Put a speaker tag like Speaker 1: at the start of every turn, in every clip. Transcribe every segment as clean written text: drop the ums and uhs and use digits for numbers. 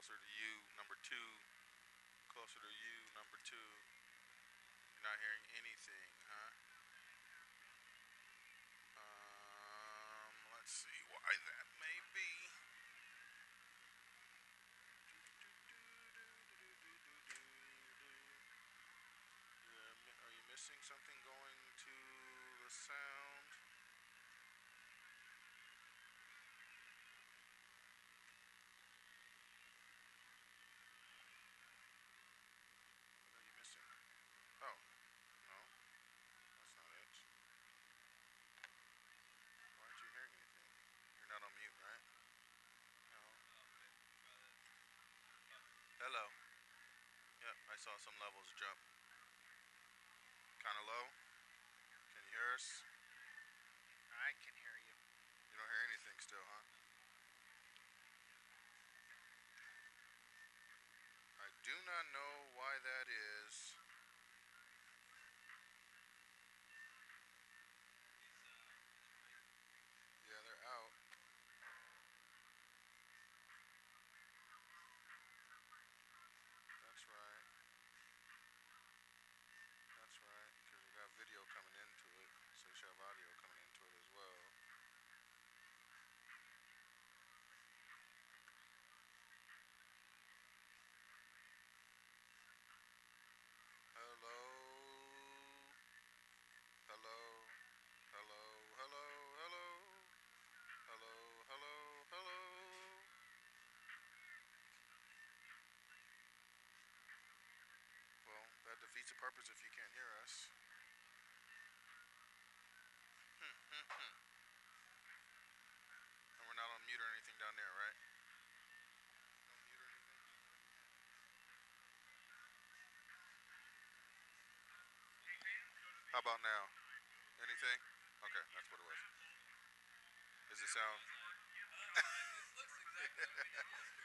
Speaker 1: Closer to you, number 2. Closer to you, number 2. You're not hearing anything, huh? Let's see why that may be. Are you missing something going to the sound? What are you missing? Oh, no, that's not it. Why aren't you hearing anything? You're not on mute, right? No. Hello. Yep, I saw some levels jump. Kind of low. Can you hear us?
Speaker 2: I can hear you.
Speaker 1: You don't hear anything still, huh? I do not know why that is. Yeah, they're out. That's right. That's right. Because we got video coming into it. So you should have audio coming into it as well. Hello. Hello. Hello. Hello. Hello. Hello. Hello. Hello. Well, that defeats the purpose if you can't hear us. And we're not on mute or anything down there, right? No mute or anything? How about now? Anything? Okay, that's what it was. Does it sound?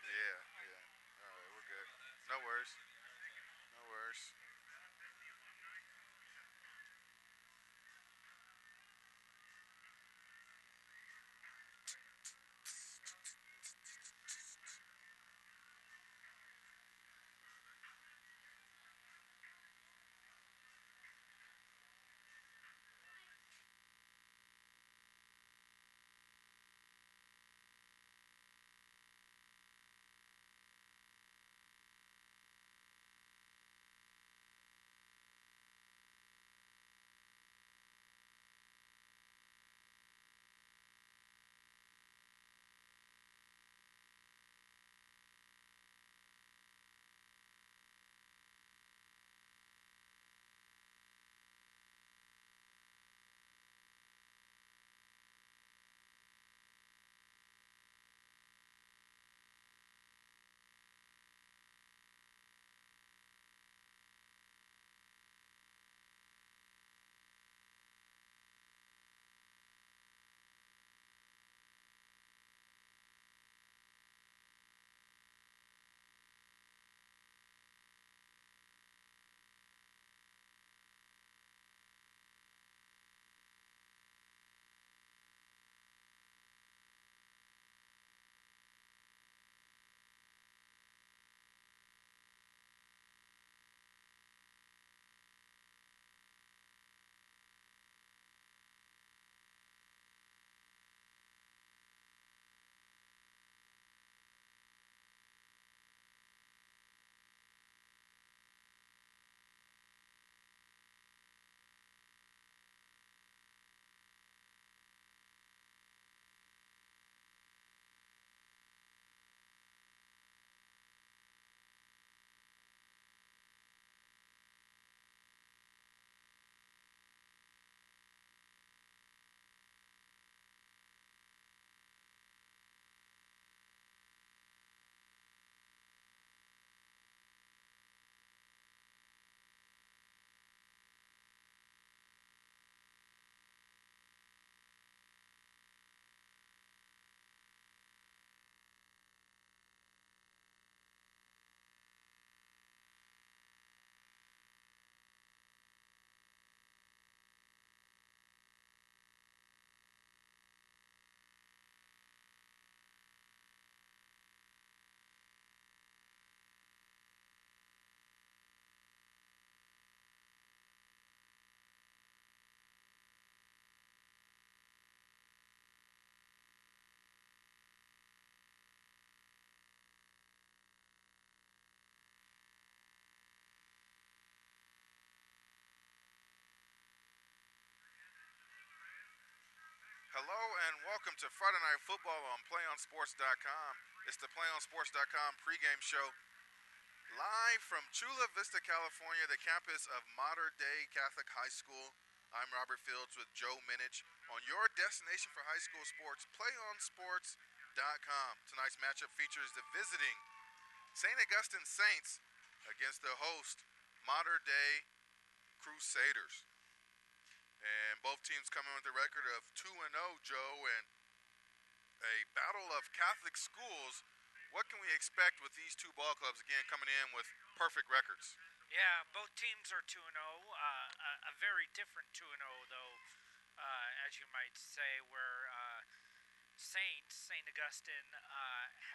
Speaker 1: Yeah, yeah. Alright, we're good. No worries. No worries. and welcome to Friday Night Football on PlayOnSports.com. It's the PlayOnSports.com pregame show, live from Chula, Vista, California, the campus of Modern Day Catholic High School. I'm Robert Fields with Joe Minich on your destination for high school sports, PlayOnSports.com. Tonight's matchup features the visiting St. Augustine Saints against the host, Modern Day Crusaders. And both teams coming with a record of 2-0, Joe, and a battle of Catholic schools. What can we expect with these two ball clubs, again, coming in with perfect records?
Speaker 2: Yeah, both teams are 2-0. A very different 2-0, though, as you might say, where St. Augustine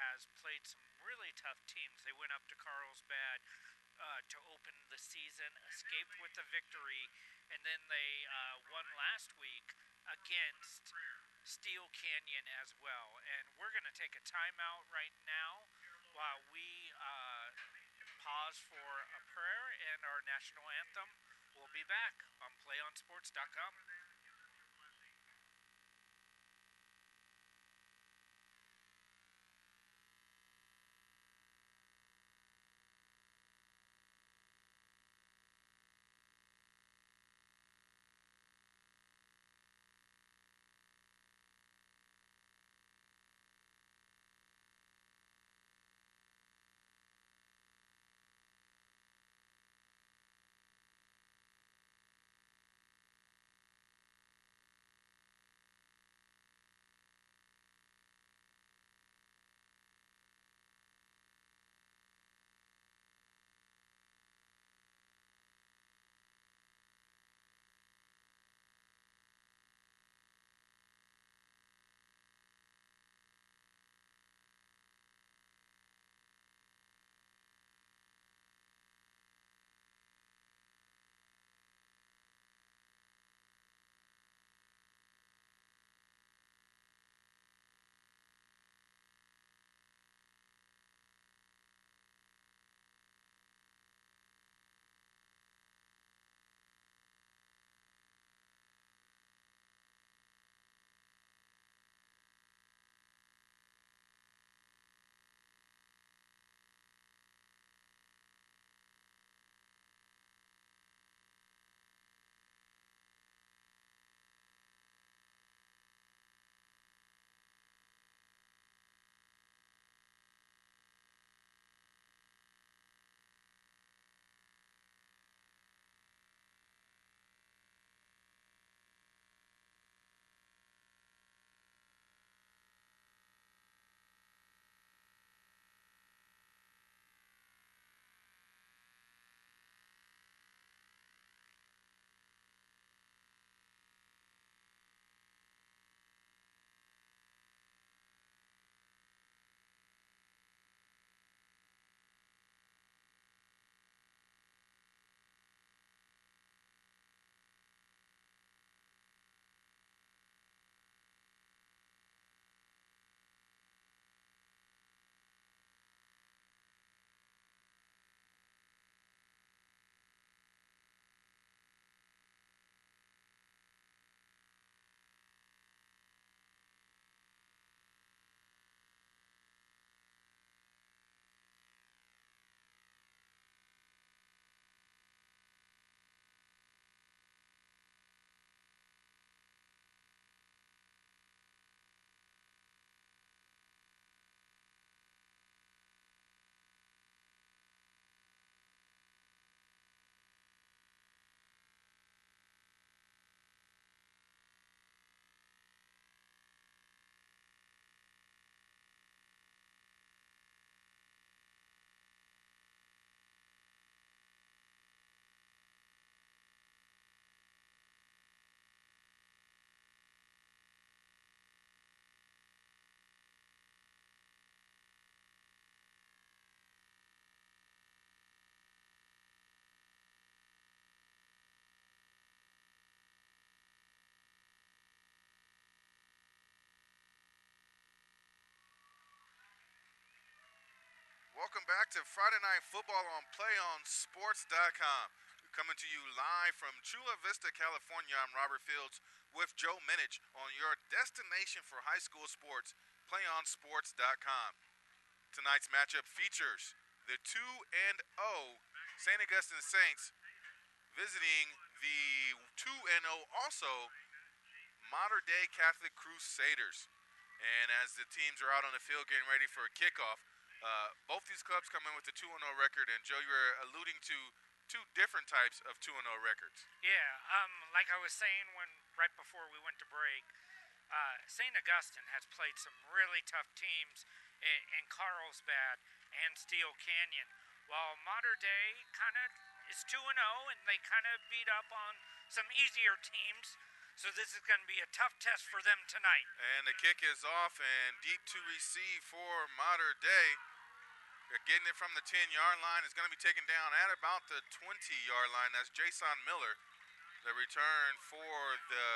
Speaker 2: has played some really tough teams. They went up to Carlsbad to open the season, escaped with a victory, and then they won last week against Steel Canyon as well. And we're going to take a timeout right now while we pause for a prayer and our national anthem. We'll be back on PlayOnSports.com.
Speaker 1: Welcome back to Friday Night Football on PlayOnSports.com. Coming to you live from Chula Vista, California. I'm Robert Fields with Joe Minich on your destination for high school sports, PlayOnSports.com. Tonight's matchup features the 2-0 St. Augustine Saints visiting the 2-0 also Modern Day Catholic Crusaders. And as the teams are out on the field getting ready for a kickoff, both these clubs come in with a 2-0 record. And Joe, you were alluding to two different types of 2-0 records.
Speaker 2: Yeah, like I was saying right before we went to break, St. Augustine has played some really tough teams in Carlsbad and Steel Canyon, while Modern Day kind of is 2-0 and they kind of beat up on some easier teams. So this is going to be a tough test for them tonight.
Speaker 1: And the kick is off and deep to receive for Modern Day. They're getting it from the 10-yard line. It's going to be taken down at about the 20-yard line. That's Jason Miller. The return for the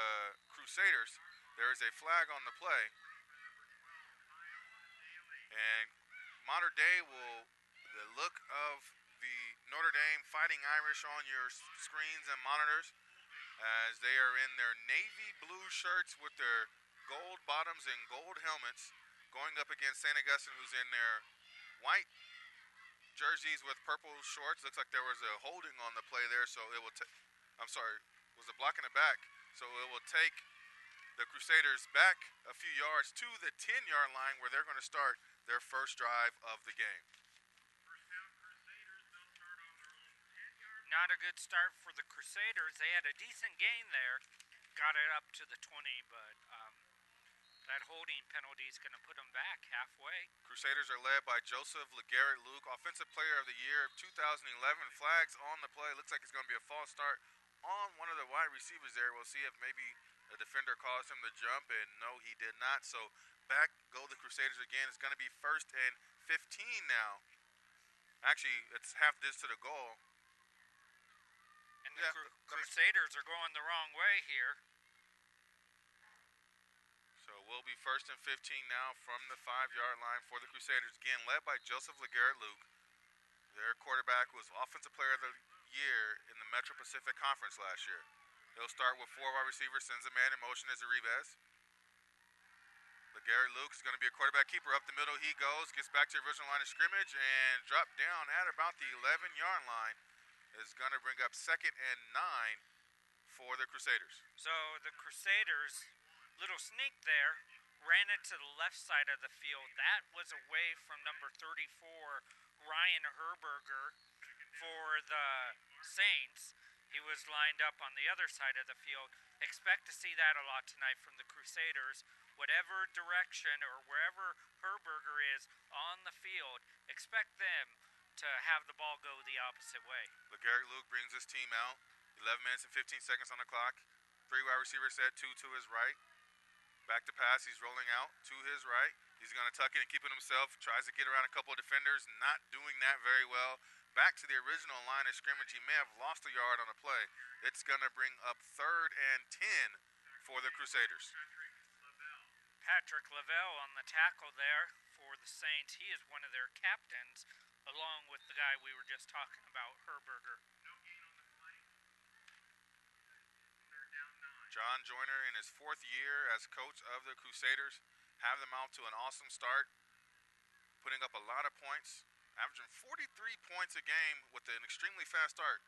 Speaker 1: Crusaders. There is a flag on the play. And Modern Day the look of the Notre Dame Fighting Irish on your screens and monitors, as they are in their navy blue shirts with their gold bottoms and gold helmets, going up against St. Augustine, who's in their white jerseys with purple shorts. Looks like there was a holding on the play there, so it will was a block in the back. So it will take the Crusaders back a few yards to the 10-yard line, where they're going to start their first drive of the game.
Speaker 2: Not a good start for the Crusaders. They had a decent gain there, got it up to the 20, but that holding penalty is going to put them back halfway.
Speaker 1: Crusaders are led by Joseph LeGarrette Luke, Offensive Player of the Year of 2011. Flags on the play. Looks like it's going to be a false start on one of the wide receivers there. We'll see if maybe a defender caused him to jump, and no, he did not. So back go the Crusaders again. It's going to be 1st and 15 now. Actually, it's half this to the goal.
Speaker 2: And the Crusaders are going the wrong way here.
Speaker 1: So we'll be 1st and 15 now from the 5-yard line for the Crusaders. Again, led by Joseph LeGarrette Luke. Their quarterback was Offensive Player of the Year in the Metro Pacific Conference last year. He'll start with 4 wide receivers, sends a man in motion as Arribas. LeGarrette Luke is going to be a quarterback keeper. Up the middle he goes, gets back to the original line of scrimmage, and dropped down at about the 11-yard line. Is going to bring up 2nd and 9 for the Crusaders.
Speaker 2: So the Crusaders, little sneak there, ran it to the left side of the field. That was away from number 34, Ryan Herberger, for the Saints. He was lined up on the other side of the field. Expect to see that a lot tonight from the Crusaders. Whatever direction or wherever Herberger is on the field, expect them to have the ball go the opposite way.
Speaker 1: LeGarrette Luke brings his team out. 11 minutes and 15 seconds on the clock. 3 wide receivers set, 2 to his right. Back to pass, he's rolling out to his right. He's going to tuck in and keep it himself. Tries to get around a couple of defenders, not doing that very well. Back to the original line of scrimmage. He may have lost a yard on a play. It's going to bring up 3rd and 10 for the Crusaders.
Speaker 2: Patrick Lavelle on the tackle there for the Saints. He is one of their captains, along with the guy we were just talking about, Herberger.
Speaker 1: John Joyner, in his 4th year as coach of the Crusaders, have them out to an awesome start, putting up a lot of points, averaging 43 points a game with an extremely fast start,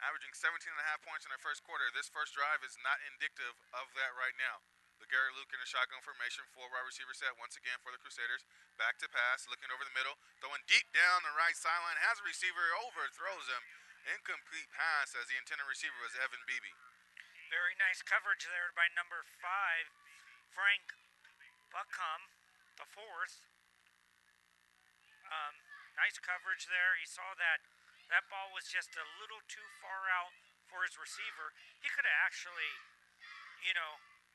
Speaker 1: averaging 17.5 points in their first quarter. This first drive is not indicative of that right now. LeGarrette Luke in a shotgun formation, 4 wide receiver set once again for the Crusaders. Back to pass, looking over the middle, throwing deep down the right sideline, has a receiver, overthrows him. Incomplete pass, as the intended receiver was Evan Beebe.
Speaker 2: Very nice coverage there by number 5, Frank Buckham, the 4th. Nice coverage there. He saw that ball was just a little too far out for his receiver. He could have actually,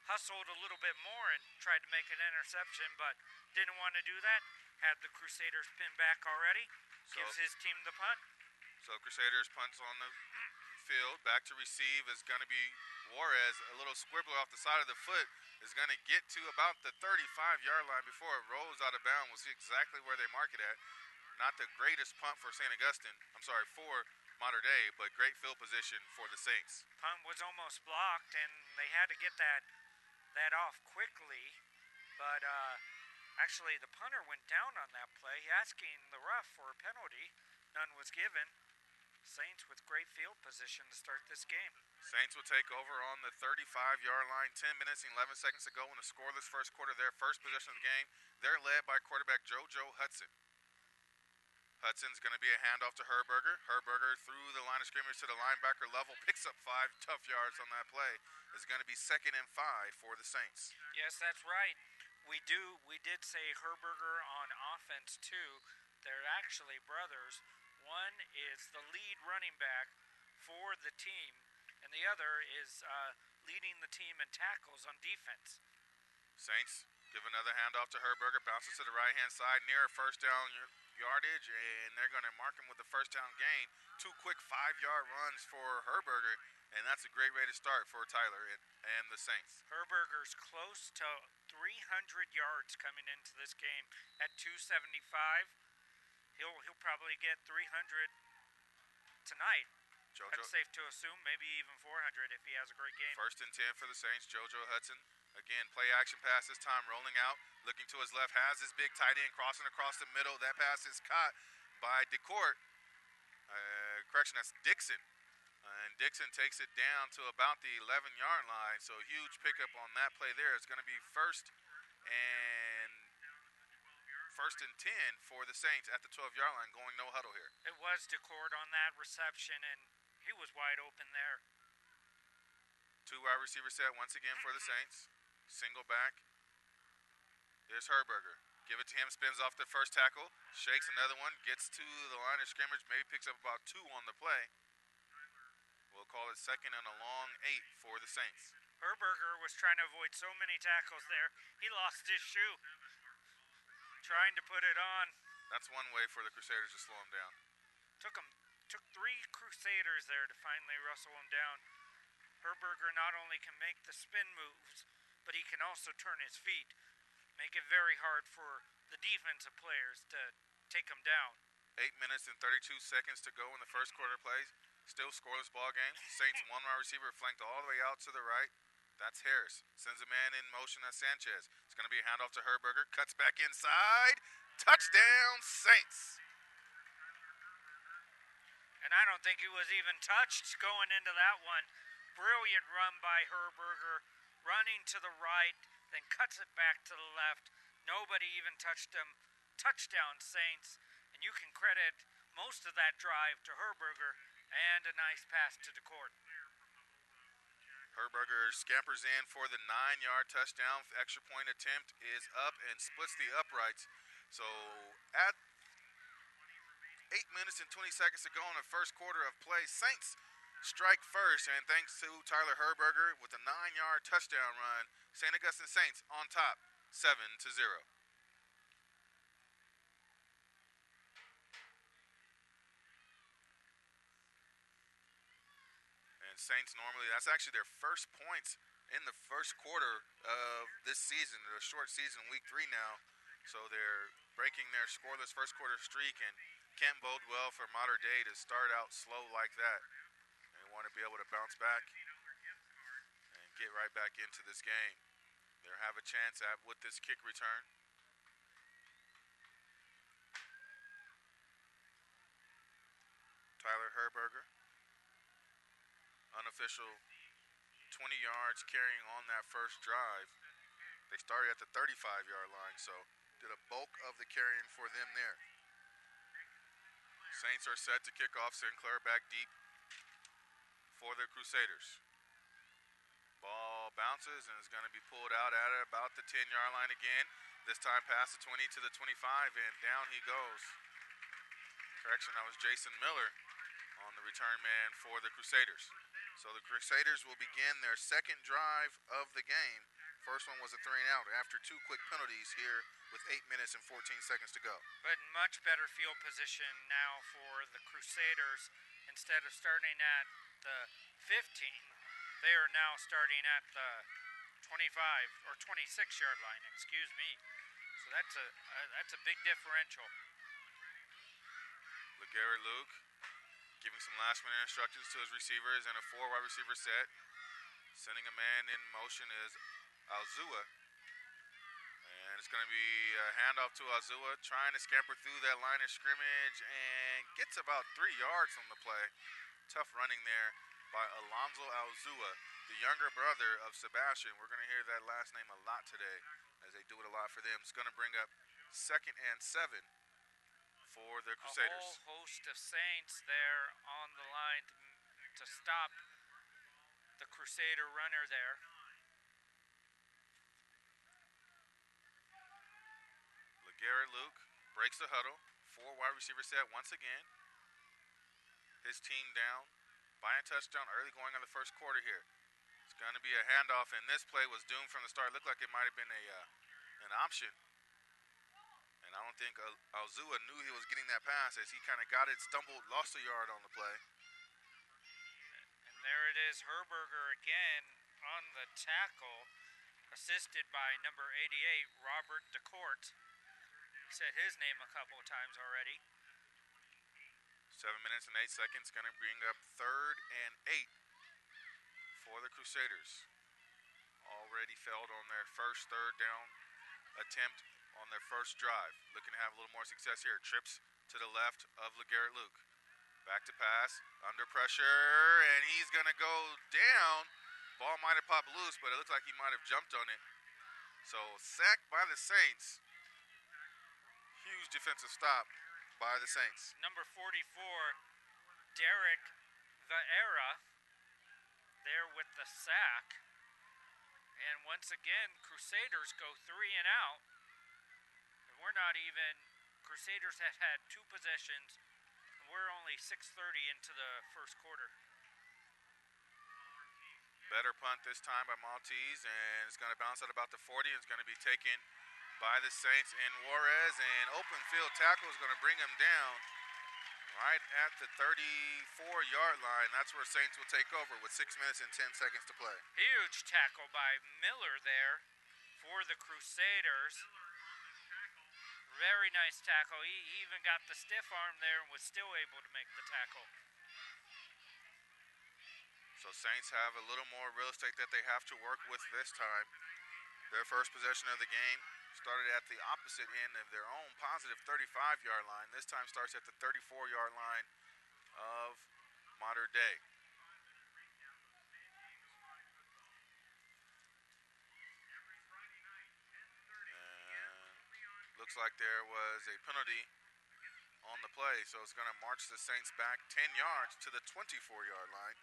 Speaker 2: hustled a little bit more and tried to make an interception, but didn't want to do that. Had the Crusaders pinned back already. Gives his team the punt.
Speaker 1: So Crusaders punts on the field. Back to receive is going to be Juarez. A little squibbler off the side of the foot is going to get to about the 35-yard line before it rolls out of bounds. We'll see exactly where they mark it at. Not the greatest punt for St. Augustine. For Mater Dei, but great field position for the Saints.
Speaker 2: Punt was almost blocked, and they had to get that off quickly. But actually, the punter went down on that play, asking the ref for a penalty. None was given. Saints with great field position to start this game.
Speaker 1: Saints will take over on the 35-yard line. 10 minutes and 11 seconds to go in the scoreless first quarter. Their first possession of the game. They're led by quarterback JoJo Hudson. Hudson's going to be a handoff to Herberger. Herberger through the line of scrimmage to the linebacker level. Picks up 5 tough yards on that play. It's going to be 2nd and 5 for the Saints.
Speaker 2: Yes, that's right. We did say Herberger on offense too. They're actually brothers. One is the lead running back for the team, and the other is leading the team in tackles on defense.
Speaker 1: Saints give another handoff to Herberger. Bounces to the right-hand side near first down yardage, and they're going to mark him with the first down gain. 2 quick 5-yard runs for Herberger, and that's a great way to start for Tyler and the Saints.
Speaker 2: Herberger's close to 300 yards coming into this game at 275. He'll probably get 300 tonight. That's safe to assume, maybe even 400 if he has a great game.
Speaker 1: 1st and 10 for the Saints. JoJo Hudson. Again, play action pass this time, rolling out, looking to his left, has his big tight end crossing across the middle. That pass is caught by DeCourt. That's Dixon. And Dixon takes it down to about the 11-yard line. So huge pickup on that play there. It's going to be first and 10 for the Saints at the 12-yard line, going no huddle here.
Speaker 2: It was DeCourt on that reception, and he was wide open there.
Speaker 1: 2 wide receiver set once again for the Saints. Single back. There's Herberger. Give it to him, spins off the first tackle, shakes another one, gets to the line of scrimmage, maybe picks up about 2 on the play. We'll call it 2nd and a long 8 for the Saints.
Speaker 2: Herberger was trying to avoid so many tackles there. He lost his shoe trying to put it on.
Speaker 1: That's one way for the Crusaders to slow him down.
Speaker 2: Took 3 Crusaders there to finally wrestle him down. Herberger not only can make the spin moves, but he can also turn his feet. Make it very hard for the defensive players to take him down.
Speaker 1: 8 minutes and 32 seconds to go in the first quarter plays. Still scoreless ball game. Saints 1 wide receiver flanked all the way out to the right. That's Harris. Sends a man in motion at Sanchez. It's going to be a handoff to Herberger. Cuts back inside. Touchdown, Saints.
Speaker 2: And I don't think he was even touched going into that one. Brilliant run by Herberger. Running to the right, then cuts it back to the left. Nobody even touched him. Touchdown, Saints. And you can credit most of that drive to Herberger and a nice pass to DeCourt.
Speaker 1: Herberger scampers in for the 9-yard touchdown. Extra point attempt is up and splits the uprights. So at 8 minutes and 20 seconds to go in the first quarter of play, Saints strike first, and thanks to Tyler Herberger with a 9-yard touchdown run, St. Augustine Saints on top, 7-0. Saints normally, that's actually their first points in the first quarter of this season, a short season, week 3 now. So they're breaking their scoreless first quarter streak, and can't bode well for Mater Dei to start out slow like that. They want to be able to bounce back and get right back into this game. They have a chance with this kick return. Tyler Herberger. Unofficial 20 yards carrying on that first drive. They started at the 35-yard line, so did a bulk of the carrying for them there. Saints are set to kick off. Sinclair back deep for the Crusaders. Ball bounces and is going to be pulled out at about the 10-yard line again. This time past the 20 to the 25, and down he goes. Correction, that was Jason Miller on the return man for the Crusaders. So the Crusaders will begin their second drive of the game. First one was a 3-and-out after 2 quick penalties here with 8 minutes and 14 seconds to go.
Speaker 2: But much better field position now for the Crusaders. Instead of starting at the 15, they are now starting at the 25 or 26-yard line, excuse me. So that's a big differential.
Speaker 1: LeGarrette Luke Giving some last-minute instructions to his receivers in a 4-wide receiver set. Sending a man in motion is Alzua. And it's going to be a handoff to Alzua, trying to scamper through that line of scrimmage and gets about 3 yards on the play. Tough running there by Alonzo Alzua, the younger brother of Sebastian. We're going to hear that last name a lot today as they do it a lot for them. It's going to bring up 2nd and 7 for the Crusaders.
Speaker 2: A whole host of Saints there on the line to stop the Crusader runner there.
Speaker 1: LeGarrette Luke breaks the huddle. 4-wide receiver set once again. His team down by a touchdown early going on the first quarter here. It's going to be a handoff, and this play was doomed from the start. It looked like it might have been an option. And I don't think Alzua knew he was getting that pass as he kind of got it, stumbled, lost a yard on the play.
Speaker 2: And there it is, Herberger again on the tackle, assisted by number 88, Robert DeCourt. He said his name a couple of times already.
Speaker 1: 7 minutes and 8 seconds, going to bring up 3rd and 8 for the Crusaders. Already failed on their first 3rd down attempt on their first drive. Looking to have a little more success here. Trips to the left of LeGarrette Luke. Back to pass, under pressure, and he's going to go down. Ball might have popped loose, but it looks like he might have jumped on it. So sacked by the Saints. Huge defensive stop by the Saints.
Speaker 2: Number 44, Derek Vieira, there with the sack. And once again, Crusaders go 3 and out. And we're not even, Crusaders have had 2 possessions. And we're only 6:30 into the first quarter.
Speaker 1: Better punt this time by Maltese, and it's going to bounce at about the 40. It's going to be taken by the Saints in Juarez, and open field tackle is going to bring him down right at the 34-yard line. That's where Saints will take over with 6 minutes and 10 seconds to play.
Speaker 2: Huge tackle by Miller there for the Crusaders. Very nice tackle. He even got the stiff arm there and was still able to make the tackle.
Speaker 1: So Saints have a little more real estate that they have to work with this time. Their first possession of the game started at the opposite end of their own positive 35-yard line. This time starts at the 34-yard line of Mater Dei. And looks like there was a penalty on the play, so it's going to march the Saints back 10 yards to the 24-yard line.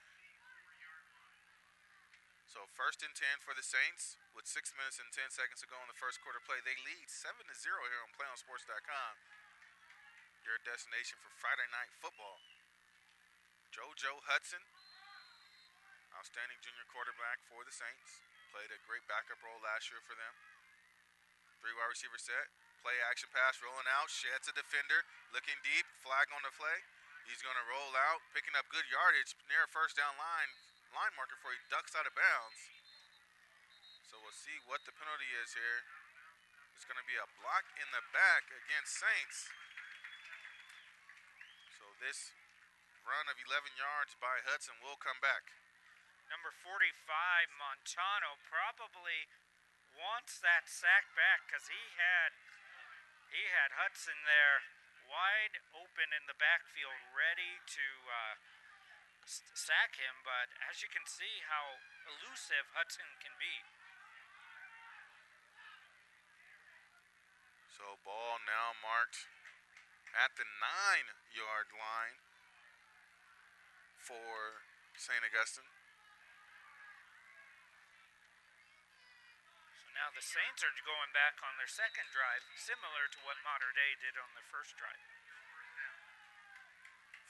Speaker 1: So 1st and 10 for the Saints with 6 minutes and 10 seconds to go in the first quarter play. They lead 7-0 here on PlayOnSports.com. Your destination for Friday night football. JoJo Hudson, outstanding junior quarterback for the Saints. Played a great backup role last year for them. 3-wide receiver set. Play action pass rolling out. Sheds a defender. Looking deep. Flag on the play. He's going to roll out. Picking up good yardage near first down line marker before he ducks out of bounds. So we'll see what the penalty is here. It's going to be a block in the back against Saints. So this run of 11 yards by Hudson will come back.
Speaker 2: Number 45, Montano, probably wants that sack back because he had Hudson there wide open in the backfield ready to sack him, but as you can see how elusive Hudson can be.
Speaker 1: So ball now marked at the 9-yard line for St. Augustine.
Speaker 2: So now the Saints are going back on their second drive, similar to what Mater Dei did on their first drive.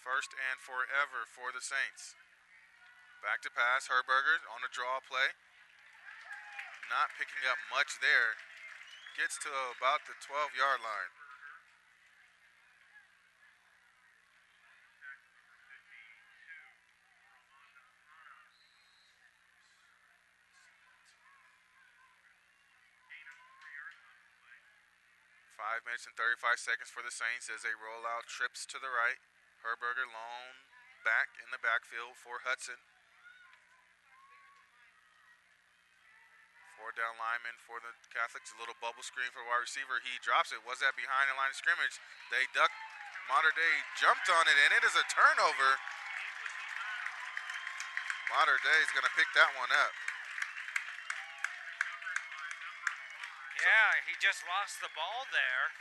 Speaker 1: First and forever for the Saints. Back to pass, Herberger on a draw play. Not picking up much there. Gets to about the 12-yard line. Five minutes and 35 seconds for the Saints as they roll out trips to the right. Herberger long back in the backfield for Hudson. 4 down lineman for the Catholics. A little bubble screen for wide receiver. He drops it. Was that behind the line of scrimmage? They ducked. Mater Dei jumped on it, and it is a turnover. Mater Dei is going to pick that one up.
Speaker 2: Yeah, he just lost the ball there.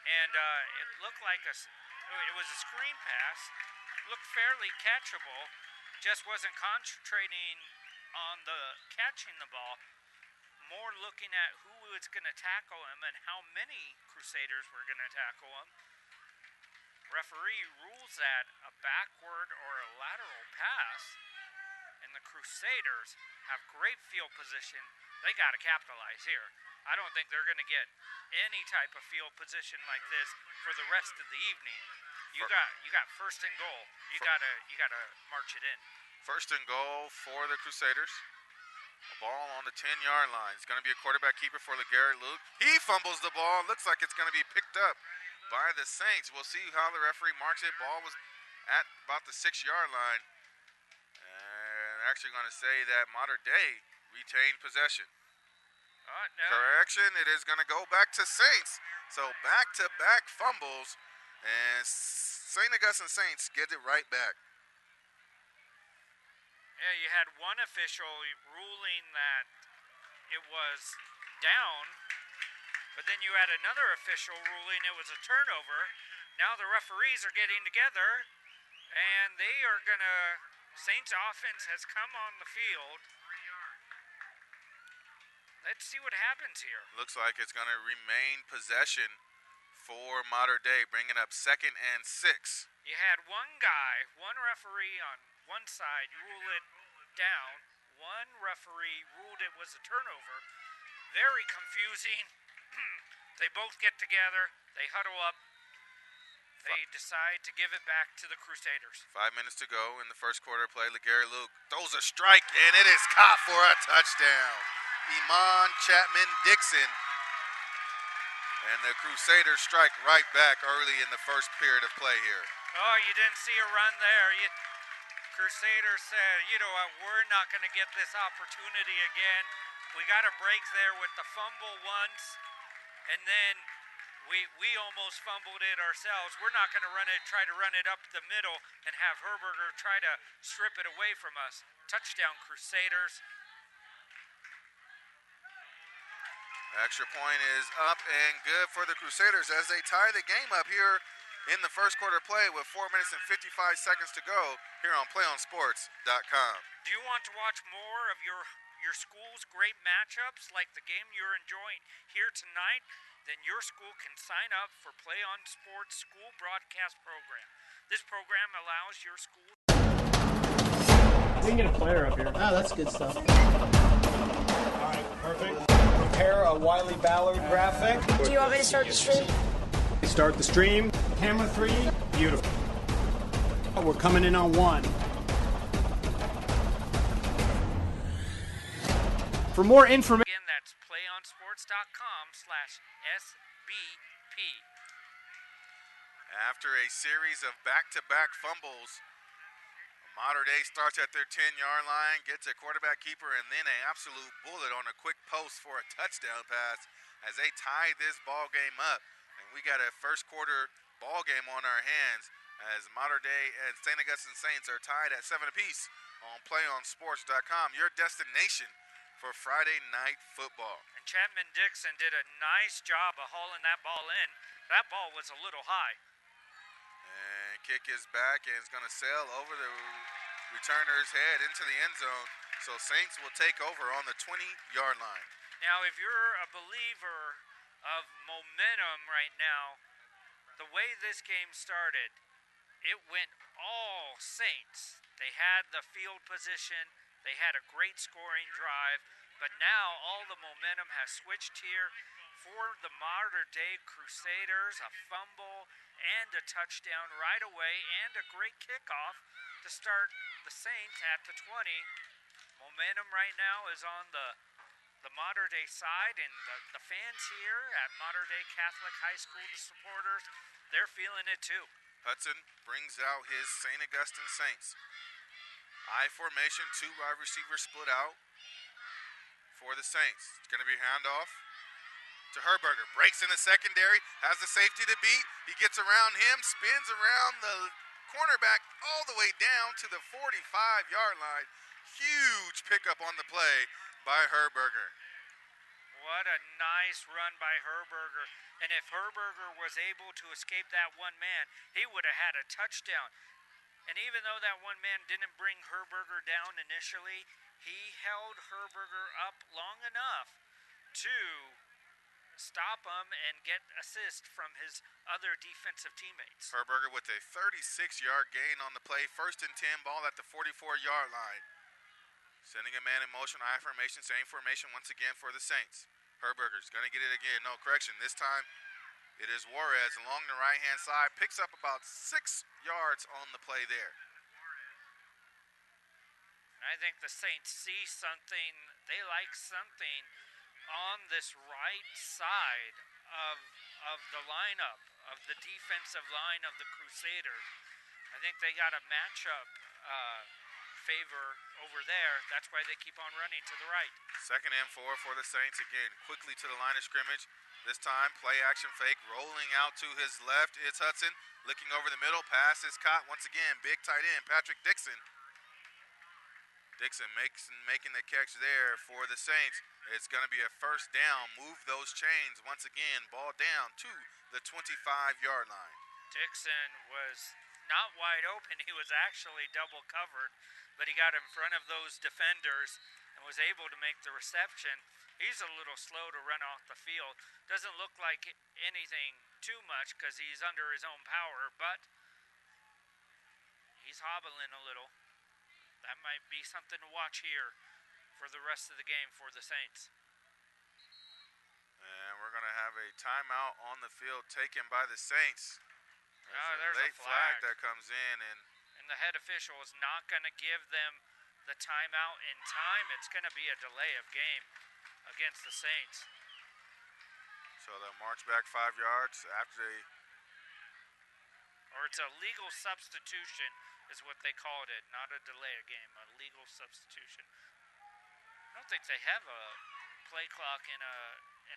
Speaker 2: And it looked like it was a screen pass. Looked fairly catchable. Just wasn't concentrating on the catching the ball. More looking at who was going to tackle him and how many Crusaders were going to tackle him. Referee rules that a backward or a lateral pass, and the Crusaders have great field position. They got to capitalize here. I don't think they're going to get any type of field position like this for the rest of the evening. You got first and goal. You gotta march it in.
Speaker 1: First and goal for the Crusaders. A ball on the 10-yard line. It's going to be a quarterback keeper for LeGarrette Luke. He fumbles the ball. Looks like it's going to be picked up by the Saints. We'll see how the referee marks it. Ball was at about the 6-yard line. And actually going to say that Mater Dei retained possession.
Speaker 2: No.
Speaker 1: Correction, it is going to go back to Saints. So back-to-back fumbles, and St. Augustine Saints get it right back.
Speaker 2: Yeah, you had one official ruling that it was down, but then you had another official ruling it was a turnover. Now the referees are getting together, and they are going to, Saints offense has come on the field. Let's see what happens here.
Speaker 1: Looks like it's going to remain possession for Mater Dei, bringing up 2nd and 6.
Speaker 2: You had one referee on one side rule it down. One referee ruled it was a turnover. Very confusing. They both get together. They huddle up. They decide to give it back to the Crusaders.
Speaker 1: 5 minutes to go in the first quarter play. LeGarrette Luke throws a strike, and it is caught for a touchdown. Iman Chapman-Dixon. And the Crusaders strike right back early in the first period of play here.
Speaker 2: Oh, you didn't see a run there. Crusaders said, you know what, we're not going to get this opportunity again. We got a break there with the fumble once, and then we almost fumbled it ourselves. We're not going to try to run it up the middle and have Herberger try to strip it away from us. Touchdown, Crusaders.
Speaker 1: Extra point is up and good for the Crusaders as they tie the game up here in the first quarter play with 4 minutes and 55 seconds to go here on PlayOnSports.com.
Speaker 2: Do you want to watch more of your school's great matchups like the game you're enjoying here tonight? Then your school can sign up for PlayOn Sports School Broadcast Program. This program allows your school...
Speaker 3: We can get a player up here.
Speaker 4: Oh, that's good stuff.
Speaker 3: All right, perfect. Prepare a Wiley Ballard graphic.
Speaker 5: Do you want me to start the stream?
Speaker 3: Start the stream. Camera 3. Beautiful. We're coming in on 1. For more information...
Speaker 2: Again, that's playonsports.com/SBP.
Speaker 1: After a series of back-to-back fumbles, Mater Dei starts at their 10-yard line, gets a quarterback keeper, and then an absolute bullet on a quick post for a touchdown pass as they tie this ball game up. And we got a first quarter ball game on our hands as Mater Dei and St. Augustine Saints are tied at 7 apiece on PlayOnSports.com, your destination for Friday night football.
Speaker 2: And Chapman-Dixon did a nice job of hauling that ball in. That ball was a little high.
Speaker 1: And kick is back, and it's going to sail over the returner's head into the end zone. So Saints will take over on the 20-yard line.
Speaker 2: Now, if you're a believer of momentum right now, the way this game started, it went all Saints. They had the field position. They had a great scoring drive. But now all the momentum has switched here for the Mater Dei Crusaders. A fumble and a touchdown right away and a great kickoff to start the Saints at the 20. Momentum right now is on the Mater Dei side, and the fans here at Mater Dei Catholic High School, the supporters, they're feeling it too.
Speaker 1: Hudson brings out his St. Augustine Saints. I formation, 2 wide receivers split out for the Saints. It's going to be handoff to Herberger. Breaks in the secondary, has the safety to beat. He gets around him, spins around the cornerback all the way down to the 45-yard line. Huge pickup on the play by Herberger.
Speaker 2: What a nice run by Herberger. And if Herberger was able to escape that one man, he would have had a touchdown. And even though that one man didn't bring Herberger down initially, he held Herberger up long enough to stop him and get assist from his other defensive teammates.
Speaker 1: Herberger with a 36-yard gain on the play. 1st and 10, ball at the 44-yard line. Sending a man in motion, I formation, same formation once again for the Saints. Herberger's going to get it again. No, correction. This time it is Juarez along the right-hand side. Picks up about 6 yards on the play there.
Speaker 2: I think the Saints see something. They like something on this right side of the lineup, of the defensive line of the Crusaders. I think they got a matchup favor over there. That's why they keep on running to the right.
Speaker 1: 2nd and 4 for the Saints again. Quickly to the line of scrimmage. This time, play action fake, rolling out to his left. It's Hudson looking over the middle. Pass is caught once again. Big tight end, Patrick Dixon. Dixon making the catch there for the Saints. It's going to be a 1st down. Move those chains once again. Ball down to the 25-yard line.
Speaker 2: Dixon was not wide open. He was actually double covered, but he got in front of those defenders and was able to make the reception. He's a little slow to run off the field. Doesn't look like anything too much because he's under his own power, but he's hobbling a little. That might be something to watch here for the rest of the game for the Saints.
Speaker 1: And we're going to have a timeout on the field taken by the Saints.
Speaker 2: There's
Speaker 1: a late
Speaker 2: a flag
Speaker 1: that comes in.
Speaker 2: And the head official is not going to give them the timeout in time. It's going to be a delay of game against the Saints.
Speaker 1: So they'll march back 5 yards after they...
Speaker 2: Or it's a legal substitution is what they called it, not a delay of game, a legal substitution. I don't think they have a play clock in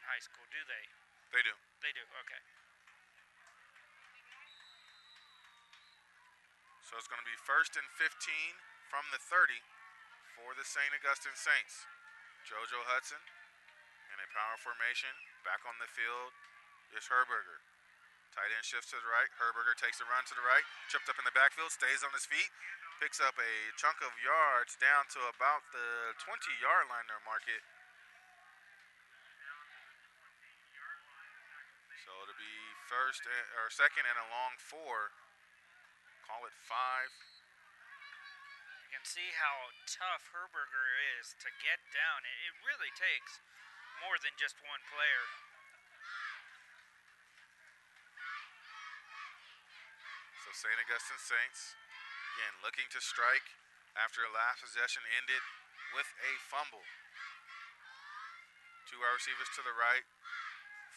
Speaker 2: high school, do they?
Speaker 1: They do.
Speaker 2: They do, okay.
Speaker 1: So it's going to be 1st and 15 from the 30 for the St. Augustine Saints. JoJo Hudson in a power formation. Back on the field is Herberger. Tight end shifts to the right. Herberger takes a run to the right. Tripped up in the backfield. Stays on his feet. Picks up a chunk of yards down to about the 20-yard line there, mark it. So it'll be 2nd and a long 4. Call it 5.
Speaker 2: You can see how tough Herberger is to get down. It really takes more than just one player.
Speaker 1: So St. Augustine Saints, again, looking to strike after a last possession ended with a fumble. 2 wide receivers to the right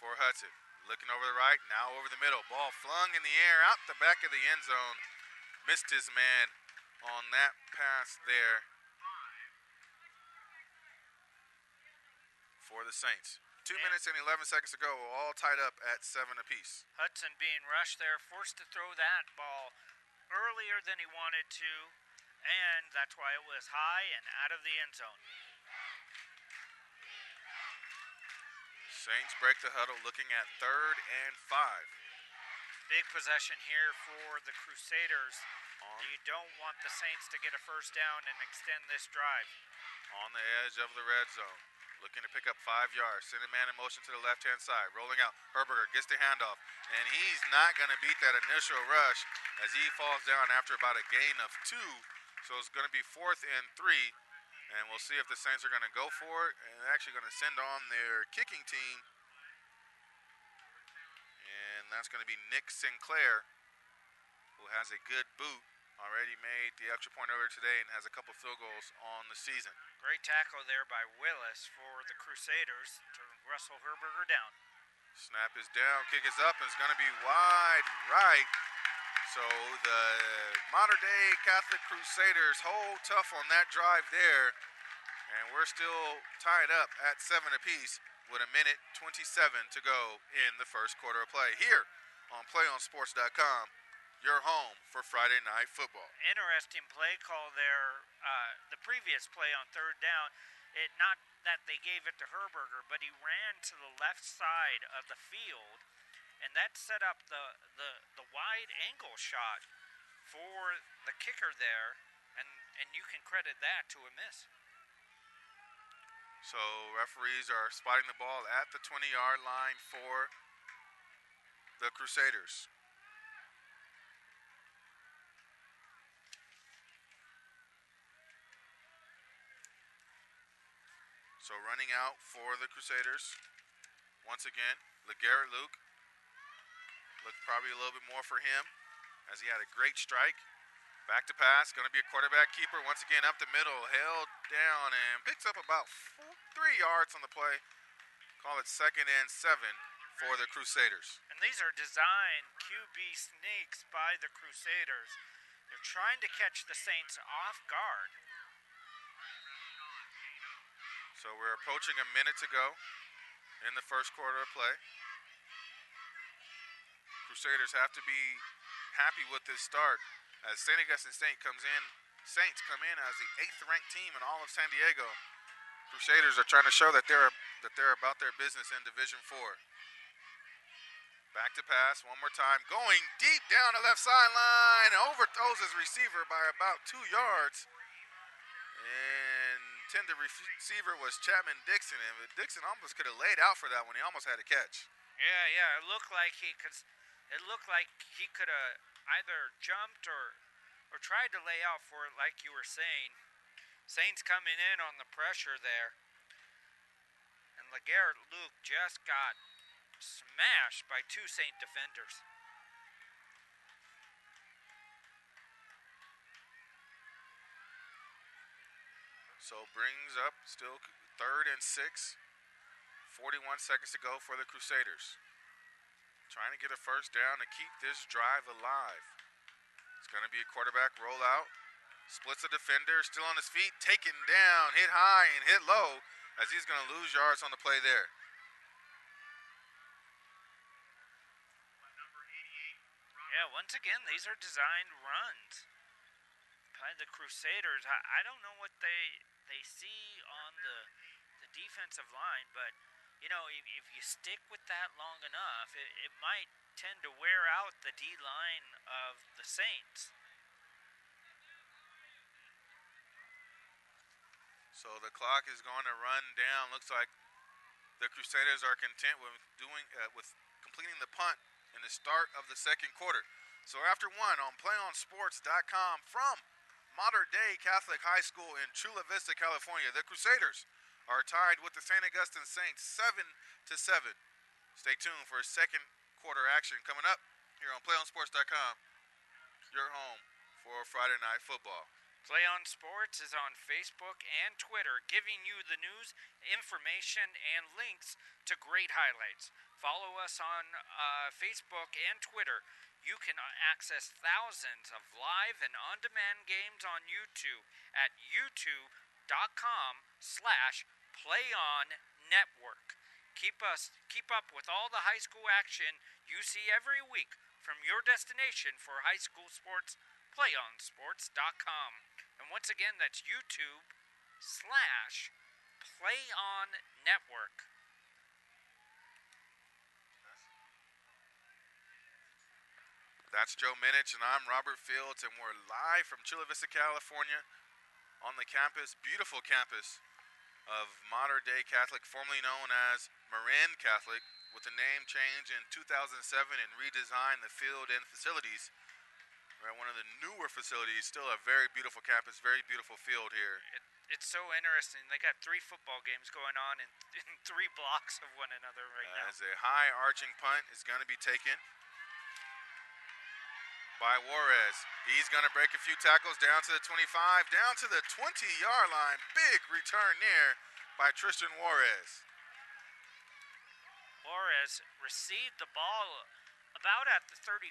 Speaker 1: for Hudson. Looking over the right, now over the middle. Ball flung in the air out the back of the end zone. Missed his man on that pass there for the Saints. 2 minutes and 11 seconds to go, all tied up at 7 apiece.
Speaker 2: Hudson being rushed there, forced to throw that ball earlier than he wanted to, and that's why it was high and out of the end zone.
Speaker 1: Saints break the huddle looking at 3rd and 5.
Speaker 2: Big possession here for the Crusaders. You don't want the Saints to get a 1st down and extend this drive.
Speaker 1: On the edge of the red zone. Looking to pick up 5 yards. Send a man in motion to the left-hand side. Rolling out. Herberger gets the handoff. And he's not going to beat that initial rush as he falls down after about a gain of 2. So it's going to be 4th and 3. And we'll see if the Saints are going to go for it. And they're actually going to send on their kicking team. And that's going to be Nick Sinclair, who has a good boot. Already made the extra point earlier today and has a couple field goals on the season.
Speaker 2: Great tackle there by Willis for the Crusaders to wrestle Herberger down.
Speaker 1: Snap is down, kick is up, and it's going to be wide right. So the Modern Day Catholic Crusaders hold tough on that drive there. And we're still tied up at 7 apiece with a minute 27 to go in the first quarter of play here on PlayOnSports.com, your home for Friday Night Football.
Speaker 2: Interesting play call there. The previous play on third down, not that they gave it to Herberger, but he ran to the left side of the field, and that set up the wide angle shot for the kicker there, and you can credit that to a miss.
Speaker 1: So referees are spotting the ball at the 20-yard line for the Crusaders. So running out for the Crusaders, once again, LeGarrette Luke. Looked probably a little bit more for him as he had a great strike. Back to pass, going to be a quarterback keeper. Once again, up the middle, held down and picks up about 3 yards on the play. Call it 2nd and 7 for the Crusaders.
Speaker 2: And these are designed QB sneaks by the Crusaders. They're trying to catch the Saints off guard.
Speaker 1: So we're approaching a minute to go in the first quarter of play. Crusaders have to be happy with this start as St. Augustine Saints come in as the 8th-ranked team in all of San Diego. Crusaders are trying to show that they're about their business in Division 4. Back to pass one more time, going deep down the left sideline, overthrows his receiver by about 2 yards. And intended receiver was Chapman Dixon, and Dixon almost could have laid out for that one. He almost had a catch.
Speaker 2: Yeah, it looked like he could have either jumped or tried to lay out for it, like you were saying. Saints coming in on the pressure there. And LeGarrette Luke just got smashed by 2 Saint defenders.
Speaker 1: So brings up still 3rd and 6. 41 seconds to go for the Crusaders. Trying to get a first down to keep this drive alive. It's going to be a quarterback rollout. Splits a defender, still on his feet, taken down, hit high and hit low as he's going to lose yards on the play there.
Speaker 2: Yeah, once again, these are designed runs by the Crusaders. I don't know what they see on the defensive line, but you know, if you stick with that long enough, it might tend to wear out the D-line of the Saints.
Speaker 1: So the clock is going to run down. Looks like the Crusaders are content with completing the punt in the start of the second quarter. So after one on PlayOnSports.com from Modern Day Catholic High School in Chula Vista, California, the Crusaders are tied with the St. Augustine Saints 7-7. Stay tuned for second quarter action coming up here on PlayOnSports.com, your home for Friday Night Football.
Speaker 2: Play on Sports is on Facebook and Twitter, giving you the news, information, and links to great highlights. Follow us on Facebook and Twitter. You can access thousands of live and on-demand games on YouTube at youtube.com/PlayOnNetwork. Keep up with all the high school action you see every week from your destination for high school sports, PlayOnSports.com. And once again, that's youtube.com/PlayOnNetwork.
Speaker 1: That's Joe Minich, and I'm Robert Fields, and we're live from Chula Vista, California, on the campus, beautiful campus of Modern Day Catholic, formerly known as Marin Catholic, with the name change in 2007 and redesigned the field and facilities. We're at one of the newer facilities, still a very beautiful campus, very beautiful field here.
Speaker 2: It's so interesting. They got 3 football games going on in 3 blocks of one another right now.
Speaker 1: As a high arching punt is going to be taken by Juarez. He's going to break a few tackles down to the 25, down to the 20-yard line. Big return there by Tristan Juarez.
Speaker 2: Juarez received the ball about at the 35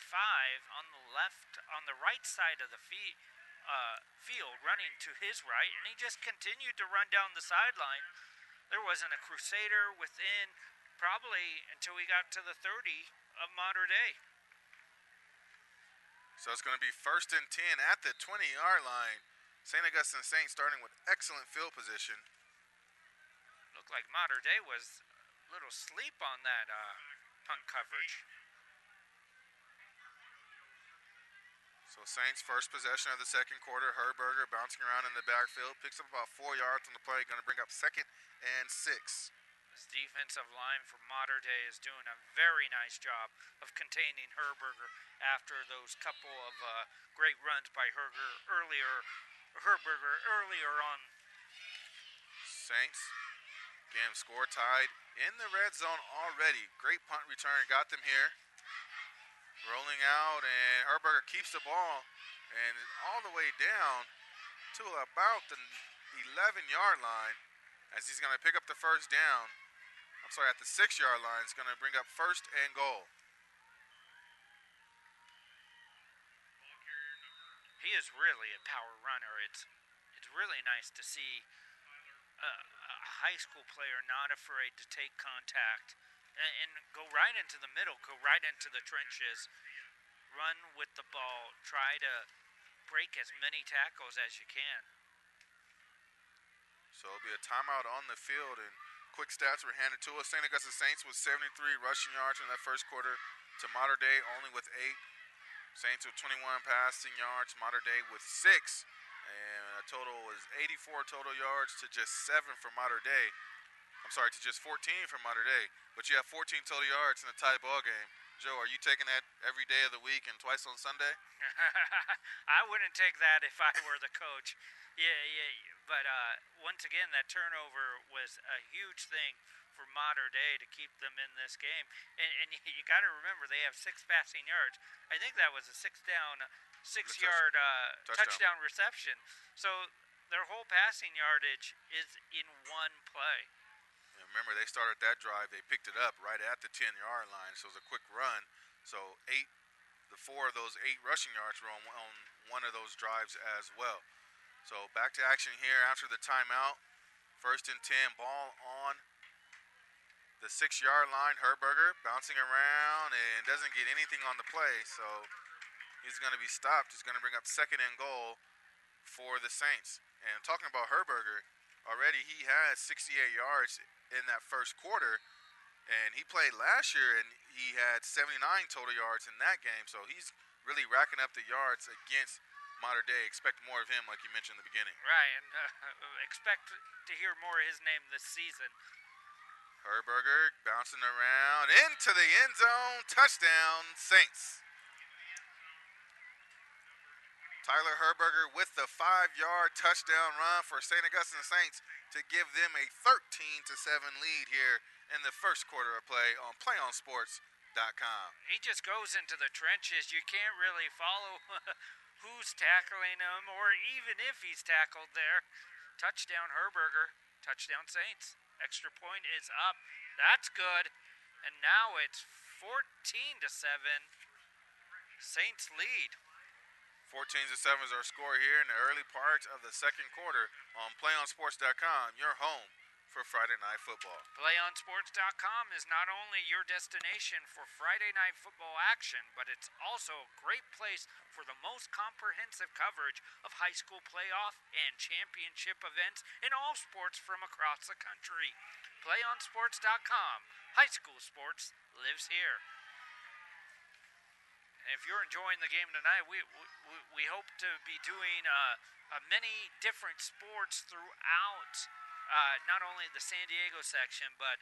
Speaker 2: on the right side of the field, running to his right, and he just continued to run down the sideline. There wasn't a Crusader within probably until we got to the 30 of Mater Dei.
Speaker 1: So it's going to be 1st and 10 at the 20-yard line. St. Augustine Saints starting with excellent field position.
Speaker 2: Looked like Mater Dei was a little sleep on that punt coverage.
Speaker 1: So Saints first possession of the second quarter. Herberger bouncing around in the backfield. Picks up about 4 yards on the play. Going to bring up 2nd and 6.
Speaker 2: This defensive line for Mater Dei is doing a very nice job of containing Herberger after those couple of great runs by Herberger earlier on.
Speaker 1: Saints, again, score tied in the red zone already. Great punt return, got them here. Rolling out, and Herberger keeps the ball, and all the way down to about the 11-yard line as he's going to pick up the first down. I'm sorry, at the 6-yard line. It's going to bring up 1st and goal.
Speaker 2: He is really a power runner. It's really nice to see a high school player not afraid to take contact and go right into the middle, go right into the trenches, run with the ball, try to break as many tackles as you can.
Speaker 1: So it'll be a timeout on the field, and quick stats were handed to us. St. Augustine Saints with 73 rushing yards in that first quarter to Mater Dei only with 8. Saints with 21 passing yards, Mater Dei with 6. And a total was 84 total yards to just 7 for Mater Dei. I'm sorry, to just 14 for Mater Dei. But you have 14 total yards in a tie ball game. Joe, are you taking that every day of the week and twice on Sunday?
Speaker 2: I wouldn't take that if I were the coach. Yeah. But once again, that turnover was a huge thing for Mater Dei to keep them in this game. And you got to remember, they have 6 passing yards. I think that was a 6-yard touchdown reception. So their whole passing yardage is in one play.
Speaker 1: And remember, they started that drive. They picked it up right at the 10-yard line. So it was a quick run. So 4 of those 8 rushing yards were on one of those drives as well. So back to action here after the timeout. 1st and 10, ball on the 6-yard line. Herberger bouncing around and doesn't get anything on the play. So he's going to be stopped. He's going to bring up 2nd and goal for the Saints. And talking about Herberger, already he has 68 yards in that first quarter. And he played last year, and he had 79 total yards in that game. So he's really racking up the yards against Mater Dei. Expect more of him, like you mentioned in the beginning.
Speaker 2: Right, and expect to hear more of his name this season.
Speaker 1: Herberger bouncing around into the end zone. Touchdown, Saints. Tyler Herberger with the 5-yard touchdown run for St. Augustine Saints to give them a 13-7 lead here in the first quarter of play on PlayOnSports.com.
Speaker 2: He just goes into the trenches. You can't really follow who's tackling him, or even if he's tackled there. Touchdown Herberger, touchdown Saints. Extra point is up. That's good. And now it's 14-7. Saints lead.
Speaker 1: 14-7 is our score here in the early part of the second quarter on PlayOnSports.com, your home for Friday Night Football.
Speaker 2: PlayOnSports.com is not only your destination for Friday Night Football action, but it's also a great place for the most comprehensive coverage of high school playoff and championship events in all sports from across the country. PlayOnSports.com. High school sports lives here. And if you're enjoying the game tonight, we hope to be doing many different sports throughout not only the San Diego section, but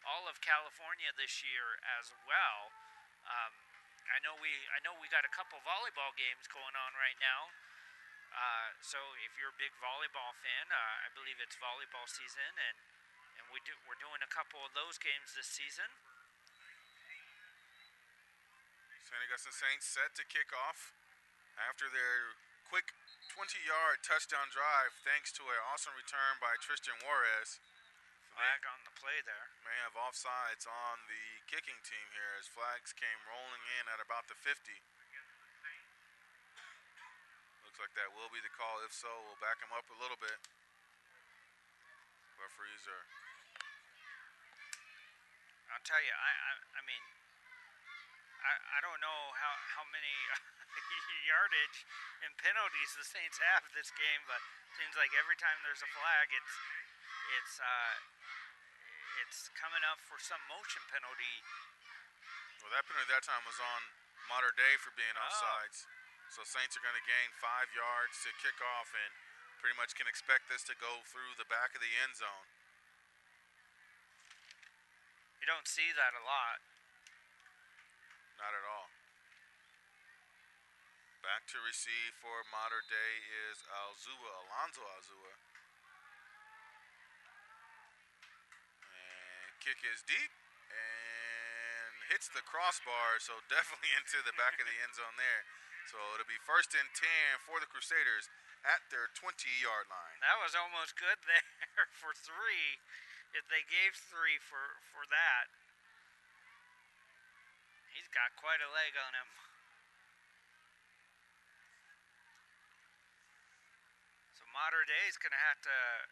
Speaker 2: all of California this year as well. I know we got a couple volleyball games going on right now. So if you're a big volleyball fan, I believe it's volleyball season, and we're doing a couple of those games this season.
Speaker 1: St. Augustine Saints set to kick off after their quick 20-yard touchdown drive thanks to an awesome return by Tristan Juarez.
Speaker 2: Flag on the play there.
Speaker 1: May have offsides on the kicking team here as flags came rolling in at about the 50. Looks like that will be the call. If so, we'll back him up a little bit. Referees are...
Speaker 2: I'll tell you, I mean, I don't know how many yardage and penalties the Saints have this game, but it seems like every time there's a flag, it's coming up for some motion penalty.
Speaker 1: Well, that penalty that time was on Mater Dei for being offsides. So Saints are going to gain 5 yards to kick off and pretty much can expect this to go through the back of the end zone.
Speaker 2: You don't see that a lot.
Speaker 1: Not at all. Back to receive for Mater Dei is Alonzo Alzua. And kick is deep and hits the crossbar, so definitely into the back of the end zone there. So it'll be 1st and 10 for the Crusaders at their 20-yard line.
Speaker 2: That was almost good there for 3. If they gave 3 for that. He's got quite a leg on him. So Mater Dei is going to have to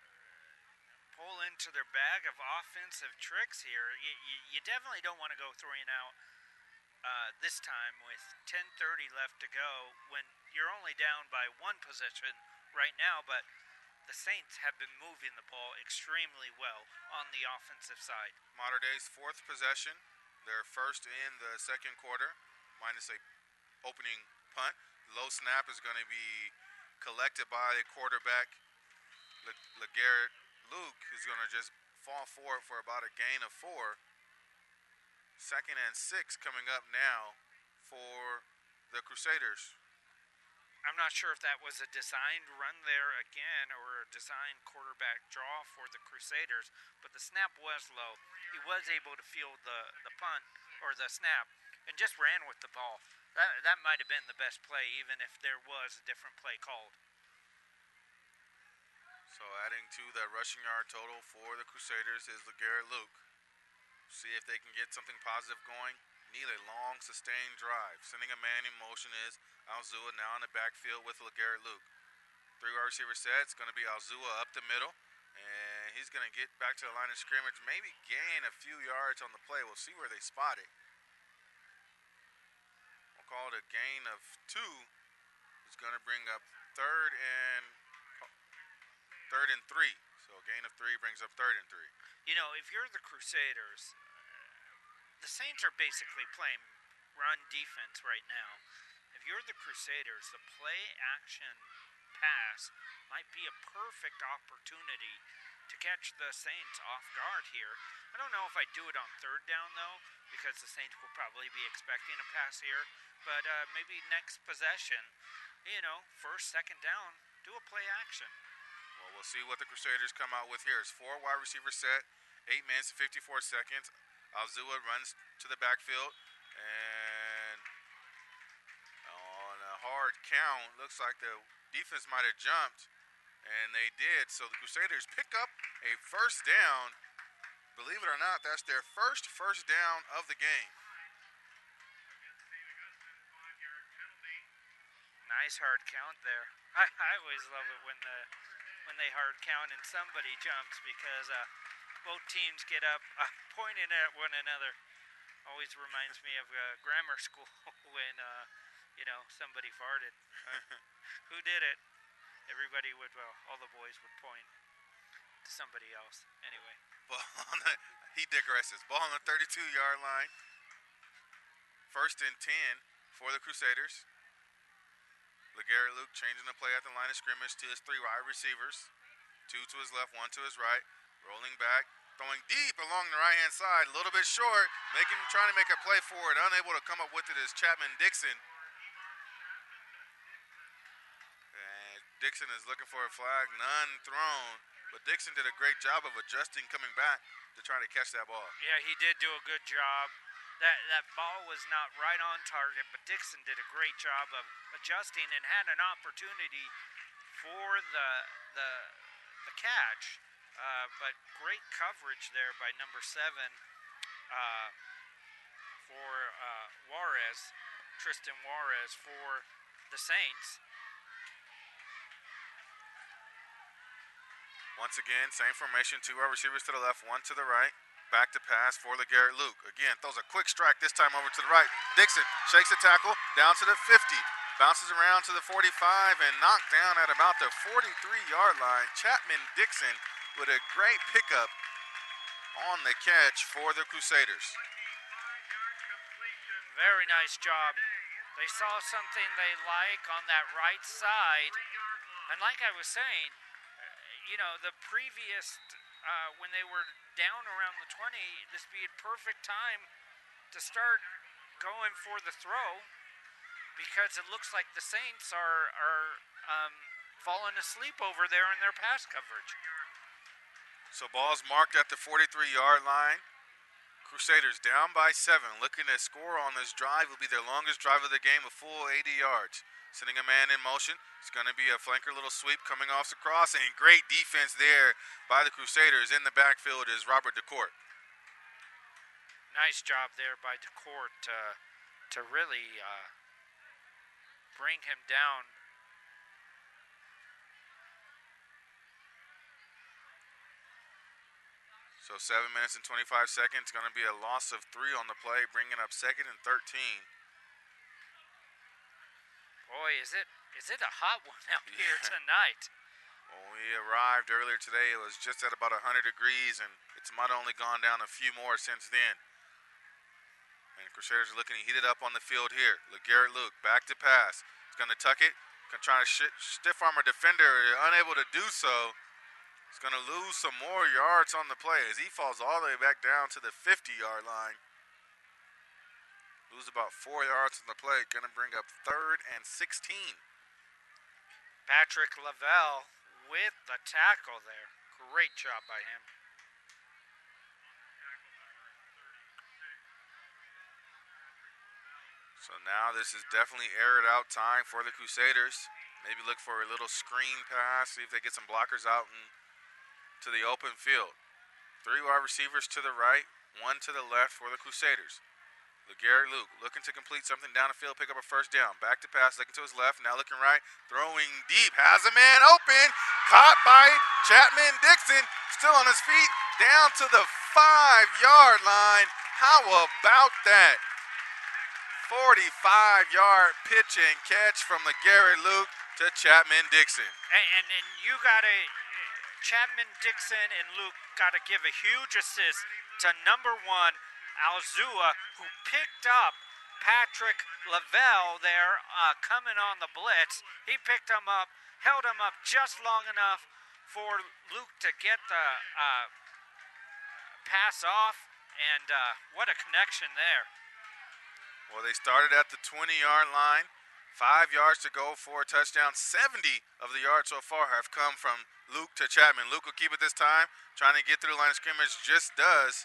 Speaker 2: pull into their bag of offensive tricks here. You definitely don't want to go throwing out this time with 10:30 left to go when you're only down by 1 possession right now, but the Saints have been moving the ball extremely well on the offensive side.
Speaker 1: Mater Dei's 4th possession. Their first in the second quarter, minus a opening punt. Low snap is going to be collected by the quarterback, LeGarrette Luke, who's going to just fall for it for about a gain of 4. 2nd and 6 coming up now for the Crusaders.
Speaker 2: I'm not sure if that was a designed run there again or a designed quarterback draw for the Crusaders, but the snap was low. He was able to field the punt or the snap and just ran with the ball. That might have been the best play, even if there was a different play called.
Speaker 1: So adding to that rushing yard total for the Crusaders is LeGarrette Luke. See if they can get something positive going. Need a long, sustained drive. Sending a man in motion is Alzua now in the backfield with LeGarrette Luke. 3 wide receiver set. It's going to be Alzua up the middle. And he's going to get back to the line of scrimmage. Maybe gain a few yards on the play. We'll see where they spot it. We'll call it a gain of 2. It's going to bring up 3rd and 3. So a gain of 3 brings up 3rd and 3.
Speaker 2: You know, if you're the Crusaders, the Saints are basically playing run defense right now. If you're the Crusaders, the play action pass might be a perfect opportunity to catch the Saints off guard here. I don't know if I'd do it on 3rd down though, because the Saints will probably be expecting a pass here. But maybe next possession, you know, 1st, 2nd down, do a play action.
Speaker 1: Well, we'll see what the Crusaders come out with here. It's 4 wide receiver set, 8 minutes and 54 seconds. Alzua runs to the backfield, and on a hard count, looks like the defense might have jumped, and they did. So the Crusaders pick up a 1st down. Believe it or not, that's their first down of the game.
Speaker 2: Nice hard count there. I always love it when they hard count and somebody jumps, because both teams get up pointing at one another. Always reminds me of grammar school when you know, somebody farted. Who did it? Everybody would, well, all the boys would point to somebody else. Anyway.
Speaker 1: He digresses. Ball on the 32-yard line. 1st and 10 for the Crusaders. LeGarrette Luke changing the play at the line of scrimmage to his 3 wide receivers. 2 to his left, 1 to his right. Rolling back, throwing deep along the right-hand side. A little bit short, trying to make a play for it. Unable to come up with it is Chapman Dixon. And Dixon is looking for a flag, none thrown. But Dixon did a great job of adjusting, coming back to try to catch that ball.
Speaker 2: Yeah, he did do a good job. That ball was not right on target, but Dixon did a great job of adjusting and had an opportunity for the catch. But great coverage there by number 7 for Juarez, Tristan Juarez for the Saints.
Speaker 1: Once again, same formation, 2 wide receivers to the left, 1 to the right. Back to pass for LeGarrette Luke. Again, throws a quick strike, this time over to the right. Dixon shakes the tackle, down to the 50. Bounces around to the 45 and knocked down at about the 43-yard line. Chapman Dixon with a great pickup on the catch for the Crusaders.
Speaker 2: Very nice job. They saw something they like on that right side. And like I was saying, the previous, when they were down around the 20, this would be a perfect time to start going for the throw, because it looks like the Saints are falling asleep over there in their pass coverage.
Speaker 1: So ball's marked at the 43-yard line. Crusaders down by 7, looking to score on this drive. Will be their longest drive of the game, a full 80 yards. Sending a man in motion. It's going to be a flanker little sweep coming off the cross, and great defense there by the Crusaders. In the backfield is Robert DeCourt.
Speaker 2: Nice job there by DeCourt to really bring him down.
Speaker 1: So 7 minutes and 25 seconds. Going to be a loss of 3 on the play, bringing up 2nd and 13.
Speaker 2: Boy, is it a hot one out here tonight.
Speaker 1: When we arrived earlier today, it was just at about 100 degrees, and it's might have only gone down a few more since then. And Crusaders are looking to heat it up on the field here. LeGarrette Luke, back to pass. He's going to tuck it. Going to try to stiff arm a defender, unable to do so. He's going to lose some more yards on the play as he falls all the way back down to the 50-yard line. Lose about 4 yards on the play. Going to bring up 3rd and 16.
Speaker 2: Patrick Lavelle with the tackle there. Great job by him.
Speaker 1: So now this is definitely aired out time for the Crusaders. Maybe look for a little screen pass, see if they get some blockers out to the open field. 3 wide receivers to the right, 1 to the left for the Crusaders. LeGarrette Luke looking to complete something down the field, pick up a 1st down. Back to pass, looking to his left, now looking right, throwing deep. Has a man open, caught by Chapman Dixon, still on his feet, down to the 5-yard line. How about that? 45-yard pitch and catch from LeGarrette Luke to Chapman Dixon.
Speaker 2: And you got to, Chapman Dixon and Luke got to give a huge assist to number 1, Alzua, who picked up Patrick Lavelle there coming on the blitz. He picked him up, held him up just long enough for Luke to get the pass off, and what a connection there.
Speaker 1: Well, they started at the 20-yard line. 5 yards to go for a touchdown. 70 of the yards so far have come from Luke to Chapman. Luke will keep it this time, trying to get through the line of scrimmage, just does.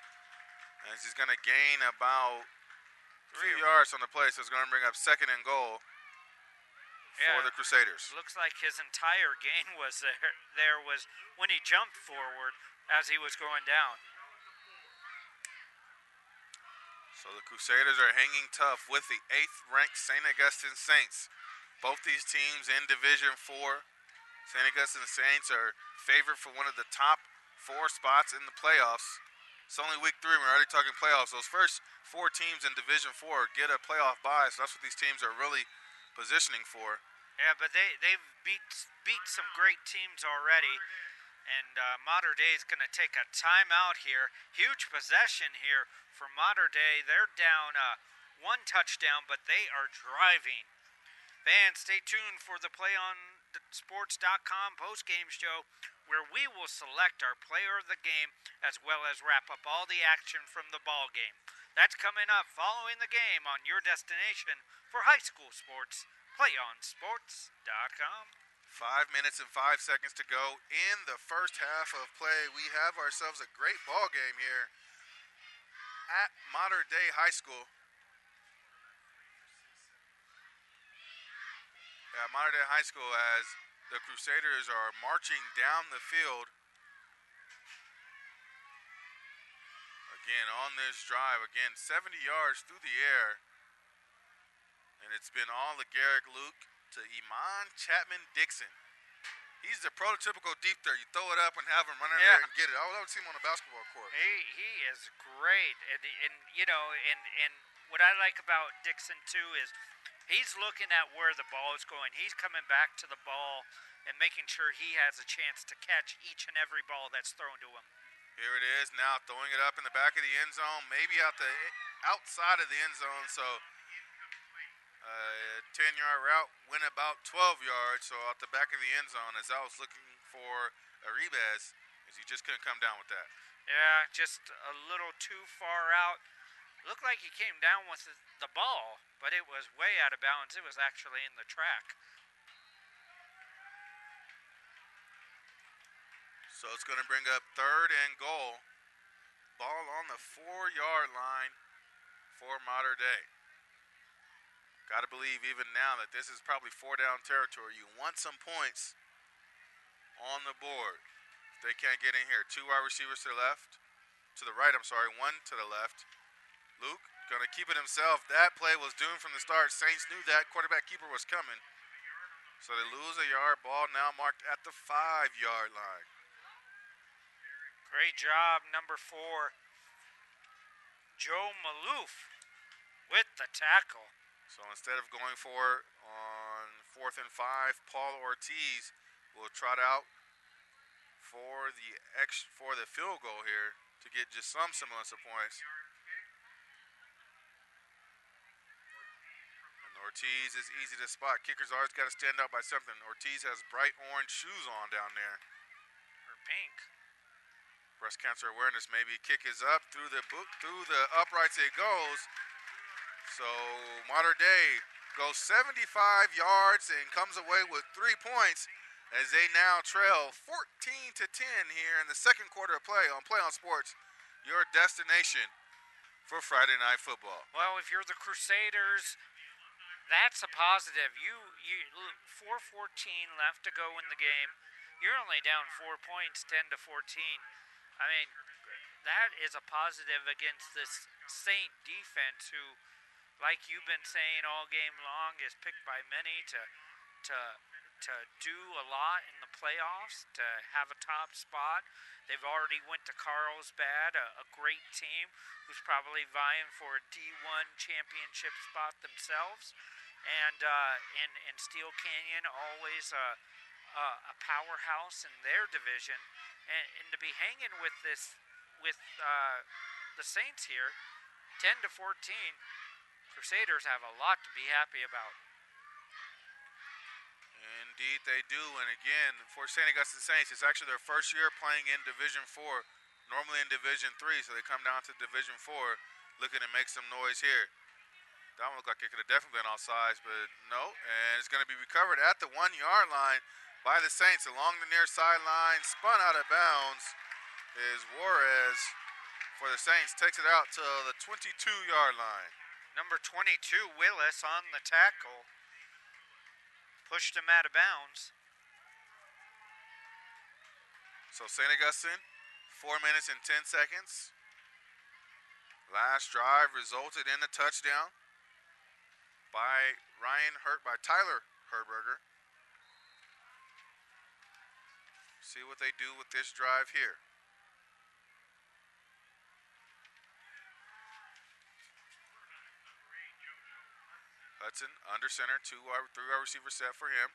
Speaker 1: As he's going to gain about 3 yards on the play, so it's going to bring up 2nd and goal for the Crusaders.
Speaker 2: Looks like his entire gain was there was when he jumped forward as he was going down.
Speaker 1: So the Crusaders are hanging tough with the 8th-ranked St. Augustine Saints. Both these teams in Division 4. St. Augustine Saints are favored for one of the top 4 spots in the playoffs. It's only week 3, we're already talking playoffs. Those first 4 teams in Division 4 get a playoff bye, so that's what these teams are really positioning for.
Speaker 2: Yeah, but they've beat some great teams already, and Mater Dei is going to take a timeout here. Huge possession here for Mater Dei. They're down 1 touchdown, but they are driving. Fans, stay tuned for the PlayOnSports.com postgame show, where we will select our player of the game as well as wrap up all the action from the ball game. That's coming up following the game on your destination for high school sports, PlayOnSports.com.
Speaker 1: 5 minutes and 5 seconds to go in the first half of play. We have ourselves a great ball game here at Mater Dei High School. At Mater Dei High School, as the Crusaders are marching down the field again, on this drive, again, 70 yards through the air. And it's been all the Garrick Luke to Iman Chapman-Dixon. He's the prototypical deep threat. You throw it up and have him run in there and get it. I would love to see him on a basketball court.
Speaker 2: He is great, and you know, and what I like about Dixon too is he's looking at where the ball is going. He's coming back to the ball and making sure he has a chance to catch each and every ball that's thrown to him.
Speaker 1: Here it is now, throwing it up in the back of the end zone, maybe outside of the end zone. So 10-yard route went about 12 yards, so out the back of the end zone as I was looking for Arribas, as he just couldn't come down with that.
Speaker 2: Yeah, just a little too far out. Looked like he came down with the ball, but it was way out of bounds. It was actually in the track.
Speaker 1: So it's going to bring up 3rd and goal. Ball on the 4-yard line for Mater Dei. Got to believe even now that this is probably 4-down territory. You want some points on the board. If they can't get in here. 2 wide receivers to the left. To the right, I'm sorry. 1 to the left. Luke going to keep it himself. That play was doomed from the start. Saints knew that. Quarterback keeper was coming. So they lose a yard. Ball now marked at the 5-yard line.
Speaker 2: Great job, number 4. Joe Maloof with the tackle.
Speaker 1: So instead of going for it on 4th and 5, Paul Ortiz will trot out for the field goal here to get just some semblance of points. And Ortiz is easy to spot. Kicker's always got to stand out by something. Ortiz has bright orange shoes on down there.
Speaker 2: Or pink.
Speaker 1: Breast cancer awareness, maybe. Kick is up through the uprights it goes. So Mater Dei goes 75 yards and comes away with 3 points as they now trail 14-10 here in the second quarter of play on PlayOn Sports, your destination for Friday Night Football.
Speaker 2: Well, if you're the Crusaders, that's a positive. You 4:14 left to go in the game. You're only down 4 points, 10-14. I mean, that is a positive against this Saint defense who, like you've been saying all game long, is picked by many to do a lot in the playoffs, to have a top spot. They've already went to Carlsbad, a great team who's probably vying for a D1 championship spot themselves, and Steel Canyon always a powerhouse in their division, and to be hanging with the Saints here, 10-14. Crusaders have a lot to be happy about.
Speaker 1: Indeed they do, and again, for St. Augustine Saints, it's actually their first year playing in Division 4, normally in Division 3, so they come down to Division 4, looking to make some noise here. That one looked like it could have definitely been offsides, but no, and it's going to be recovered at the 1-yard line by the Saints along the near sideline, spun out of bounds is Juarez for the Saints, takes it out to the 22-yard line.
Speaker 2: Number 22, Willis, on the tackle. Pushed him out of bounds.
Speaker 1: So St. Augustine, 4 minutes and 10 seconds. Last drive resulted in a touchdown by Tyler Herberger. See what they do with this drive here. Hudson under center, 3 wide receiver set for him.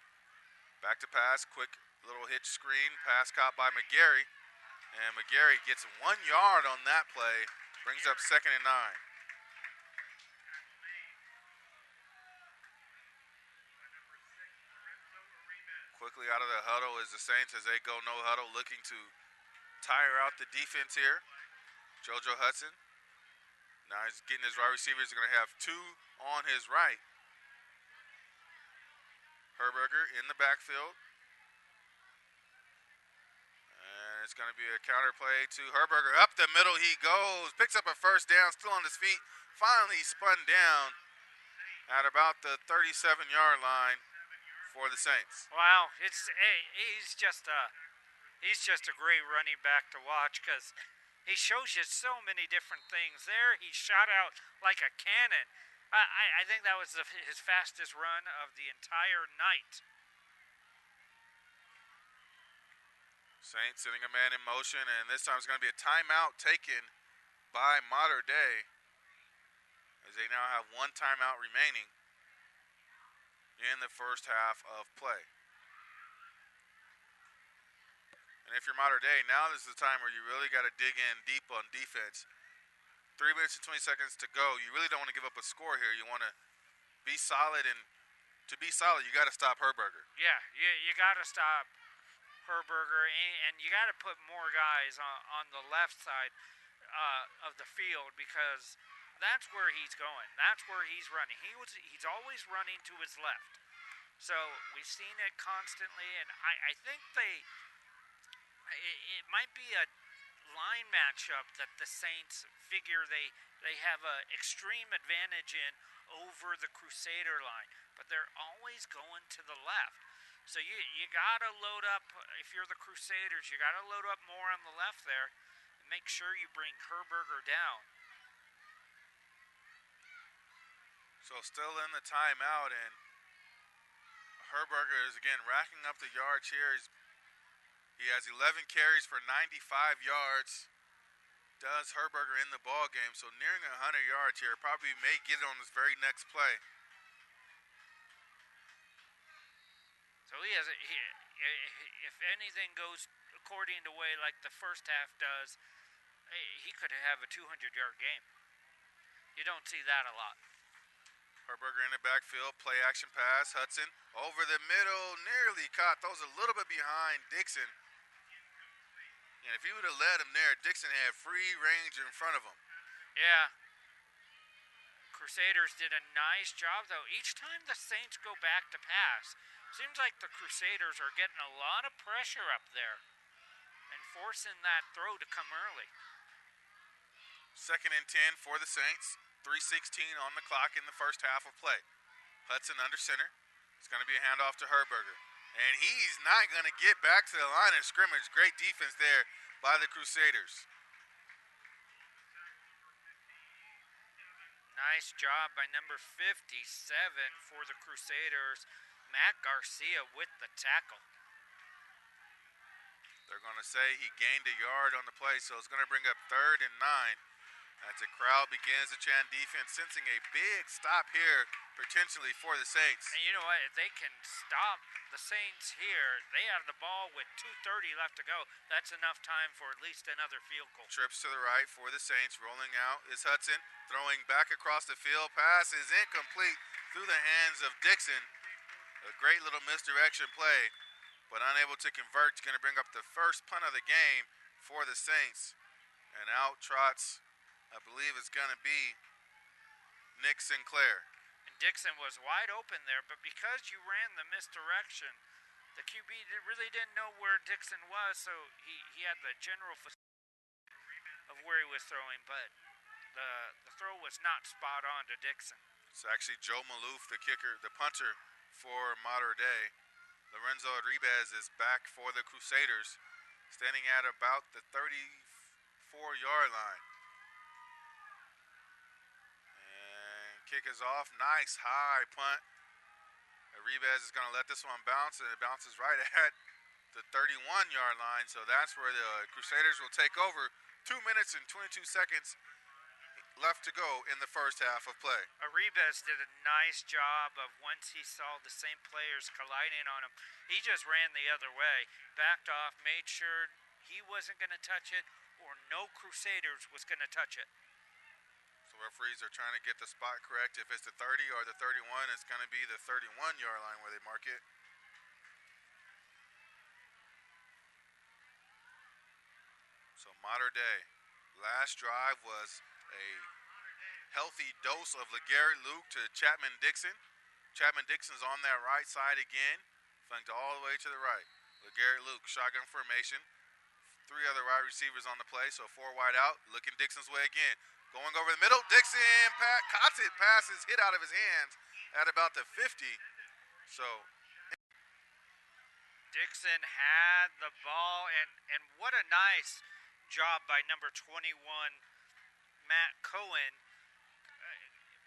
Speaker 1: Back to pass, quick little hitch screen, pass caught by McGarry. And McGarry gets 1 yard on that play, brings up 2nd and 9. Quickly out of the huddle is the Saints as they go no huddle, looking to tire out the defense here. JoJo Hudson. Now he's getting his wide receivers. He's going to have 2 on his right. Herberger in the backfield. And it's going to be a counter play to Herberger. Up the middle he goes. Picks up a first down, still on his feet. Finally spun down at about the 37-yard line for the Saints.
Speaker 2: Wow, he's just a great running back to watch, because He shows you so many different things. There, he shot out like a cannon. I think that was his fastest run of the entire night.
Speaker 1: Saints sending a man in motion, and this time it's going to be a timeout taken by Mater Dei, as they now have one timeout remaining in the first half of play. And if you're Mater Dei, now this is the time where you really got to dig in deep on defense. 3 minutes and 20 seconds to go. You really don't want to give up a score here. You want to be solid, and to be solid, you got to stop Herberger.
Speaker 2: Yeah, you got to stop Herberger, and you got to put more guys on the left side of the field, because that's where he's going. That's where he's running. He's always running to his left. So we've seen it constantly, and I think it might be a line matchup that the Saints figure they have an extreme advantage in over the Crusader line, but they're always going to the left. So you got to load up, if you're the Crusaders, you got to load up more on the left there and make sure you bring Herberger down.
Speaker 1: So still in the timeout, and Herberger is again racking up the yards here. He has 11 carries for 95 yards. Does Herberger in the ball game, so nearing 100 yards here. Probably may get it on this very next play.
Speaker 2: So if anything goes according to way like the first half does, he could have a 200-yard game. You don't see that a lot.
Speaker 1: Herberger in the backfield, play action pass. Hudson over the middle, nearly caught. Throws a little bit behind Dixon. And if he would have led him there, Dixon had free range in front of him.
Speaker 2: Yeah. Crusaders did a nice job, though. Each time the Saints go back to pass, seems like the Crusaders are getting a lot of pressure up there and forcing that throw to come early.
Speaker 1: 2nd and 10 for the Saints. 3:16 on the clock in the first half of play. Hudson under center. It's going to be a handoff to Herberger. And he's not going to get back to the line of scrimmage. Great defense there by the Crusaders.
Speaker 2: Nice job by number 57 for the Crusaders. Matt Garcia with the tackle.
Speaker 1: They're going to say he gained a yard on the play, so it's going to bring up 3rd and 9. As the crowd begins to chant defense, sensing a big stop here, potentially for the Saints.
Speaker 2: And you know what? If they can stop the Saints here, they have the ball with 2:30 left to go. That's enough time for at least another field goal.
Speaker 1: Trips to the right for the Saints. Rolling out is Hudson. Throwing back across the field. Pass is incomplete through the hands of Dixon. A great little misdirection play, but unable to convert. It's going to bring up the first punt of the game for the Saints. And out trots, I believe it's going to be Nick Sinclair.
Speaker 2: And Dixon was wide open there, but because you ran the misdirection, the QB really didn't know where Dixon was, so he had the general of where he was throwing, but the throw was not spot on to Dixon.
Speaker 1: It's actually Joe Maloof, the kicker, the punter for Mater Dei. Lorenzo Ribez is back for the Crusaders, standing at about the 34-yard line. Kick is off. Nice high punt. Ribez is going to let this one bounce, and it bounces right at the 31-yard line. So that's where the Crusaders will take over. 2 minutes and 22 seconds left to go in the first half of play.
Speaker 2: Ribez did a nice job of, once he saw the same players colliding on him, he just ran the other way, backed off, made sure he wasn't going to touch it, or no Crusaders was going to touch it.
Speaker 1: Referees are trying to get the spot correct. If it's the 30 or the 31, it's going to be the 31-yard line where they mark it. So Mater Dei, last drive was a healthy dose of LeGarrette Luke to Chapman Dixon. Chapman Dixon's on that right side again, flanked all the way to the right. LeGarrette Luke, shotgun formation. 3 other wide receivers on the play, so 4 wide out. Looking Dixon's way again. Going over the middle, Dixon caught it, pass is hit out of his hands at about the 50. So
Speaker 2: Dixon had the ball, and what a nice job by number 21, Matt Cohen.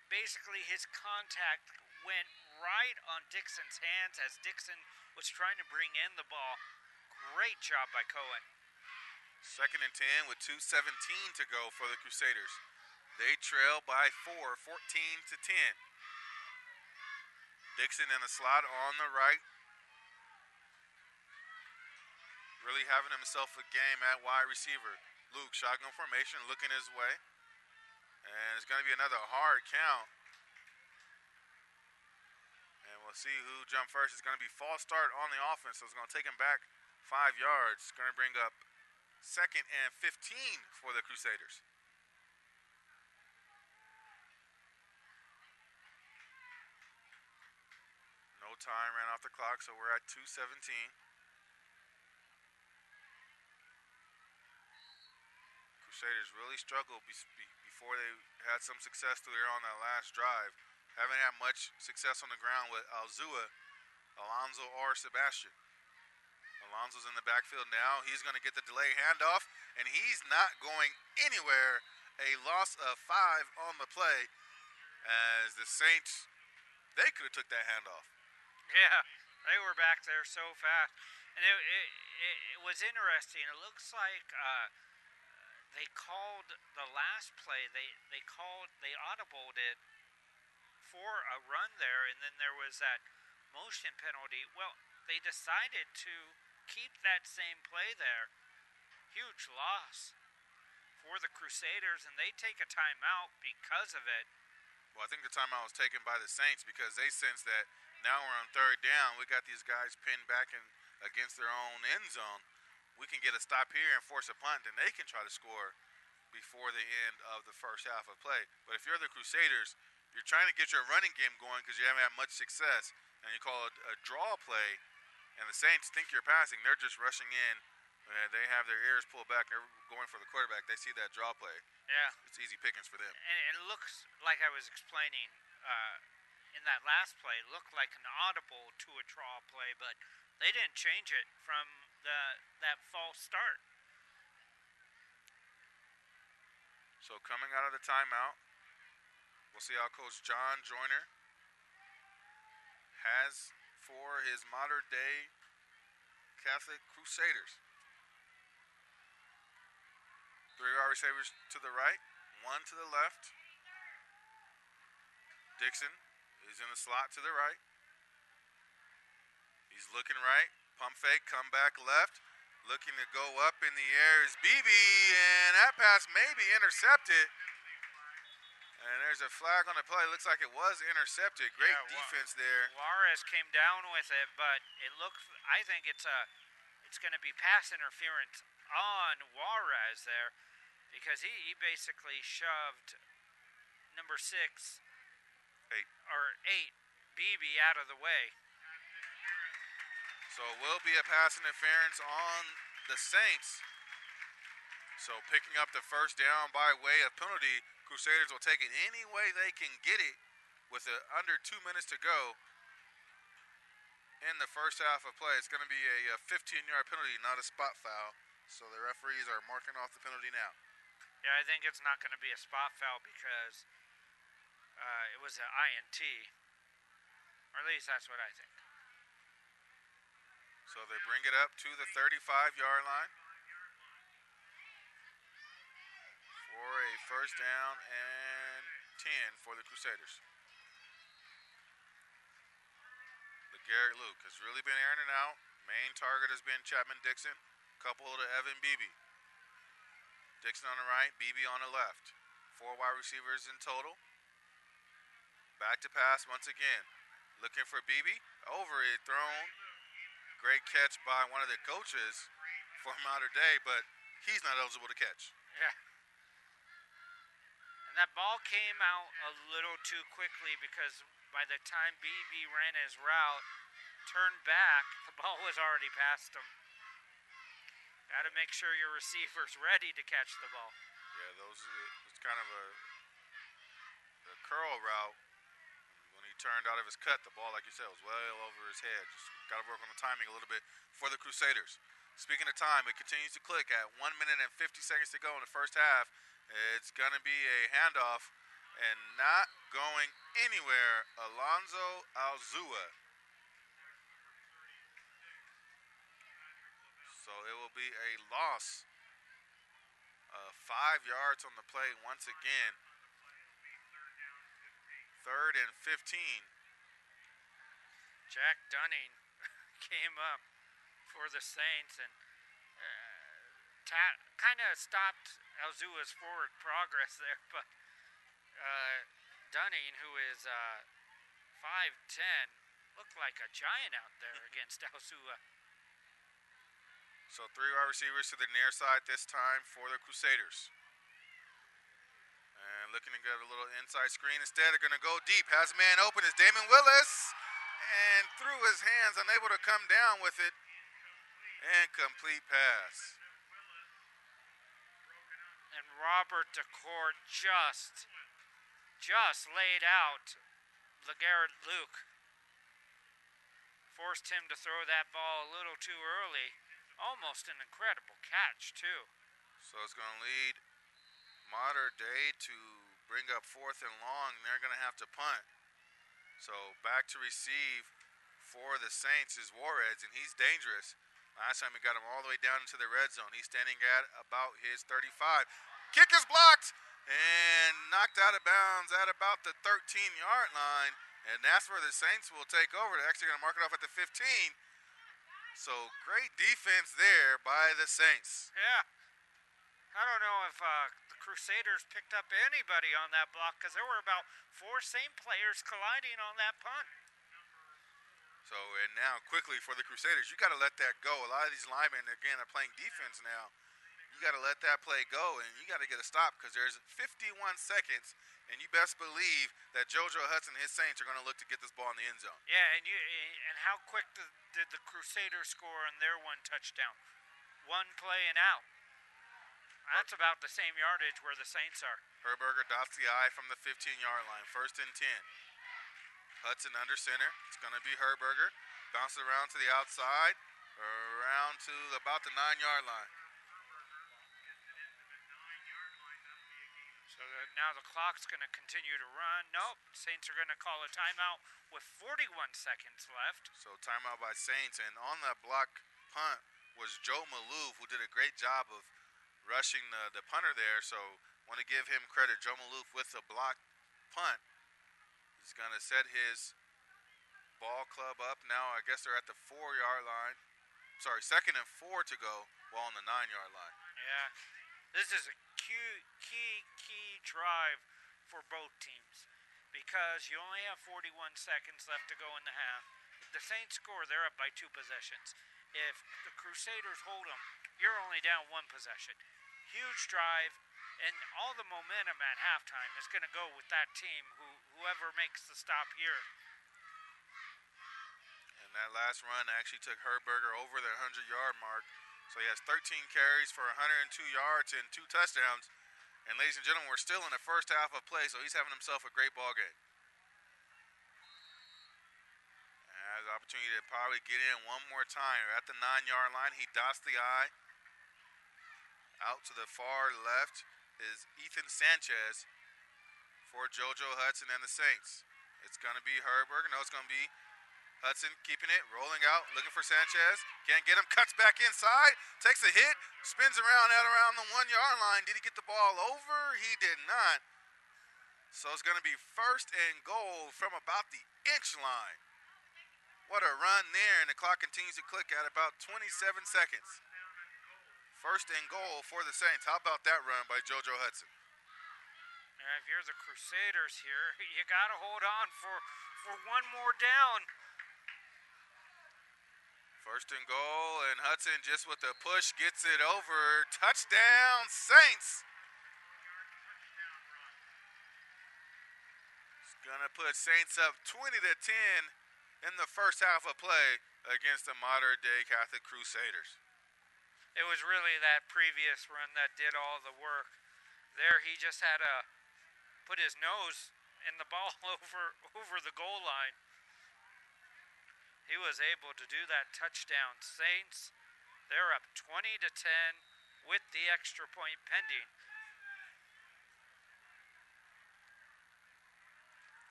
Speaker 2: Basically, his contact went right on Dixon's hands as Dixon was trying to bring in the ball. Great job by Cohen.
Speaker 1: 2nd and 10 with 2:17 to go for the Crusaders. They trail by 4, 14 to 10. Dixon in the slot on the right. Really having himself a game at wide receiver. Luke, shotgun formation, looking his way. And it's going to be another hard count. And we'll see who jumped first. It's going to be false start on the offense, so it's going to take him back 5 yards. It's going to bring up 2nd and 15 for the Crusaders. No time ran off the clock, so we're at 2:17. Crusaders really struggled before they had some success through there on that last drive. Haven't had much success on the ground with Alonzo or Sebastian. Alonzo's in the backfield now. He's going to get the delay handoff, and he's not going anywhere. A loss of 5 on the play as the Saints, they could have took that handoff.
Speaker 2: Yeah, they were back there so fast. And it was interesting. It looks like they called the last play. They audibled it for a run there, and then there was that motion penalty. Well, they decided to keep that same play there. Huge loss for the Crusaders, and they take a timeout because of it.
Speaker 1: Well, I think the timeout was taken by the Saints because they sensed that now we're on 3rd down. We got these guys pinned back against their own end zone. We can get a stop here and force a punt, and they can try to score before the end of the first half of play. But if you're the Crusaders, you're trying to get your running game going because you haven't had much success, and you call it a draw play, and the Saints think you're passing. They're just rushing in. They have their ears pulled back. They're going for the quarterback. They see that draw play.
Speaker 2: Yeah.
Speaker 1: It's easy pickings for them.
Speaker 2: And it looks like I was explaining in that last play, it looked like an audible to a draw play, but they didn't change it from that false start.
Speaker 1: So coming out of the timeout, we'll see how Coach John Joyner has for his modern-day Catholic Crusaders. 3 wide receivers to the right, 1 to the left. Dixon is in the slot to the right. He's looking right, pump fake, come back left. Looking to go up in the air is BB, and that pass may be intercepted. And there's a flag on the play. Looks like it was intercepted. Great defense there.
Speaker 2: Juarez came down with it, but it looks. I think it's going to be pass interference on Juarez there, because he basically shoved number 6, 8, BB out of the way.
Speaker 1: So it will be a pass interference on the Saints. So picking up the first down by way of penalty, Crusaders will take it any way they can get it with under 2 minutes to go in the first half of play. It's going to be a 15-yard penalty, not a spot foul. So the referees are marking off the penalty now.
Speaker 2: Yeah, I think it's not going to be a spot foul because it was an INT. Or at least that's what I think.
Speaker 1: So they bring it up to the 35-yard line for a first down and 10 for the Crusaders. LeGarrette Luke has really been airing it out. Main target has been Chapman Dixon, couple to Evan Beebe. Dixon on the right, Beebe on the left. 4 wide receivers in total. Back to pass once again. Looking for Beebe. Over it, thrown. Great catch by one of the coaches for Modern Day, but he's not eligible to catch.
Speaker 2: Yeah. And that ball came out a little too quickly because by the time BB ran his route, turned back, the ball was already past him. Got to make sure your receiver's ready to catch the ball.
Speaker 1: Yeah, it's kind of a curl route. When he turned out of his cut, the ball, like you said, was well over his head. Just got to work on the timing a little bit for the Crusaders. Speaking of time, it continues to click at 1 minute and 50 seconds to go in the first half. It's going to be a handoff and not going anywhere. Alonzo Alzua. So it will be a loss of 5 yards on the play once again. 3rd and 15.
Speaker 2: Jack Dunning came up for the Saints and kind of stopped Alzua's forward progress there, but Dunning, who is 5'10", looked like a giant out there against Alzua.
Speaker 1: So 3 wide receivers to the near side this time for the Crusaders. And looking to get a little inside screen. Instead, they're going to go deep. Has a man open. Is Damon Willis. And through his hands, unable to come down with it. Incomplete pass.
Speaker 2: And Robert DeCourt just laid out LeGarrette Luke. Forced him to throw that ball a little too early. Almost an incredible catch, too.
Speaker 1: So it's going to lead Mater Dei to bring up 4th and long. And they're going to have to punt. So back to receive for the Saints is Juarez, and he's dangerous. Last time he got him all the way down into the red zone. He's standing at about his 35. Kick is blocked and knocked out of bounds at about the 13-yard line. And that's where the Saints will take over. They're actually going to mark it off at the 15. So great defense there by the Saints.
Speaker 2: Yeah. I don't know if the Crusaders picked up anybody on that block because there were about 4 Saint players colliding on that punt.
Speaker 1: So, and now quickly for the Crusaders, you got to let that go. A lot of these linemen, again, are playing defense now. You got to let that play go, and you got to get a stop because there's 51 seconds, and you best believe that JoJo Hudson and his Saints are going to look to get this ball in the end zone.
Speaker 2: Yeah, and how quick did the Crusaders score on their one touchdown? 1 play and out. That's about the same yardage where the Saints are.
Speaker 1: Herberger dots the I from the 15-yard line. 1st and 10. Hudson under center. It's going to be Herberger. Bounces around to the outside, around to about the 9-yard line.
Speaker 2: So now the clock's going to continue to run. Nope, Saints are going to call a timeout with 41 seconds left.
Speaker 1: So timeout by Saints, and on that block punt was Joe Malouf, who did a great job of rushing the punter there. So want to give him credit. Joe Malouf with the block punt. He's going to set his ball club up. Now I guess they're at the 4-yard line. Sorry, 2nd and 4 to go while on the 9-yard line.
Speaker 2: Yeah, this is a key drive for both teams because you only have 41 seconds left to go in the half. The Saints score, they're up by 2 possessions. If the Crusaders hold them, you're only down 1 possession. Huge drive, and all the momentum at halftime is going to go with that team, whoever makes the stop here.
Speaker 1: And that last run actually took Herberger over the 100-yard mark. So he has 13 carries for 102 yards and 2 touchdowns. And ladies and gentlemen, we're still in the first half of play, so he's having himself a great ball game. Has the opportunity to probably get in one more time. At the 9-yard line, he dots the I. Out to the far left is Ethan Sanchez for JoJo Hudson and the Saints. It's going to be Herberger. No, it's going to be Hudson keeping it, rolling out, looking for Sanchez. Can't get him, cuts back inside, takes a hit, spins around at around the 1-yard line. Did he get the ball over? He did not. So it's going to be 1st and goal from about the inch line. What a run there, and the clock continues to click at about 27 seconds. 1st and goal for the Saints. How about that run by JoJo Hudson?
Speaker 2: If you're the Crusaders here, you got to hold on for one more down.
Speaker 1: 1st and goal, and Hudson just with a push gets it over. Touchdown, Saints! It's going to put Saints up 20-10 in the first half of play against the Mater Dei Catholic Crusaders.
Speaker 2: It was really that previous run that did all the work. There he just had to put his nose in the ball over the goal line. He was able to do that touchdown. Saints They're up 20-10 with the extra point pending.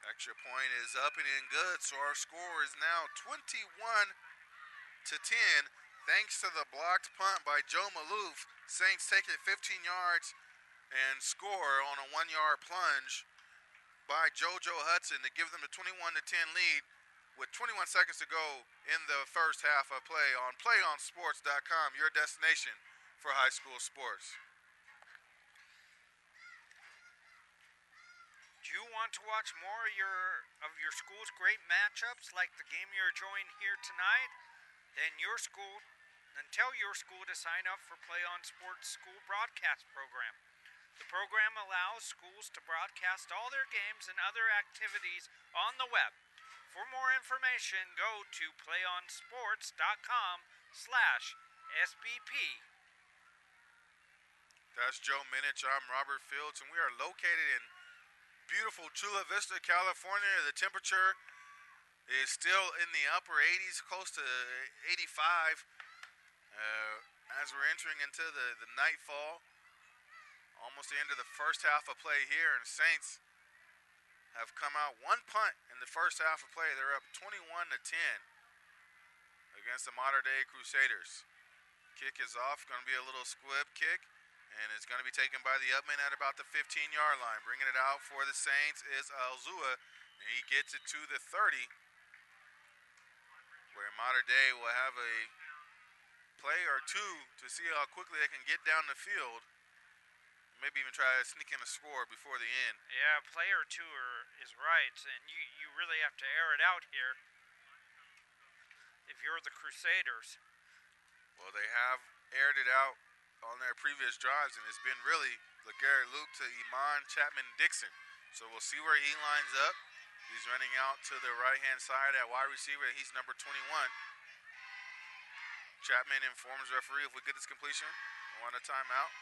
Speaker 1: Extra point is up and in good, so our score is now 21-10. Thanks to the blocked punt by Joe Maloof, Saints take it 15 yards and score on a 1-yard plunge by JoJo Hudson to give them a 21-10 lead with 21 seconds to go in the first half of play on PlayOnSports.com, your destination for high school sports.
Speaker 2: Do you want to watch more of your school's great matchups like the game you're enjoying here tonight? Then tell your school to sign up for PlayOn Sports School Broadcast Program. The program allows schools to broadcast all their games and other activities on the web. For more information, go to playonsports.com/SBP.
Speaker 1: That's Joe Minich. I'm Robert Fields, and we are located in beautiful Chula Vista, California. The temperature is still in the upper 80s, close to 85, as we're entering into the nightfall. Almost the end of the first half of play here, and Saints have come out one punt in the first half of play. They're up 21-10 against the Mater Dei Crusaders. Kick is off, going to be a little squib kick, and it's going to be taken by the Upman at about the 15-yard line. Bringing it out for the Saints is Alzua, and he gets it to the 30, where Mater Dei will have a play or two to see how quickly they can get down the field. Maybe even try to sneak in a score before the end.
Speaker 2: Yeah, play or two is right, and you really have to air it out here if you're the Crusaders.
Speaker 1: Well, they have aired it out on their previous drives, and it's been really LeGarrette Luke to Iman Chapman-Dixon. So we'll see where he lines up. He's running out to the right-hand side at wide receiver. He's number 21. Chapman informs referee if we get this completion, we'll want a timeout.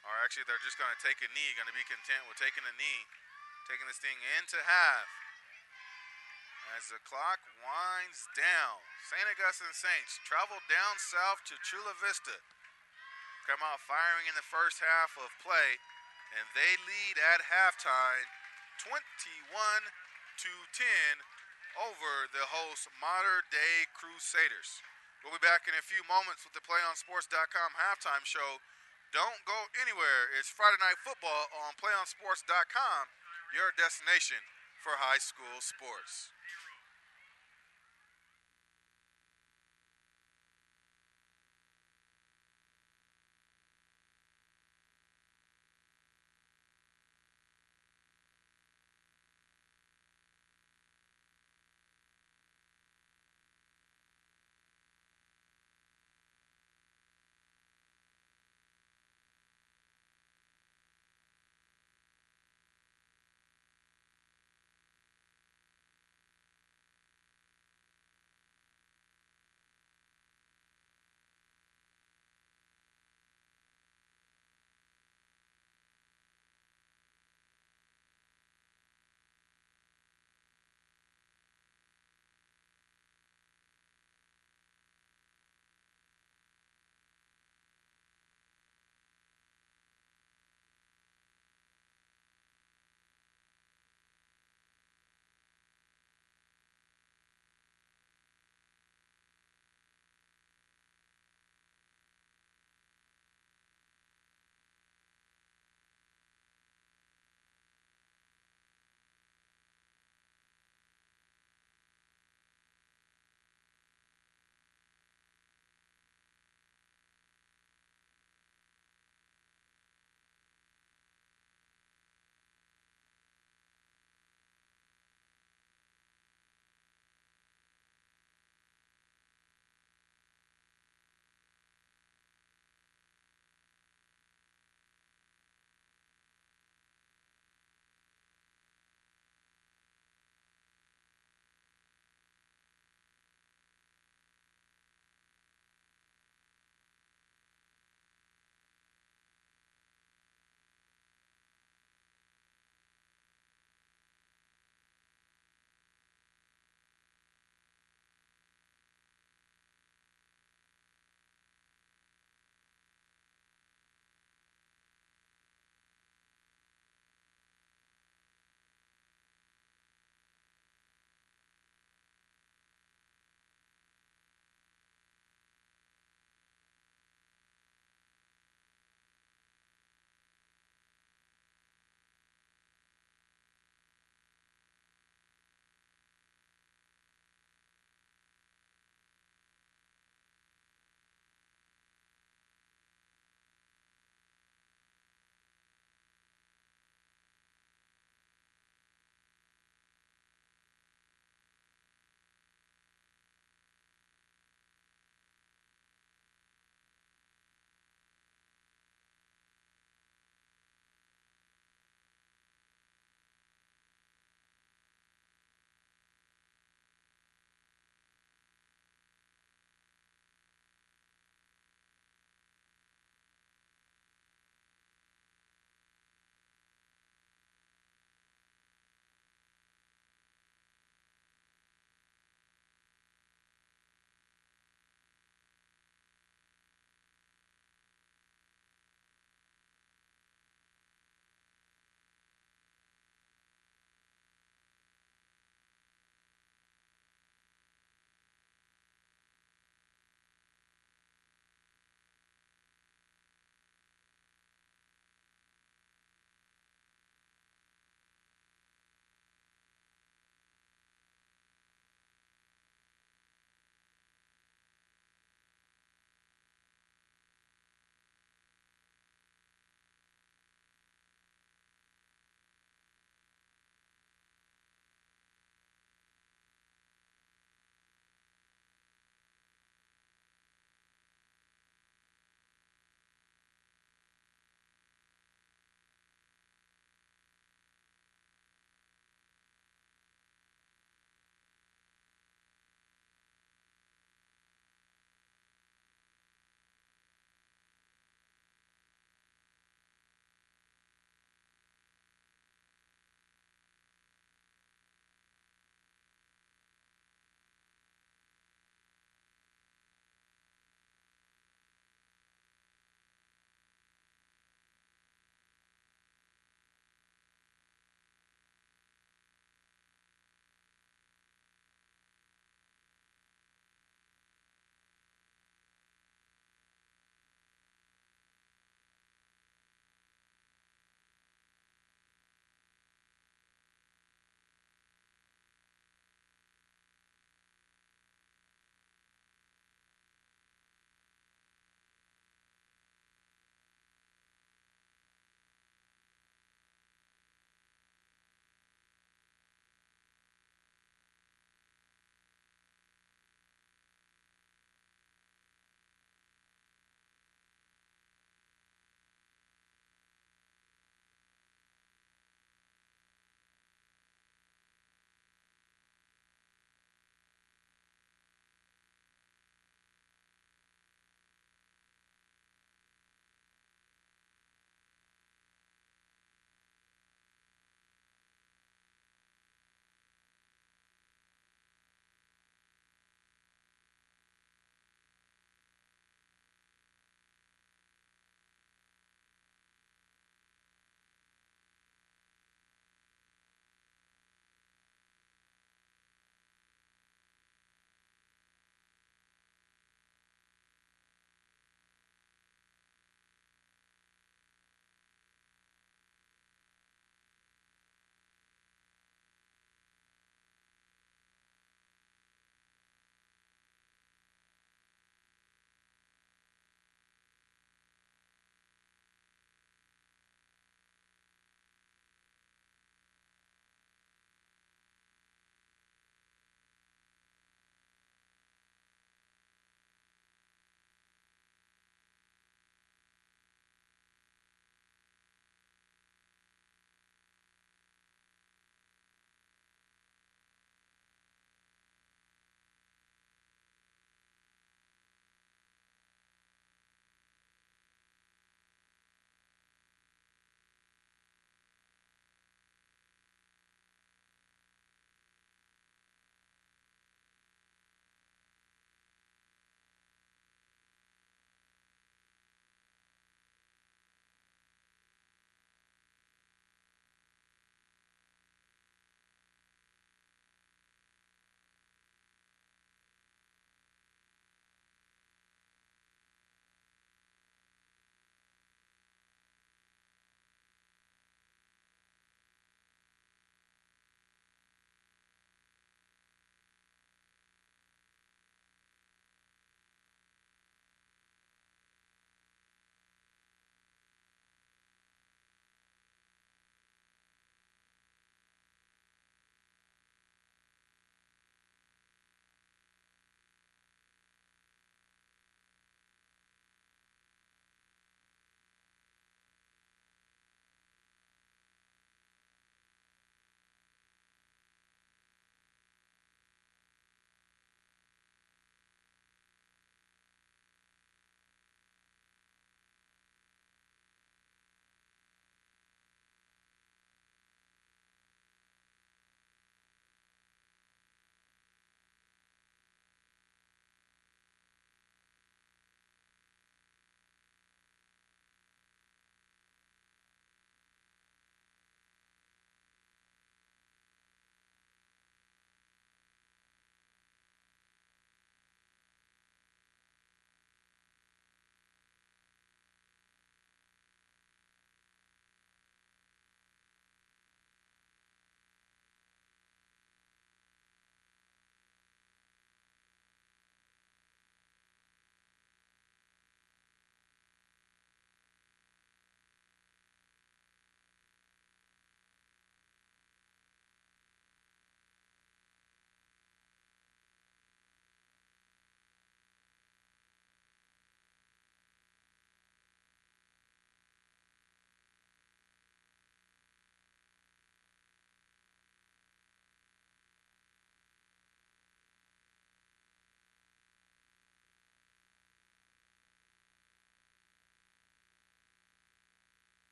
Speaker 1: Or actually, they're just going to take a knee, going to be content with taking a knee, taking this thing into half. As the clock winds down, St. Augustine Saints travel down south to Chula Vista. Come out firing in the first half of play, and they lead at halftime 21-10 over the host Mater Dei Crusaders. We'll be back in a few moments with the PlayOnSports.com halftime show. Don't go anywhere. It's Friday Night Football on PlayOnSports.com, your destination for high school sports.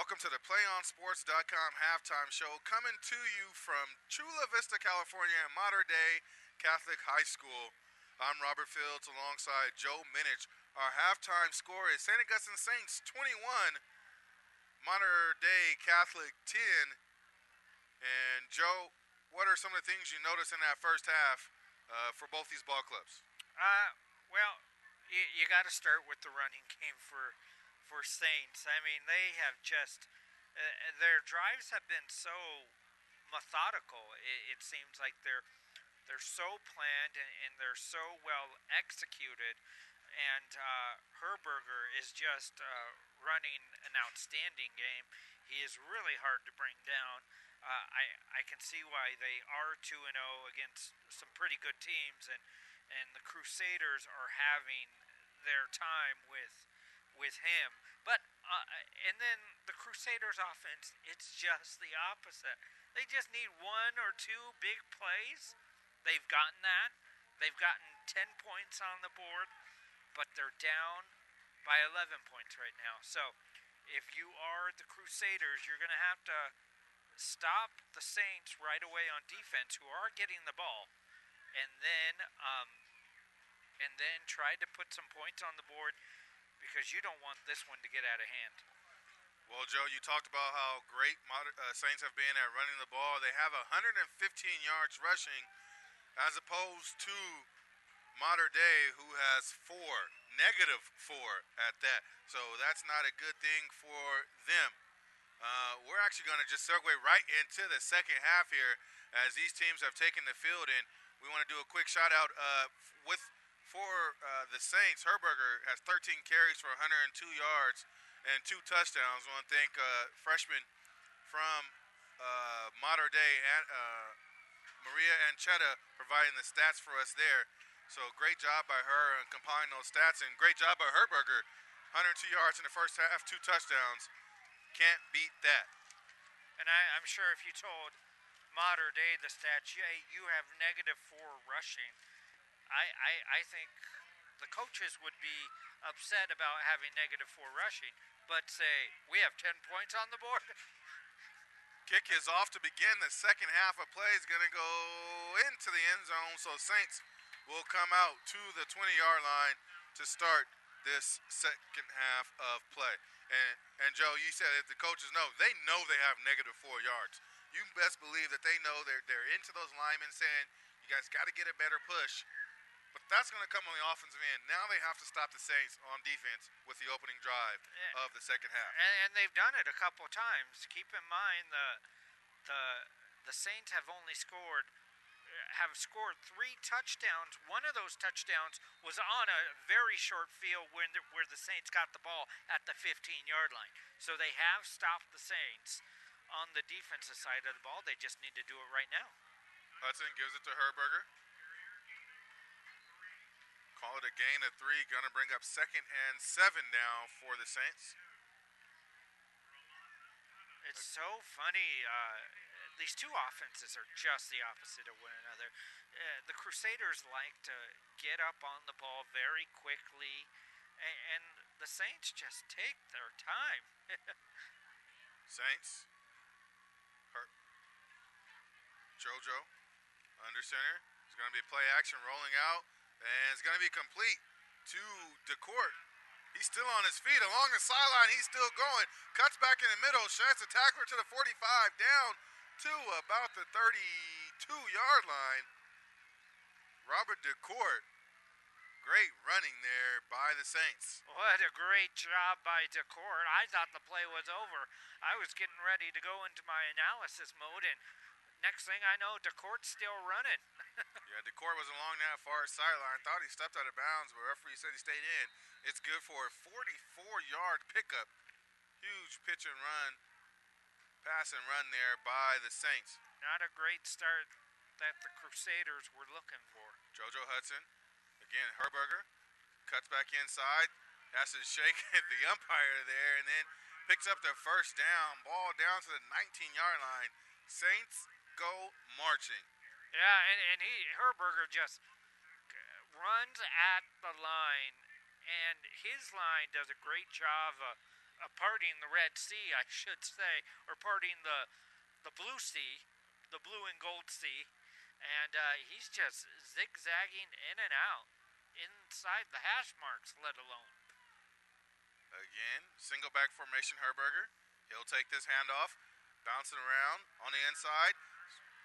Speaker 1: Welcome to the PlayOnSports.com halftime show, coming to you from Chula, Vista, California, and Modern Day Catholic High School. I'm Robert Fields alongside Joe Minich. Our halftime score is St. Augustine Saints 21, Modern Day Catholic 10. And Joe, what are some of the things you noticed in that first half for both these ball clubs?
Speaker 2: Well, you got to start with the running game for Saints. I mean, they have just their drives have been so methodical. It seems like they're so planned and they're so well executed. And Herberger is just running an outstanding game. He is really hard to bring down. I can see why they are 2-0 against some pretty good teams, and the Crusaders are having their time with him. But and then the Crusaders offense, it's just the opposite. They just need one or two big plays. They've gotten that. They've gotten 10 points on the board, but they're down by 11 points right now. So if you are the Crusaders, you're going to have to stop the Saints right away on defense, who are getting the ball, and then try to put some points on the board, because you don't want this one to get out of hand.
Speaker 1: Well, Joe, you talked about how great Saints have been at running the ball. They have 115 yards rushing, as opposed to Modern Day, who has -4 at that. So that's not a good thing for them. We're actually going to just segue right into the second half here, as these teams have taken the field, and we want to do a quick shout out for the Saints. Herberger has 13 carries for 102 yards and 2 touchdowns. I want to thank freshman from Modern Day, Maria Anchetta, providing the stats for us there. So great job by her in compiling those stats, and great job by Herberger. 102 yards in the first half, 2 touchdowns. Can't beat that.
Speaker 2: And I'm sure if you told Modern Day the stats, you have -4 rushing, I think the coaches would be upset about having -4 rushing, but say, we have 10 points on the board.
Speaker 1: Kick is off to begin. The second half of play is going to go into the end zone, so Saints will come out to the 20-yard line to start this second half of play. And Joe, you said if the coaches know they have -4 yards. You best believe that they know they're into those linemen saying, you guys got to get a better push. But that's going to come on the offensive end. Now they have to stop the Saints on defense with the opening drive of the second half.
Speaker 2: And they've done it a couple times. Keep in mind the Saints have scored 3 touchdowns. One of those touchdowns was on a very short field where the Saints got the ball at the 15-yard line. So they have stopped the Saints on the defensive side of the ball. They just need to do it right now.
Speaker 1: Hudson gives it to Herberger. Call it a gain of 3. Going to bring up 2nd and 7 now for the Saints.
Speaker 2: It's so funny. These two offenses are just the opposite of one another. The Crusaders like to get up on the ball very quickly, and the Saints just take their time.
Speaker 1: Saints. Jojo under center. It's going to be play action rolling out, and it's going to be complete to DeCourt. He's still on his feet along the sideline. He's still going. Cuts back in the middle. Sheds the tackler to the 45, down to about the 32-yard line. Robert DeCourt. Great running there by the Saints.
Speaker 2: What a great job by DeCourt. I thought the play was over. I was getting ready to go into my analysis mode, and next thing I know, DeCourt's still running.
Speaker 1: Yeah, DeCourt was along that far sideline. Thought he stepped out of bounds, but the referee said he stayed in. It's good for a 44-yard pickup. Huge pitch and run, pass and run there by the Saints.
Speaker 2: Not a great start that the Crusaders were looking for.
Speaker 1: Jojo Hudson, again, Herberger, cuts back inside, has to shake the umpire there, and then picks up the first down. Ball down to the 19-yard line. Saints go marching.
Speaker 2: Yeah, and Herberger just runs at the line, and his line does a great job parting the Red Sea, I should say, or parting the Blue Sea, the blue and gold sea, and he's just zigzagging in and out inside the hash marks, let alone.
Speaker 1: Again, single back formation, Herberger. He'll take this handoff, bouncing around on the inside,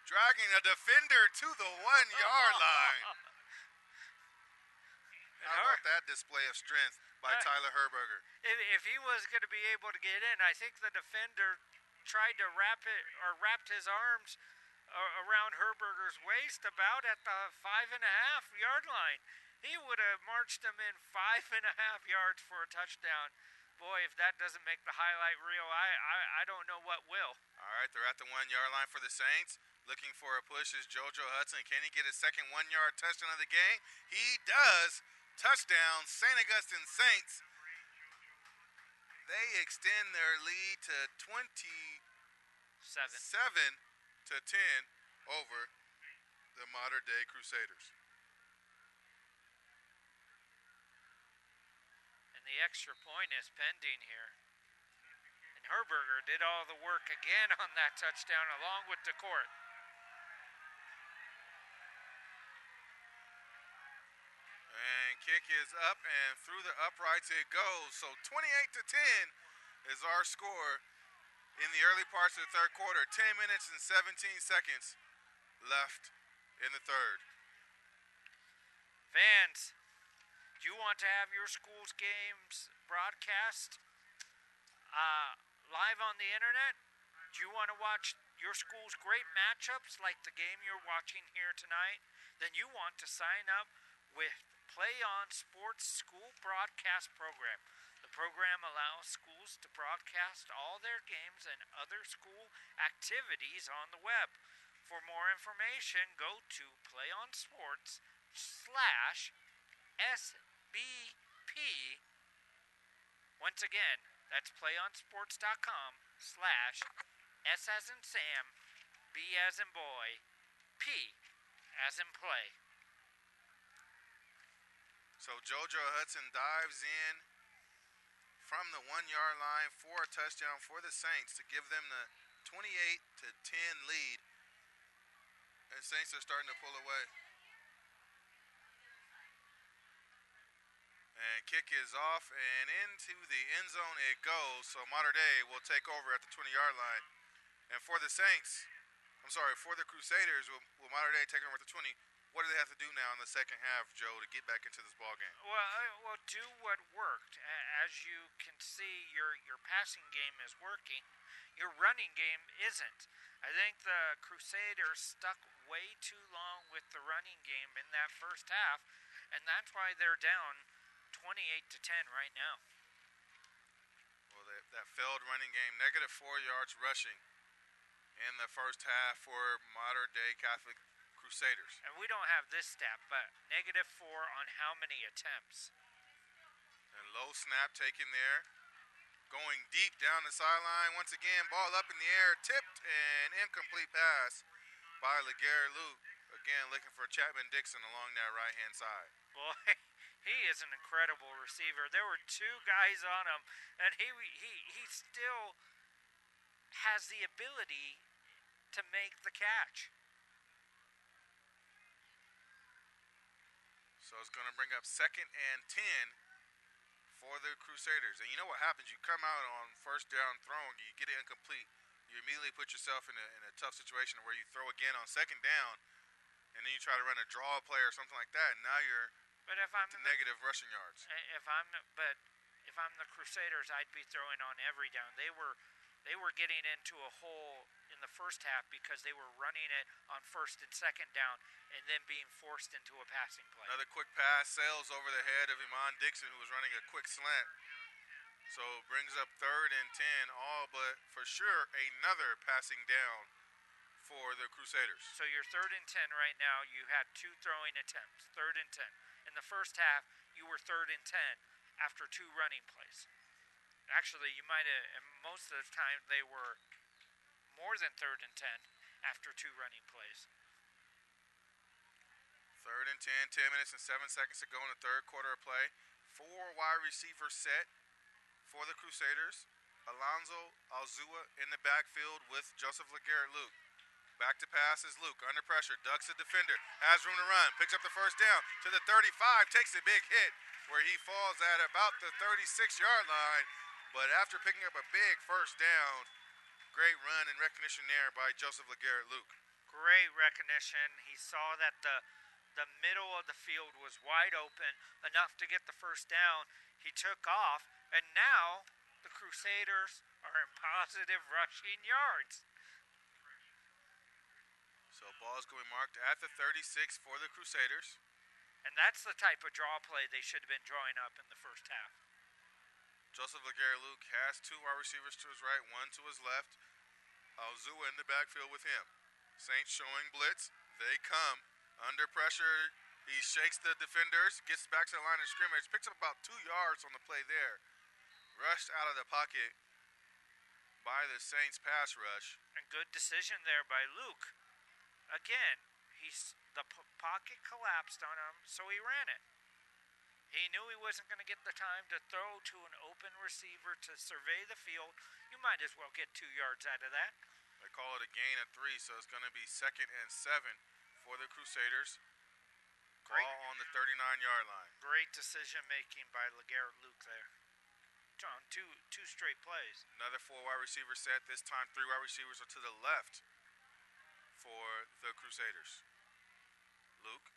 Speaker 1: dragging a defender to the 1-yard line. How about that display of strength by Tyler Herberger?
Speaker 2: If he was going to be able to get in, I think the defender tried to wrapped his arms around Herberger's waist about at the 5.5-yard line. He would have marched him in 5.5 yards for a touchdown. Boy, if that doesn't make the highlight reel, I don't know what will.
Speaker 1: All right, they're at the 1-yard line for the Saints. Looking for a push is JoJo Hudson. Can he get his second 1-yard touchdown of the game? He does. Touchdown, St. Augustine Saints. They extend their lead to 27 to 10 over the Mater Dei Crusaders.
Speaker 2: And the extra point is pending here. And Herberger did all the work again on that touchdown along with DeCourt.
Speaker 1: And kick is up and through the uprights it goes. So 28 to 10 is our score in the early parts of the third quarter. 10 minutes and 17 seconds left in the third.
Speaker 2: Fans, do you want to have your school's games broadcast live on the internet? Do you want to watch your school's great matchups like the game you're watching here tonight? Then you want to sign up with PlayOn Sports School Broadcast Program. The program allows schools to broadcast all their games and other school activities on the web. For more information, go to PlayOnSports/SBP. Once again, that's PlayOnSports.com/S as in Sam, B as in boy, P as in play.
Speaker 1: So JoJo Hudson dives in from the 1-yard line for a touchdown for the Saints to give them the 28 to 10 lead. And Saints are starting to pull away. And kick is off and into the end zone it goes. So Mater Dei will take over at the 20-yard line. And for the for the Crusaders, will Mater Dei take over at the 20? What do they have to do now in the second half, Joe, to get back into this ballgame?
Speaker 2: Well, do what worked. As you can see, your passing game is working. Your running game isn't. I think the Crusaders stuck way too long with the running game in that first half, and that's why they're down 28 to 10 right now.
Speaker 1: Well, that failed running game, -4 yards rushing in the first half for Mater Dei Catholic Crusaders.
Speaker 2: And we don't have this stat, but -4 on how many attempts?
Speaker 1: And low snap taken there. Going deep down the sideline. Once again, ball up in the air. Tipped and incomplete pass by LeGarrette Luke. Again, looking for Chapman Dixon along that right-hand side.
Speaker 2: Boy, he is an incredible receiver. There were two guys on him, and he still has the ability to make the catch.
Speaker 1: So it's going to bring up 2nd and 10 for the Crusaders. And you know what happens? You come out on first down throwing, you get it incomplete. You immediately put yourself in a tough situation where you throw again on 2nd down, and then you try to run a draw play or something like that. And now you're negative rushing yards.
Speaker 2: If I'm the Crusaders, I'd be throwing on every down. They were getting into a hole in the first half because they were running it on 1st and 2nd down and then being forced into a passing play.
Speaker 1: Another quick pass sails over the head of Iman Dixon, who was running a quick slant. So brings up 3rd and 10, all but for sure another passing down for the Crusaders.
Speaker 2: So you're 3rd and 10 right now. You had 2 throwing attempts, 3rd and 10. In the first half, you were 3rd and 10 after 2 running plays. Actually, you might have, and most of the time they were more than 3rd and 10 after 2 running plays.
Speaker 1: 3rd and 10, 10 minutes and 7 seconds to go in the third quarter of play. 4 wide receivers set for the Crusaders. Alonzo Alzua in the backfield with Joseph LeGarrette Luke. Back to pass is Luke, under pressure, ducks the defender, has room to run, picks up the first down to the 35, takes a big hit where he falls at about the 36-yard line. But after picking up a big first down, great run and recognition there by Joseph LeGarrette Luke.
Speaker 2: Great recognition. He saw that the middle of the field was wide open enough to get the first down. He took off, and now the Crusaders are in positive rushing yards.
Speaker 1: So ball is going to be marked at the 36 for the Crusaders.
Speaker 2: And that's the type of draw play they should have been drawing up in the first half.
Speaker 1: Joseph LeGarrette Luke has two wide receivers to his right, one to his left. Alzua in the backfield with him. Saints showing blitz. They come. Under pressure, he shakes the defenders, gets back to the line of scrimmage, picks up about 2 yards on the play there. Rushed out of the pocket by the Saints pass rush.
Speaker 2: And good decision there by Luke. Again, the pocket collapsed on him, so he ran it. He knew he wasn't going to get the time to throw to an open receiver to survey the field. You might as well get 2 yards out of that.
Speaker 1: They call it a gain of 3, so it's going to be 2nd and 7 for the Crusaders. Ball on the 39-yard line.
Speaker 2: Great decision making by LeGarrette Luke there. On two straight plays.
Speaker 1: Another 4 wide receiver set. This time 3 wide receivers are to the left for the Crusaders. Luke,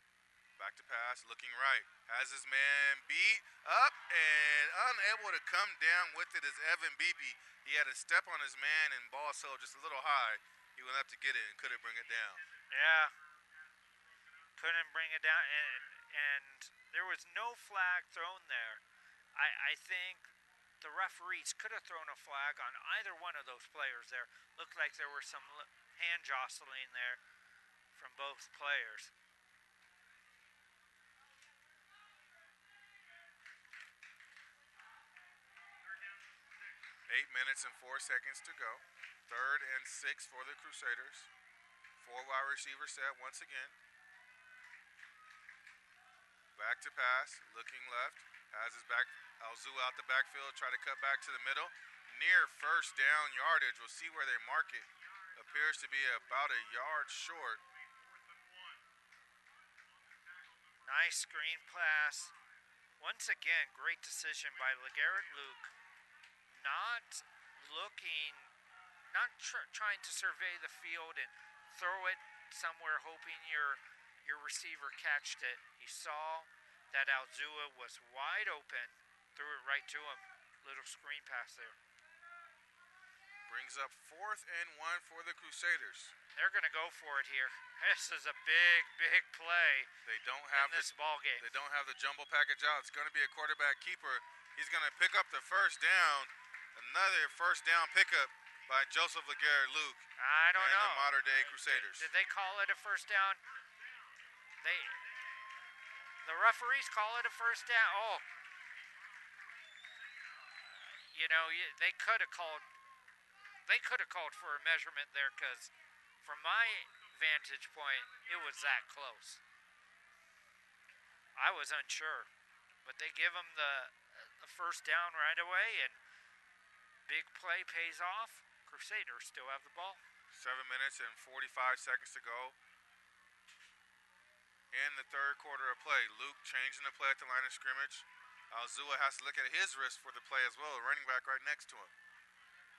Speaker 1: back to pass, looking right. Has his man beat up and unable to come down with it is Evan Beebe. He had to step on his man and ball settled just a little high. He went up to get it and couldn't bring it down.
Speaker 2: Yeah. Couldn't bring it down, and there was no flag thrown there. I think the referees could have thrown a flag on either one of those players there. Looked like there were some hand jostling there from both players.
Speaker 1: Eight minutes and 4 seconds to go. 3rd and 6 for the Crusaders. 4 wide receiver set once again. Back to pass, looking left, has his back, Alzua out the backfield, try to cut back to the middle. Near first down yardage, we'll see where they mark it. Appears to be about a yard short.
Speaker 2: Nice screen pass. Once again, great decision by LeGarrette Luke. Not trying to survey the field and throw it somewhere hoping your receiver catched it. He saw that Alzua was wide open, threw it right to him. Little screen pass there.
Speaker 1: Brings up 4th and 1 for the Crusaders.
Speaker 2: They're going to go for it here. This is a big play.
Speaker 1: They don't have
Speaker 2: this ball game.
Speaker 1: They don't have the jumbo package out. It's going to be a quarterback keeper. He's going to pick up the first down. Another first down pickup by Joseph LeGarrette Luke.
Speaker 2: I don't know.
Speaker 1: And the Mater Dei Crusaders.
Speaker 2: Did they call it a first down? The referees call it a first down. Oh, they could have called for a measurement there, because from my vantage point, it was that close. I was unsure, but they give them the first down right away, and big play pays off. Crusaders still have the ball.
Speaker 1: 7 minutes and 45 seconds to go in the 3rd quarter of play. Luke changing the play at the line of scrimmage. Alzua has to look at his wrist for the play as well. The running back right next to him.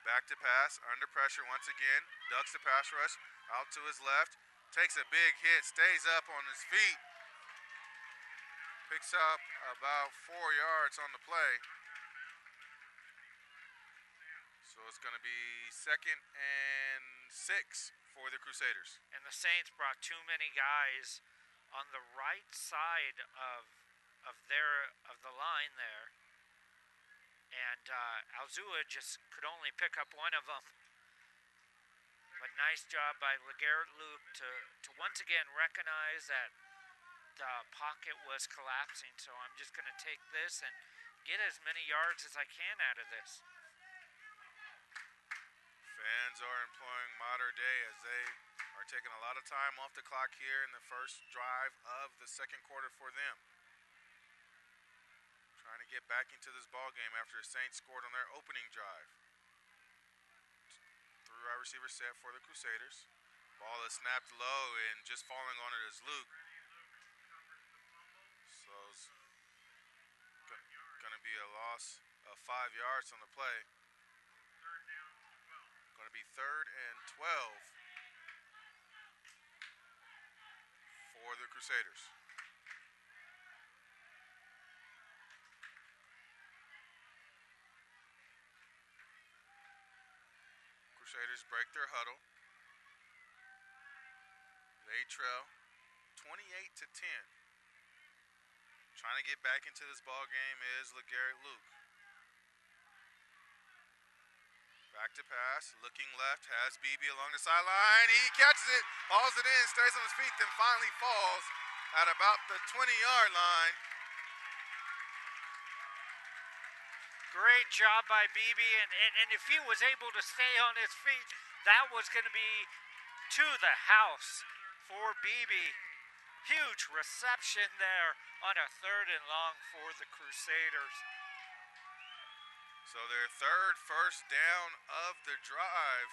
Speaker 1: Back to pass, under pressure once again. Ducks the pass rush, out to his left. Takes a big hit, stays up on his feet. Picks up about 4 yards on the play. So it's going to be 2nd and 6 for the Crusaders.
Speaker 2: And the Saints brought too many guys on the right side of the line there, and Alzua just could only pick up one of them. But nice job by LeGarrette Luke to once again recognize that the pocket was collapsing. So I'm just going to take this and get as many yards as I can out of this.
Speaker 1: Fans are employing Mater Dei as they are taking a lot of time off the clock here in the first drive of the 2nd quarter for them. Trying to get back into this ball game after the Saints scored on their opening drive. Three wide receiver set for the Crusaders. Ball is snapped low, and just falling on it is Luke. So it's going to be a loss of 5 yards on the play. Going to be 3rd and 12 for the Crusaders. Crusaders break their huddle. They trail 28-10. Trying to get back into this ball game is LeGarrette Luke. Back to pass, looking left, has BB along the sideline. He catches it, hauls it in, stays on his feet, then finally falls at about the 20-yard line.
Speaker 2: Great job by BB, and if he was able to stay on his feet, that was going to be to the house for BB. Huge reception there on a 3rd and long for the Crusaders.
Speaker 1: So their 3rd first down of the drive.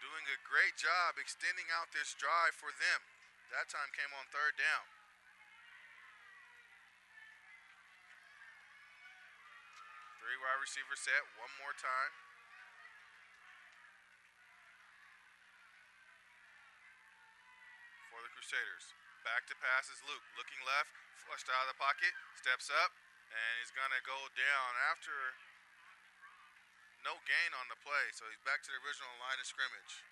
Speaker 1: Doing a great job extending out this drive for them. That time came on 3rd down. Three wide receiver set one more time. For the Crusaders. Back to pass is Luke. Looking left, flushed out of the pocket, steps up. And he's going to go down after no gain on the play. So he's back to the original line of scrimmage.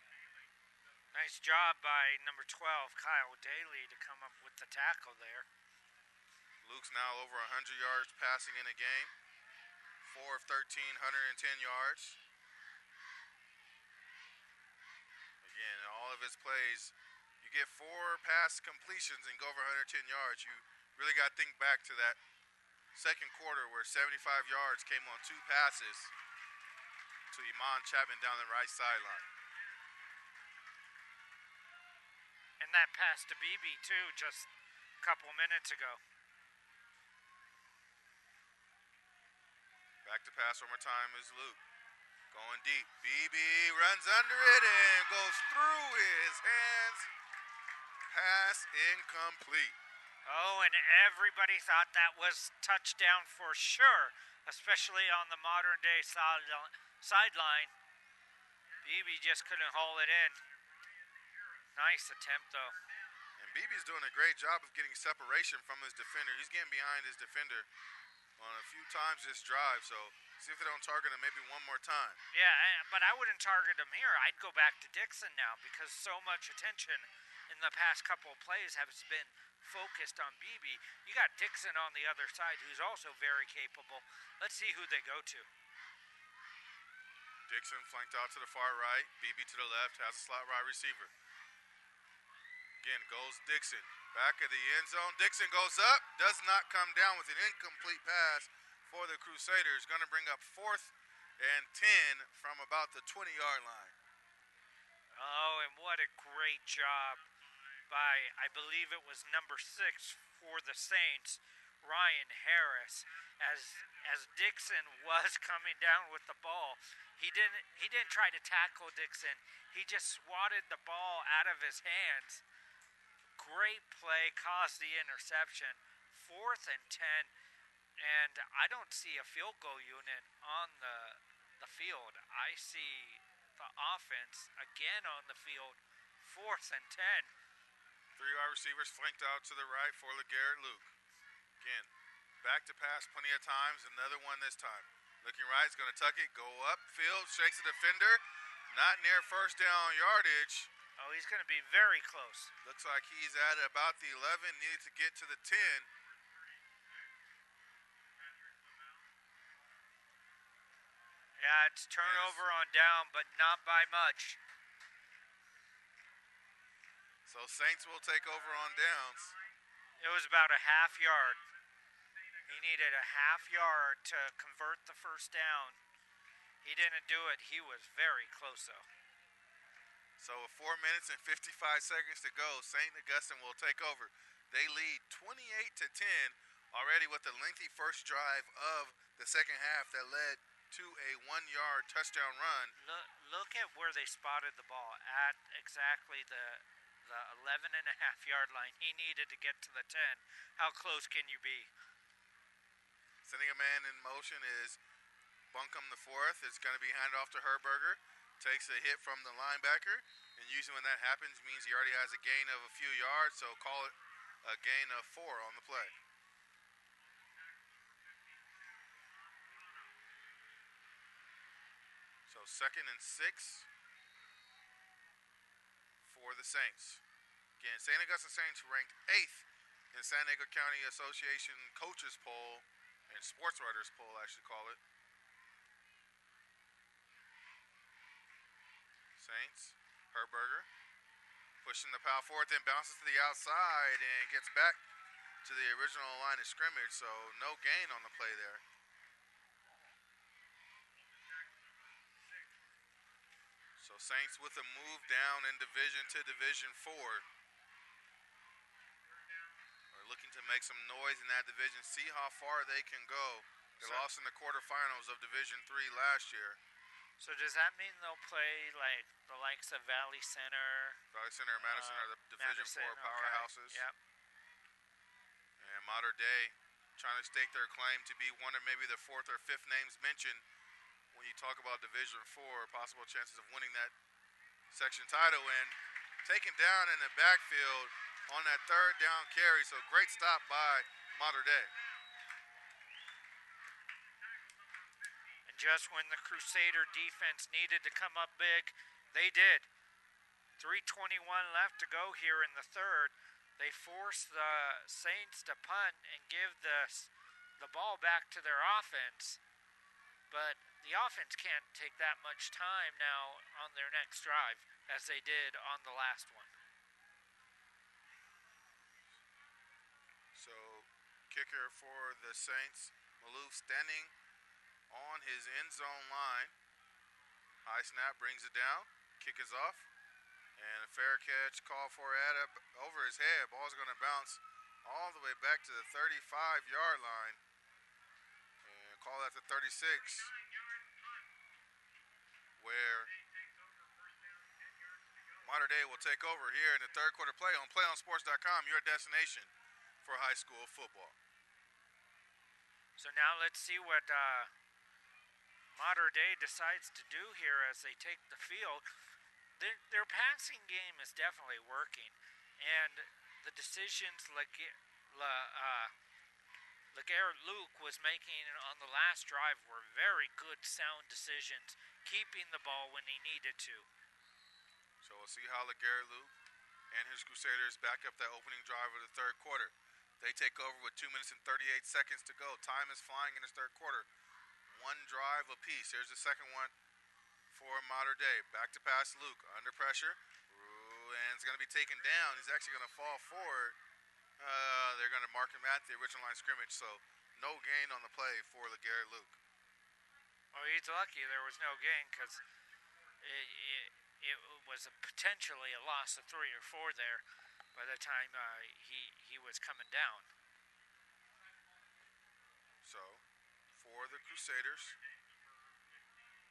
Speaker 2: Nice job by number 12, Kyle Daly, to come up with the tackle there.
Speaker 1: Luke's now over 100 yards passing in a game. 4 of 13, 110 yards. Again, in all of his plays, you get 4 pass completions and go over 110 yards. You really got to think back to that second quarter where 75 yards came on 2 passes to Iman Chapman down the right sideline.
Speaker 2: And that pass to BB too, just a couple minutes ago.
Speaker 1: Back to pass one more time is Luke. Going deep. BB runs under it and goes through his hands. Pass incomplete.
Speaker 2: Oh, and everybody thought that was touchdown for sure, especially on the modern day sideline. BB just couldn't haul it in. Nice attempt, though.
Speaker 1: And BB's doing a great job of getting separation from his defender. He's getting behind his defender on a few times this drive, so see if they don't target him maybe one more time.
Speaker 2: Yeah, but I wouldn't target him here. I'd go back to Dixon now because so much attention in the past couple of plays has been focused on BB. You got Dixon on the other side, who's also very capable. Let's see who they go to.
Speaker 1: Dixon flanked out to the far right. BB to the left, has a slot wide receiver. Again, goes Dixon. Back of the end zone. Dixon goes up, does not come down with an incomplete pass for the Crusaders. Going to bring up 4th and 10 from about the 20-yard line.
Speaker 2: Oh, and what a great job by, I believe it was number 6 for the Saints, Ryan Harris. As Dixon was coming down with the ball, he didn't try to tackle Dixon. He just swatted the ball out of his hands. Great play, caused the interception. 4th and 10, and I don't see a field goal unit on the field. I see the offense again on the field. 4th and 10.
Speaker 1: 3 wide receivers flanked out to the right for LeGarrette Luke. Again, back to pass plenty of times. Another one this time. Looking right, he's going to tuck it, go upfield, shakes the defender. Not near first down yardage.
Speaker 2: Oh, he's going to be very close.
Speaker 1: Looks like he's at about the 11, needed to get to the 10.
Speaker 2: Yeah, it's turnover on down, but not by much.
Speaker 1: So Saints will take over on downs.
Speaker 2: It was about a half yard. He needed a half yard to convert the first down. He didn't do it. He was very close, though.
Speaker 1: So with 4 minutes and 55 seconds to go, St. Augustine will take over. They lead 28-10 already with the lengthy first drive of the second half that led to a 1-yard touchdown run.
Speaker 2: Look at where they spotted the ball at exactly the 11.5-yard line. He needed to get to the 10. How close can you be?
Speaker 1: Sending a man in motion is Buncombe the fourth. It's going to be handed off to Herberger. Takes a hit from the linebacker, and usually when that happens means he already has a gain of a few yards, so call it a gain of 4 on the play. So 2nd and 6 for the Saints. Again, St. Augustine Saints ranked 8th in San Diego County Association Coaches Poll, and Sports Writers Poll, I should call it. Saints, Herberger, pushing the power forward, then bounces to the outside and gets back to the original line of scrimmage, so no gain on the play there. So Saints with a move down in Division to Division 4. Are looking to make some noise in that division, see how far they can go. They lost in the quarterfinals of Division 3 last year.
Speaker 2: So does that mean they'll play like the likes of Valley Center?
Speaker 1: Valley Center and Madison are the Division 4 powerhouses.
Speaker 2: Okay. Yep.
Speaker 1: And Mater Dei trying to stake their claim to be one of maybe the 4th or 5th names mentioned when you talk about Division 4, possible chances of winning that section title, and taken down in the backfield on that 3rd down carry. So great stop by Mater Dei.
Speaker 2: Just when the Crusader defense needed to come up big, they did. 3:21 left to go here in the 3rd. They force the Saints to punt and give the ball back to their offense. But the offense can't take that much time now on their next drive as they did on the last one.
Speaker 1: So kicker for the Saints, Malou standing on his end zone line. High snap brings it down. Kick is off. And a fair catch called for it up over his head. Ball's going to bounce all the way back to the 35-yard line. And call that the 36. Where Mater Dei will take over here in the 3rd quarter play on PlayOnSports.com, your destination for high school football.
Speaker 2: So now let's see what Mater Dei decides to do here as they take the field. Their passing game is definitely working, and the decisions LeGarrette Luke was making on the last drive were very good, sound decisions, keeping the ball when he needed to.
Speaker 1: So we'll see how LeGarrette Luke and his Crusaders back up that opening drive of the 3rd quarter. They take over with 2 minutes and 38 seconds to go. Time is flying in this 3rd quarter. 1 drive apiece. Here's the second one for Mater Dei. Back to pass Luke. Under pressure. And it's going to be taken down. He's actually going to fall forward. They're going to mark him at the original line of scrimmage. So no gain on the play for LeGarrette Luke.
Speaker 2: Well, he's lucky there was no gain because it was potentially a loss of 3 or 4 there by the time he was coming down.
Speaker 1: So for the Crusaders,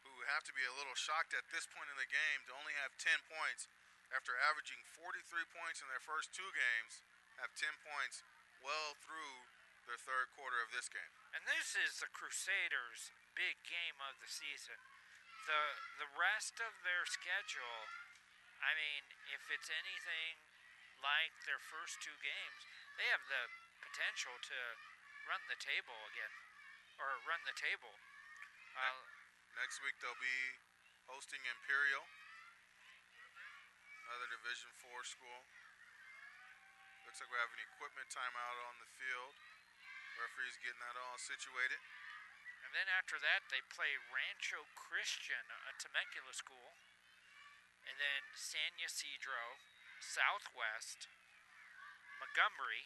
Speaker 1: who have to be a little shocked at this point in the game to only have 10 points after averaging 43 points in their first 2 games, have 10 points well through their 3rd quarter of this game.
Speaker 2: And this is the Crusaders' big game of the season. The rest of their schedule, I mean, if it's anything like their first 2 games, they have the potential to run the table again. Or run the table.
Speaker 1: Next week they'll be hosting Imperial, another Division 4 school. Looks like we have an equipment timeout on the field. Referee's getting that all situated.
Speaker 2: And then after that they play Rancho Christian, a Temecula school. And then San Ysidro, Southwest, Montgomery,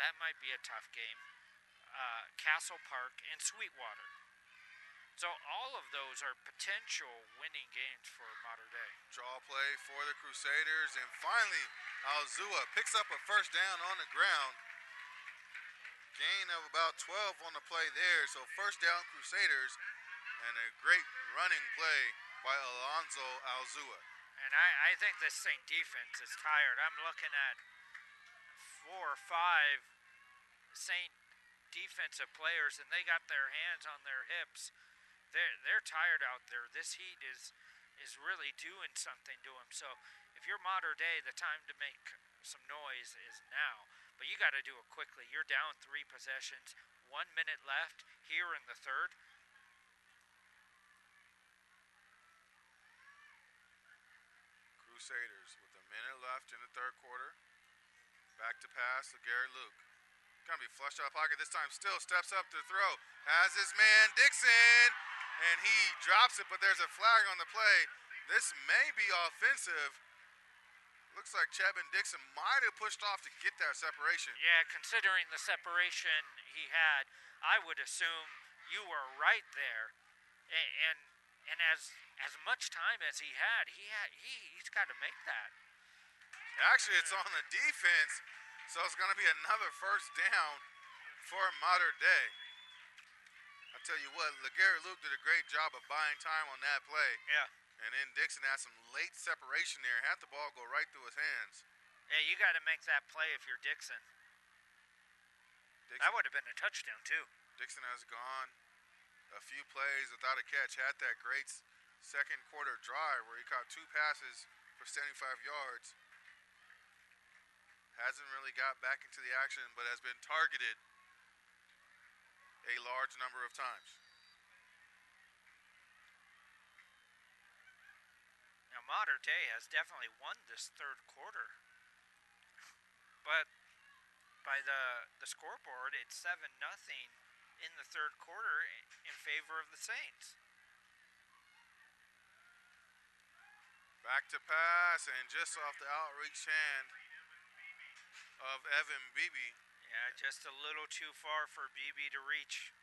Speaker 2: that might be a tough game. Castle Park, and Sweetwater. So all of those are potential winning games for Mater Dei.
Speaker 1: Draw play for the Crusaders, and finally Alzua picks up a first down on the ground. gain of about 12 on the play there. So first down Crusaders and a great running play by Alonzo Alzua.
Speaker 2: And I think this Saint defense is tired. I'm looking at 4 or 5 Saint defensive players, and they got their hands on their hips. They're tired out there. This heat is really doing something to them. So if you're modern day, the time to make some noise is now. But you got to do it quickly. You're down 3 possessions, 1 minute left here in the third.
Speaker 1: Crusaders with a minute left in the third quarter. Back to pass to Garrett Luke. Gonna be flushed out of pocket this time. Still steps up to throw. Has his man Dixon, and he drops it, but there's a flag on the play. This may be offensive. Looks like Chapman Dixon might have pushed off to get that separation.
Speaker 2: Yeah, considering the separation he had, I would assume you were right there. And as much time as he's got to make that.
Speaker 1: Actually, it's on the defense, so it's going to be another first down for Modern Day. I tell you what, LeGarrette Luke did a great job of buying time on that play.
Speaker 2: Yeah.
Speaker 1: And then Dixon had some late separation there. Had the ball go right through his hands.
Speaker 2: Yeah, you got to make that play if you're Dixon. That would have been a touchdown, too.
Speaker 1: Dixon has gone a few plays without a catch. Had that great second quarter drive where he caught 2 passes for 75 yards. Hasn't really got back into the action, but has been targeted a large number of times.
Speaker 2: Now, Modern Day has definitely won this third quarter. But by the scoreboard, it's 7-0 in the third quarter in favor of the Saints.
Speaker 1: Back to pass, and just off the outreach hand of Evan Beebe.
Speaker 2: Yeah, just a little too far for Beebe to reach.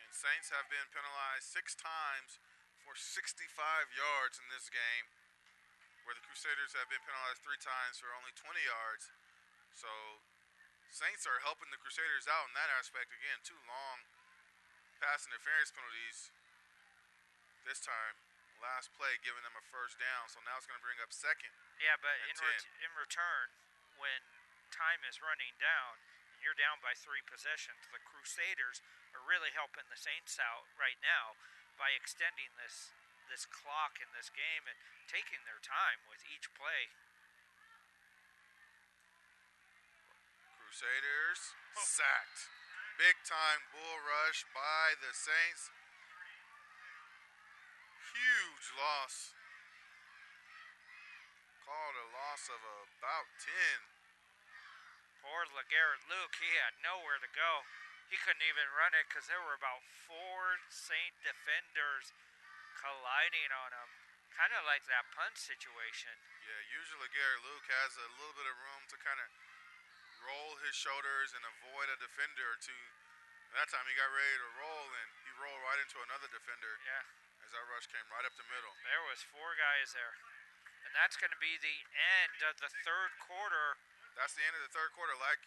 Speaker 1: And Saints have been penalized 6 times for 65 yards in this game, where the Crusaders have been penalized 3 times for only 20 yards. So Saints are helping the Crusaders out in that aspect. Again, 2 long pass interference penalties. This time, last play giving them a first down. So now it's going to bring up second.
Speaker 2: Yeah, but
Speaker 1: and
Speaker 2: in return, when time is running down and you're down by 3 possessions, the Crusaders are really helping the Saints out right now by extending this clock in this game and taking their time with each play.
Speaker 1: Crusaders sacked. Big time bull rush by the Saints. Huge loss. Called a loss of about 10.
Speaker 2: Poor LeGarrette Luke, he had nowhere to go. He couldn't even run it because there were about 4 Saint defenders colliding on him. Kind of like that punt situation.
Speaker 1: Yeah, usually Garrett Luke has a little bit of room to kind of roll his shoulders and avoid a defender or two. That time he got ready to roll, and he rolled right into another defender.
Speaker 2: Yeah.
Speaker 1: As that rush came right up the middle.
Speaker 2: There was 4 guys there. And that's going to be the end of the third quarter.
Speaker 1: That's the end of the third quarter. Like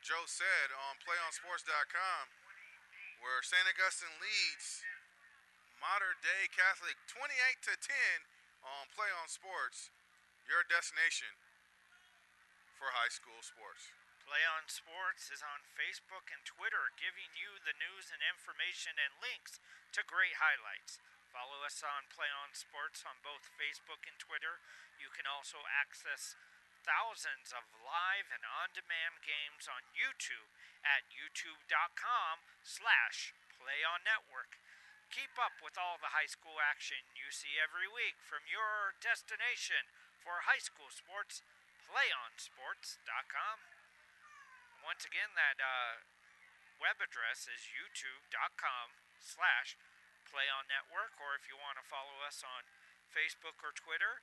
Speaker 1: Joe said on PlayOnSports.com, where St. Augustine leads Modern Day Catholic 28-10 on PlayOn Sports, your destination for high school sports.
Speaker 2: PlayOn Sports is on Facebook and Twitter, giving you the news and information and links to great highlights. Follow us on PlayOn Sports on both Facebook and Twitter. You can also access thousands of live and on-demand games on YouTube at youtube.com/PlayOnNetwork. Keep up with all the high school action you see every week from your destination for high school sports, PlayOnSports.com. Once again, that web address is youtube.com/PlayOnNetwork, or if you want to follow us on Facebook or Twitter,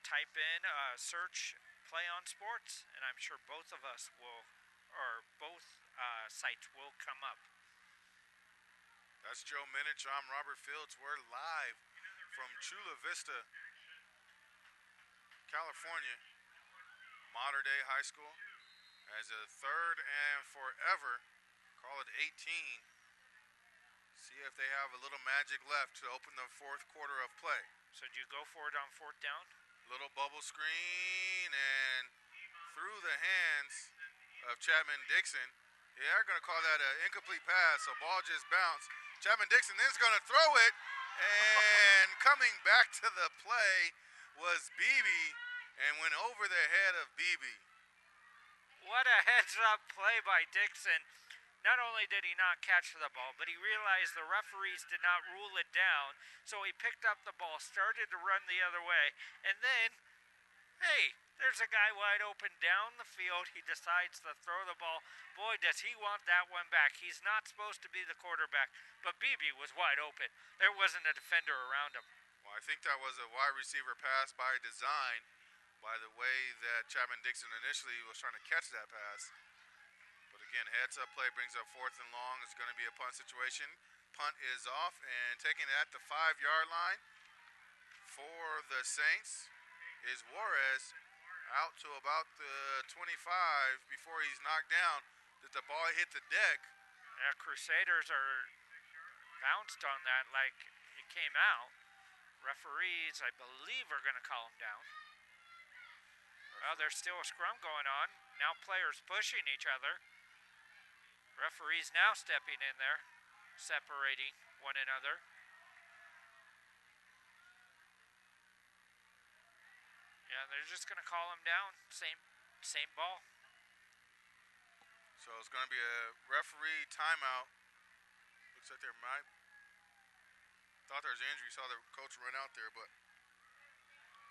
Speaker 2: type in, search PlayOn Sports, and I'm sure both of us will, or both sites will come up.
Speaker 1: That's Joe Minich. I'm Robert Fields. We're live from Chula Vista, California, Modern Day High School. As a third and forever, call it 18. See if they have a little magic left to open the fourth quarter of play.
Speaker 2: So do you go for it on fourth down?
Speaker 1: Little bubble screen and through the hands of Chapman Dixon. They are going to call that an incomplete pass, so ball just bounced. Chapman Dixon then is going to throw it, and coming back to the play was Beebe and went over the head of Beebe.
Speaker 2: What a heads-up play by Dixon. Not only did he not catch the ball, but he realized the referees did not rule it down, so he picked up the ball, started to run the other way, and then, hey, there's a guy wide open down the field. He decides to throw the ball. Boy, does he want that one back. He's not supposed to be the quarterback, but Beebe was wide open. There wasn't a defender around him.
Speaker 1: Well, I think that was a wide receiver pass by design, by the way that Chapman Dixon initially was trying to catch that pass. But again, heads up play brings up fourth and long. It's going to be a punt situation. Punt is off and taking it at the 5-yard line for the Saints is Juarez, out to about the 25 before he's knocked down. Did the ball hit the deck?
Speaker 2: Yeah, Crusaders are bounced on that like it came out. Referees, I believe, are going to call him down. Well, there's still a scrum going on. Now players pushing each other. Referees now stepping in there, separating one another. Yeah, they're just going to call him down. Same ball.
Speaker 1: So it's going to be a referee timeout. Looks like there might... Thought there was an injury. Saw the coach run out there, but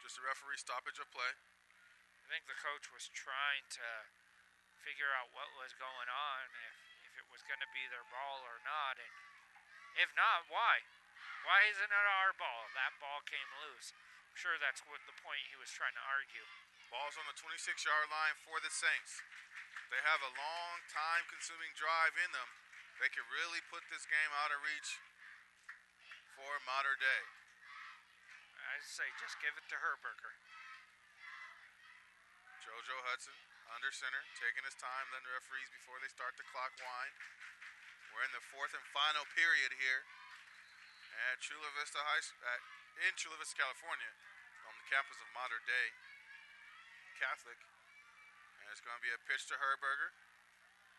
Speaker 1: just a referee stoppage of play.
Speaker 2: I think the coach was trying to figure out what was going on, if it was going to be their ball or not. And if not, why? Why isn't it our ball? That ball came loose. I'm sure that's what the point he was trying to argue.
Speaker 1: Ball's on the 26-yard line for the Saints. They have a long time-consuming drive in them. They can really put this game out of reach for Mater Dei.
Speaker 2: I say just give it to Herberger.
Speaker 1: JoJo Hudson under center, taking his time, letting the referees before they start the clock wind. We're in the fourth and final period here at Chula Vista in Chula Vista, California, on the campus of Mater Dei Catholic. And it's going to be a pitch to Herberger.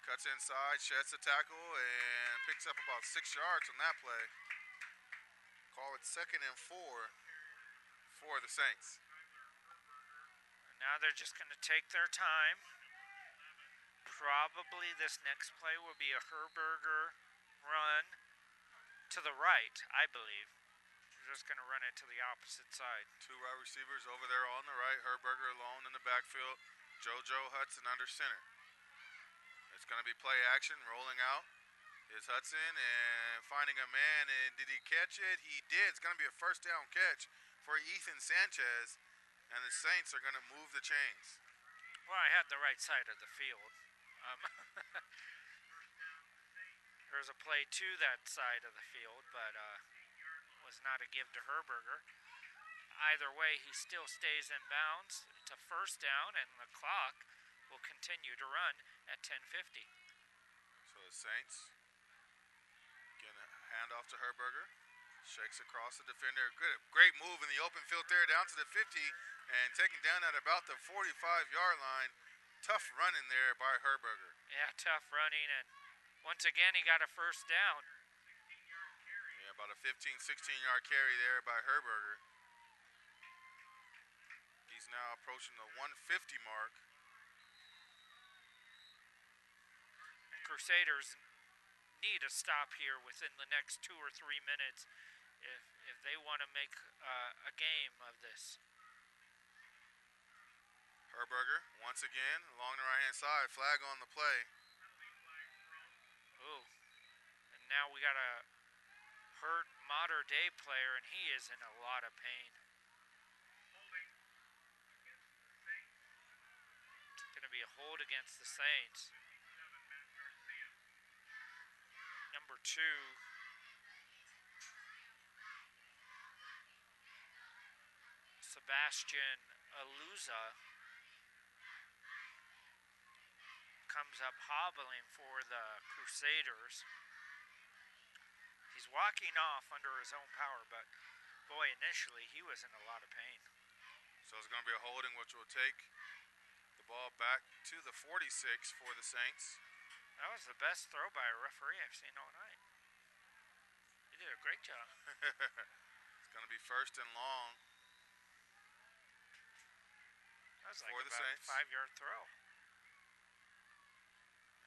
Speaker 1: Cuts inside, sheds the tackle, and picks up about 6 yards on that play. Call it 2nd and 4 for the Saints.
Speaker 2: Now they're just going to take their time. Probably this next play will be a Herberger run to the right, I believe. They're just going to run it to the opposite side.
Speaker 1: 2 wide receivers over there on the right. Herberger alone in the backfield. JoJo Hudson under center. It's going to be play action. Rolling out is Hudson and finding a man. And did he catch it? He did. It's going to be a first down catch for Ethan Sanchez. And the Saints are going to move the chains.
Speaker 2: Well, I had the right side of the field. There's a play to that side of the field, but was not a give to Herberger. Either way, he still stays in bounds to first down, and the clock will continue to run at 10:50.
Speaker 1: So the Saints get a handoff to Herberger. Shakes across the defender. Great move in the open field there, down to the 50, and taken down at about the 45-yard line. Tough running there by Herberger.
Speaker 2: Yeah, tough running, and once again he got a first down.
Speaker 1: Yeah, about a 15, 16-yard carry there by Herberger. He's now approaching the 150 mark.
Speaker 2: Crusaders need a stop here within the next 2 or 3 minutes if they want to make a game of this.
Speaker 1: Herberger, once again, along the right-hand side, flag on the play.
Speaker 2: Ooh, and now we got a hurt Mater Dei player, and he is in a lot of pain. It's going to be a hold against the Saints. Number 2. Sebastian Aluza. comes up hobbling for the Crusaders. He's walking off under his own power, but boy, initially he was in a lot of pain.
Speaker 1: So it's going to be a holding, which will take the ball back to the 46 for the Saints.
Speaker 2: That was the best throw by a referee I've seen all night. He did a great job.
Speaker 1: It's going to be first and long.
Speaker 2: That was like
Speaker 1: for the
Speaker 2: about
Speaker 1: Saints.
Speaker 2: a 5-yard throw.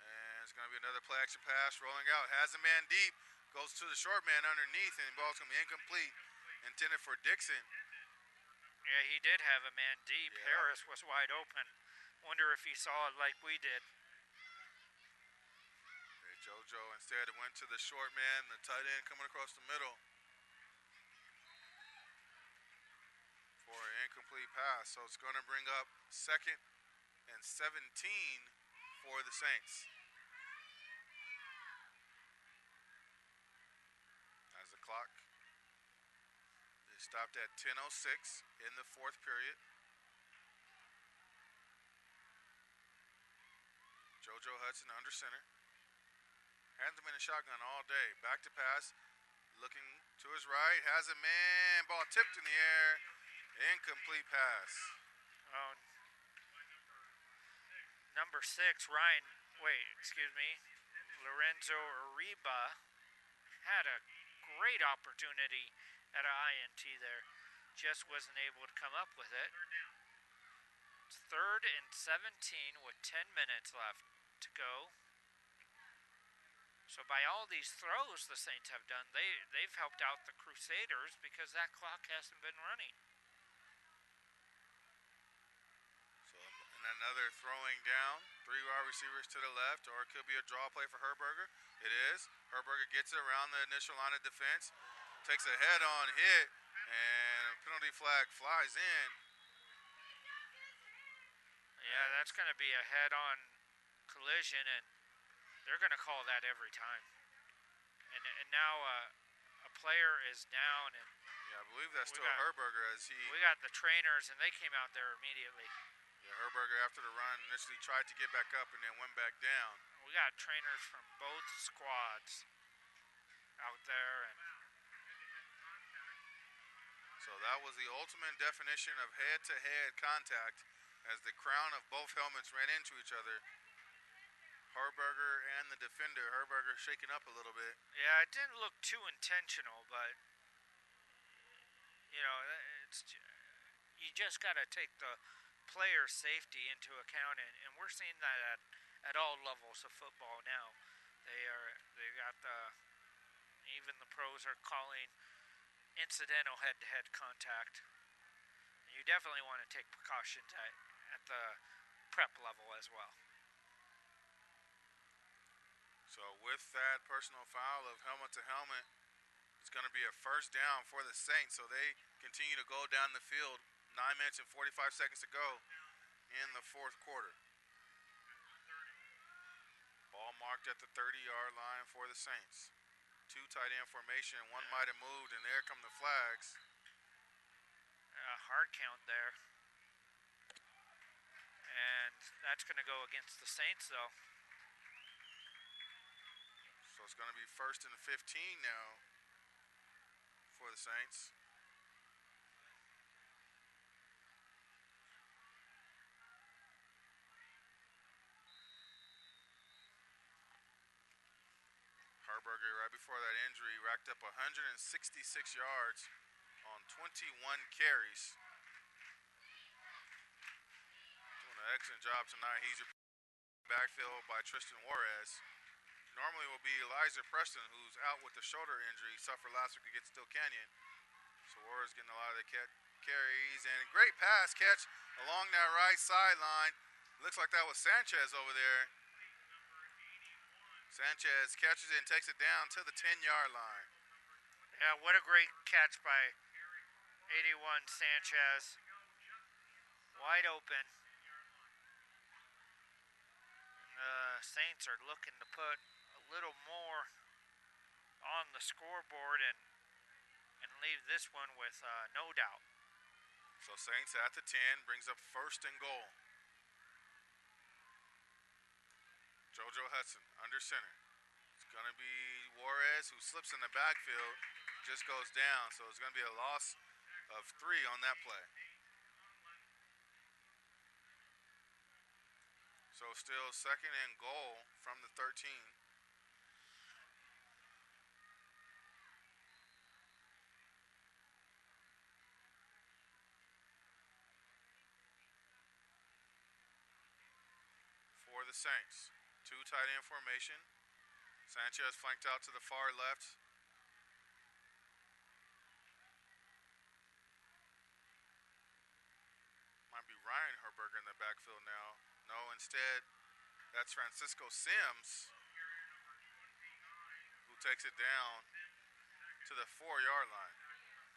Speaker 1: And it's going to be another play action pass rolling out. Has a man deep. Goes to the short man underneath, and the ball's going to be incomplete. Intended for Dixon.
Speaker 2: Yeah, he did have a man deep.
Speaker 1: Yeah.
Speaker 2: Harris was wide open. Wonder if he saw it like we did.
Speaker 1: JoJo instead went to the short man, the tight end coming across the middle for an incomplete pass. So it's going to bring up 2nd and 17 for the Saints. As the clock is stopped at 10:06 in the 4th period. JoJo Hudson under center. Hasn't been in shotgun all day. Back to pass. Looking to his right. Has a man. Ball tipped in the air. Incomplete pass.
Speaker 2: Oh, number 6, Lorenzo Uriba had a great opportunity at an INT there. Just wasn't able to come up with it. It's 3rd and 17 with 10 minutes left to go. So by all these throws the Saints have done, they've helped out the Crusaders because that clock hasn't been running.
Speaker 1: So another throwing down. 3 wide receivers to the left, or it could be a draw play for Herberger. It is. Herberger gets it around the initial line of defense. Takes a head-on hit, and a penalty flag flies in.
Speaker 2: Yeah, that's going to be a head-on collision, and they're going to call that every time. And now a player is down, and
Speaker 1: Yeah, I believe that's still Herberger as he...
Speaker 2: We got the trainers, and they came out there immediately.
Speaker 1: Yeah, Herberger after the run initially tried to get back up and then went back down.
Speaker 2: We got trainers from both squads out there, and
Speaker 1: so that was the ultimate definition of head-to-head contact as the crown of both helmets ran into each other. Herberger and the defender. Herberger shaking up a little bit.
Speaker 2: yeah, it didn't look too intentional, but you just got to take the player's safety into account, and we're seeing that at all levels of football now. Even the pros are calling incidental head-to-head contact. And you definitely want to take precautions at the prep level as well.
Speaker 1: So with that personal foul of helmet to helmet, it's going to be a first down for the Saints. So they continue to go down the field. 9 minutes and 45 seconds to go in the 4th quarter. Ball marked at the 30-yard line for the Saints. 2 tight end formation. One might have moved, and there come the flags.
Speaker 2: Hard count there. And that's going to go against the Saints, though.
Speaker 1: So it's going to be 1st and 15 now for the Saints. Herberger, right before that injury, racked up 166 yards on 21 carries. Doing an excellent job tonight. He's backfield by Tristan Juarez. Normally will be Elijah Preston, who's out with the shoulder injury. He suffered last week against Still Canyon. So Juarez getting a lot of the carries. And great pass catch along that right sideline. Looks like that was Sanchez over there. Sanchez catches it and takes it down to the 10-yard line.
Speaker 2: Yeah, what a great catch by 81 Sanchez. Wide open. The Saints are looking to put a little more on the scoreboard and leave this one with no doubt.
Speaker 1: So Saints at the 10 brings up 1st and goal. JoJo Hudson under center. It's going to be Juarez, who slips in the backfield, just goes down. So it's going to be a loss of 3 on that play. So still second and goal from the 13. For the Saints. 2 tight end formation. Sanchez flanked out to the far left. Might be Ryan Herberger in the backfield now. No, instead, that's Francisco Sims, who takes it down to the 4-yard line.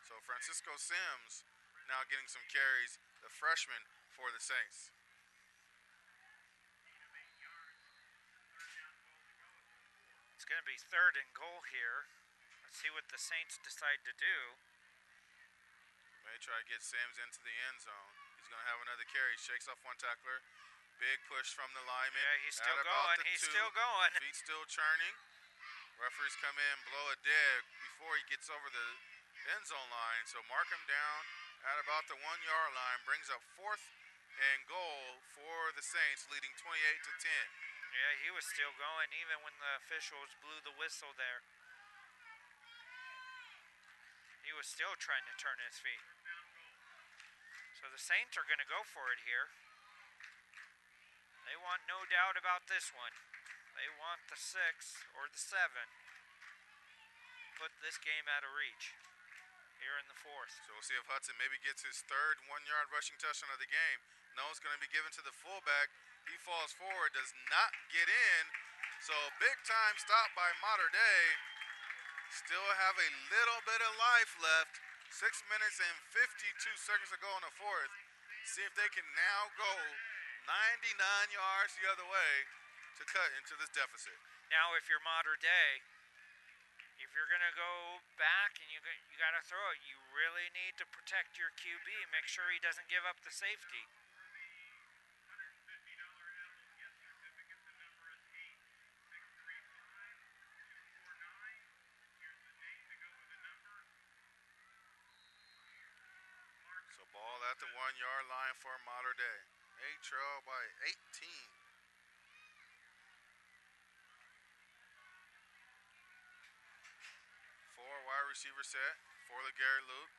Speaker 1: So Francisco Sims now getting some carries, the freshman for the Saints.
Speaker 2: It's going to be 3rd and goal here. Let's see what the Saints decide to do.
Speaker 1: May try to get Sims into the end zone. He's going to have another carry. Shakes off one tackler. Big push from the lineman.
Speaker 2: Yeah, he's still going. He's still going.
Speaker 1: Feet still churning. Referees come in, blow it dead before he gets over the end zone line. So mark him down at about the 1-yard line. Brings up 4th and goal for the Saints, leading 28-10.
Speaker 2: Yeah, he was still going even when the officials blew the whistle there. He was still trying to turn his feet. So the Saints are going to go for it here. They want no doubt about this one. They want the 6 or the 7. Put this game out of reach here in the 4th.
Speaker 1: So we'll see if Hudson maybe gets his 3rd 1-yard rushing touchdown of the game. No, it's going to be given to the fullback. He falls forward, does not get in. So big time stop by Mater Dei. Still have a little bit of life left. 6 minutes and 52 seconds to go in the 4th. See if they can now go 99 yards the other way to cut into this deficit.
Speaker 2: Now, if you're Mater Dei, if you're going to go back and you got to throw it, you really need to protect your QB. Make sure he doesn't give up the safety.
Speaker 1: So ball at the 1-yard line for Mater Dei. A trail by 18. 4 wide receiver set for LeGarrette Luke.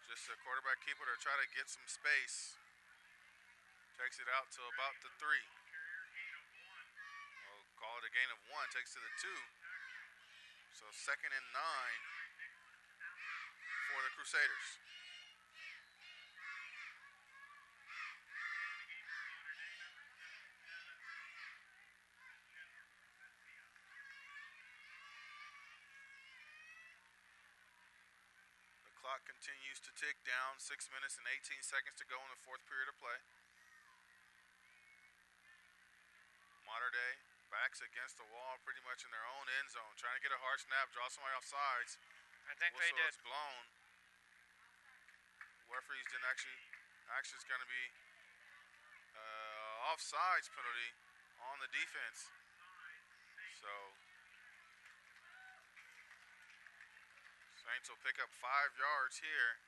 Speaker 1: Just a quarterback keeper to try to get some space. Takes it out to about the 3. We'll call it a gain of 1. Takes to the 2. So 2nd and 9 for the Crusaders. Clock continues to tick down. 6 minutes and 18 seconds to go in the 4th period of play. Mater Dei backs against the wall pretty much in their own end zone. Trying to get a hard snap, draw somebody off sides.
Speaker 2: I think they did.
Speaker 1: It's blown. Referees didn't actually it's going to be offsides penalty on the defense. So Saints will pick up 5 yards here.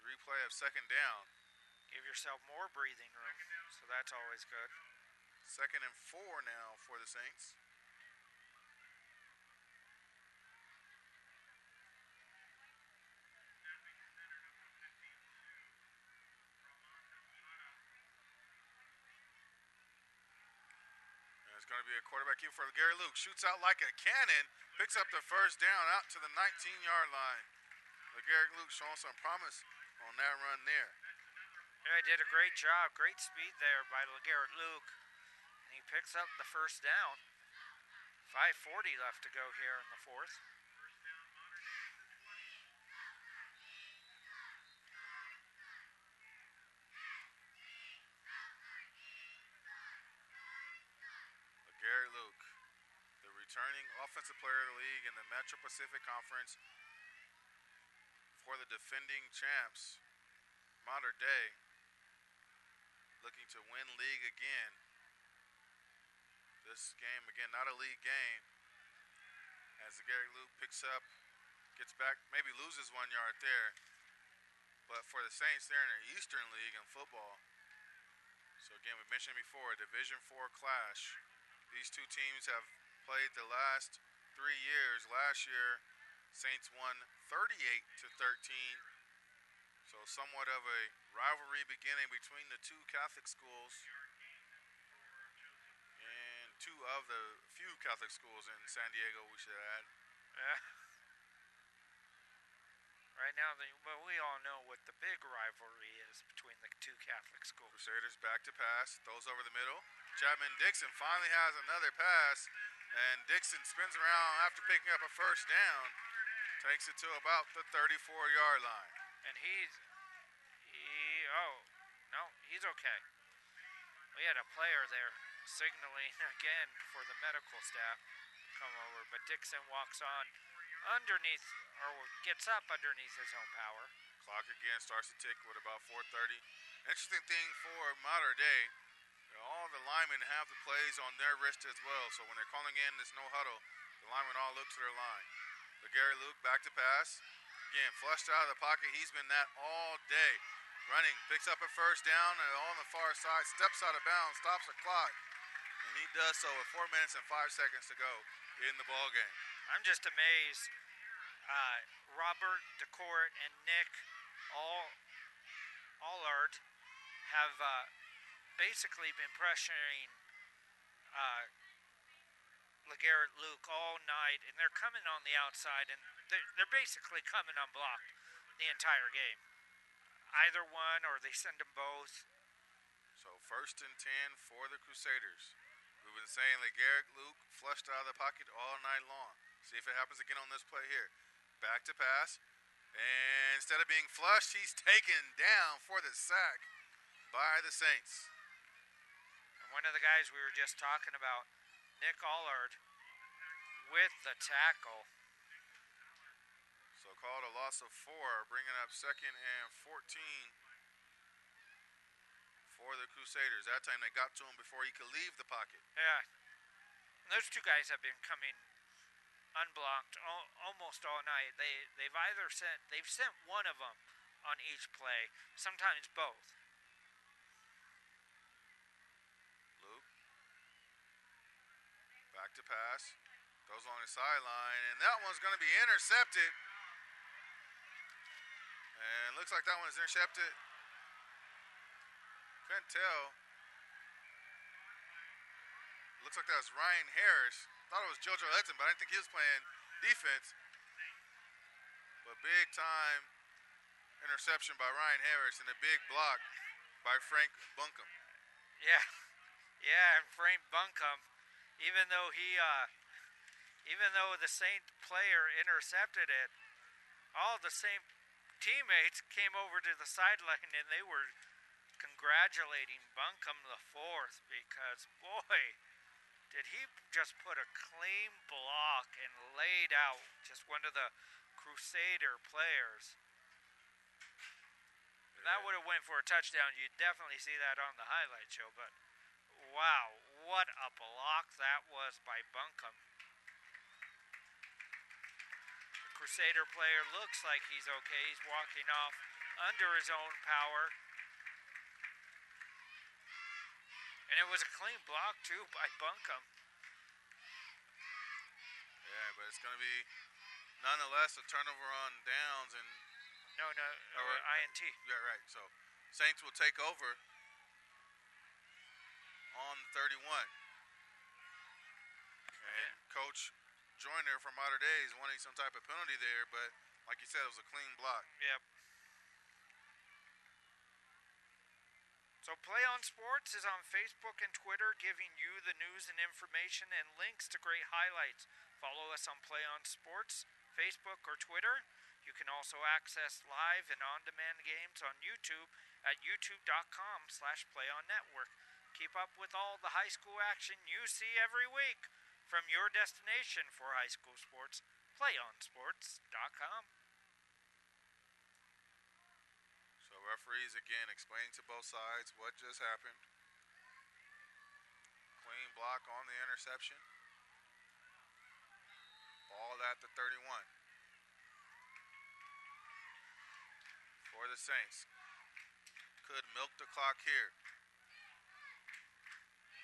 Speaker 1: Replay of 2nd down.
Speaker 2: Give yourself more breathing room, so that's always good.
Speaker 1: 2nd and 4 now for the Saints. And it's going to be a quarterback keeper for Gary Luke. Shoots out like a cannon. Picks up the 1st down out to the 19-yard line. LeGarrette Luke showing some promise on that run there.
Speaker 2: Yeah, he did a great job. Great speed there by LeGarrette Luke. And he picks up the 1st down. 5:40 left to go here in the 4th.
Speaker 1: LeGarrette Luke, the returning offensive player of the league in the Metro Pacific Conference for the defending champs, Mater Dei, looking to win league again. This game, again, not a league game. As the Gary Luke picks up, gets back, maybe loses 1 yard there. But for the Saints, they're in the Eastern League in football. So again, we mentioned before, a Division IV clash. These two teams have played the last 3 years. Last year, Saints won 38-13. So somewhat of a rivalry beginning between the two Catholic schools. And two of the few Catholic schools in San Diego, we should add.
Speaker 2: Yeah. Right now, well, we all know what the big rivalry is between the two Catholic schools.
Speaker 1: Crusaders back to pass, throws over the middle. Chapman-Dixon finally has another pass, and Dixon spins around after picking up a first down, takes it to about the 34-yard line.
Speaker 2: And he's okay. We had a player there signaling again for the medical staff to come over, but Dixon walks on underneath, or gets up underneath his own power.
Speaker 1: Clock again starts to tick with about 4:30. Interesting thing for modern day, all the linemen have the plays on their wrist as well. So when they're calling in this no huddle, the linemen all look to their line. Gary Luke back to pass. Again, flushed out of the pocket. He's been that all day. Running, picks up a first down, and on the far side, steps out of bounds, stops the clock. And he does so with 4 minutes and 5 seconds to go in the ball game.
Speaker 2: I'm just amazed. Robert, DeCourt, and Nick Allard have basically been pressuring LeGarrette Luke all night, and they're coming on the outside, and they're basically coming unblocked the entire game. Either one, or they send them both.
Speaker 1: So 1st and 10 for the Crusaders. We've been saying LeGarrette Luke flushed out of the pocket all night long. See if it happens again on this play here. Back to pass. And instead of being flushed, he's taken down for the sack by the Saints.
Speaker 2: And one of the guys we were just talking about, Nick Allard, with the tackle.
Speaker 1: So called a loss of 4, bringing up 2nd and 14 for the Crusaders. That time they got to him before he could leave the pocket.
Speaker 2: Yeah. And those two guys have been coming unblocked almost all night. They've sent one of them on each play, sometimes both.
Speaker 1: Luke back to pass, goes along the sideline, and that one's going to be intercepted. And looks like that one is intercepted. Couldn't tell. Looks like that was Ryan Harris. Thought it was JoJo Hudson, but I didn't think he was playing defense. But big time interception by Ryan Harris and a big block by Frank Buncombe.
Speaker 2: Yeah, and Frank Buncombe, even though the Saint player intercepted it, all the same teammates came over to the sideline and they were congratulating Buncombe the fourth, because boy, did he just put a clean block and laid out just one of the Crusader players. If that would have went for a touchdown, you'd definitely see that on the highlight show, but wow, what a block that was by Buncombe. The Crusader player looks like he's okay. He's walking off under his own power. And it was a clean block, too, by Buncombe.
Speaker 1: Yeah, but it's going to be, nonetheless, a turnover on downs. And
Speaker 2: INT.
Speaker 1: Yeah, right. So, Saints will take over on 31. And Coach Joyner from Modern Day is wanting some type of penalty there, but like you said, it was a clean block.
Speaker 2: Yep. So PlayOn Sports is on Facebook and Twitter, giving you the news and information and links to great highlights. Follow us on PlayOn Sports, Facebook or Twitter. You can also access live and on-demand games on YouTube at youtube.com/PlayOnNetwork. Keep up with all the high school action you see every week from your destination for high school sports, PlayOnSports.com.
Speaker 1: Referees again explaining to both sides what just happened. Clean block on the interception. Ball at the 31. For the Saints. Could milk the clock here.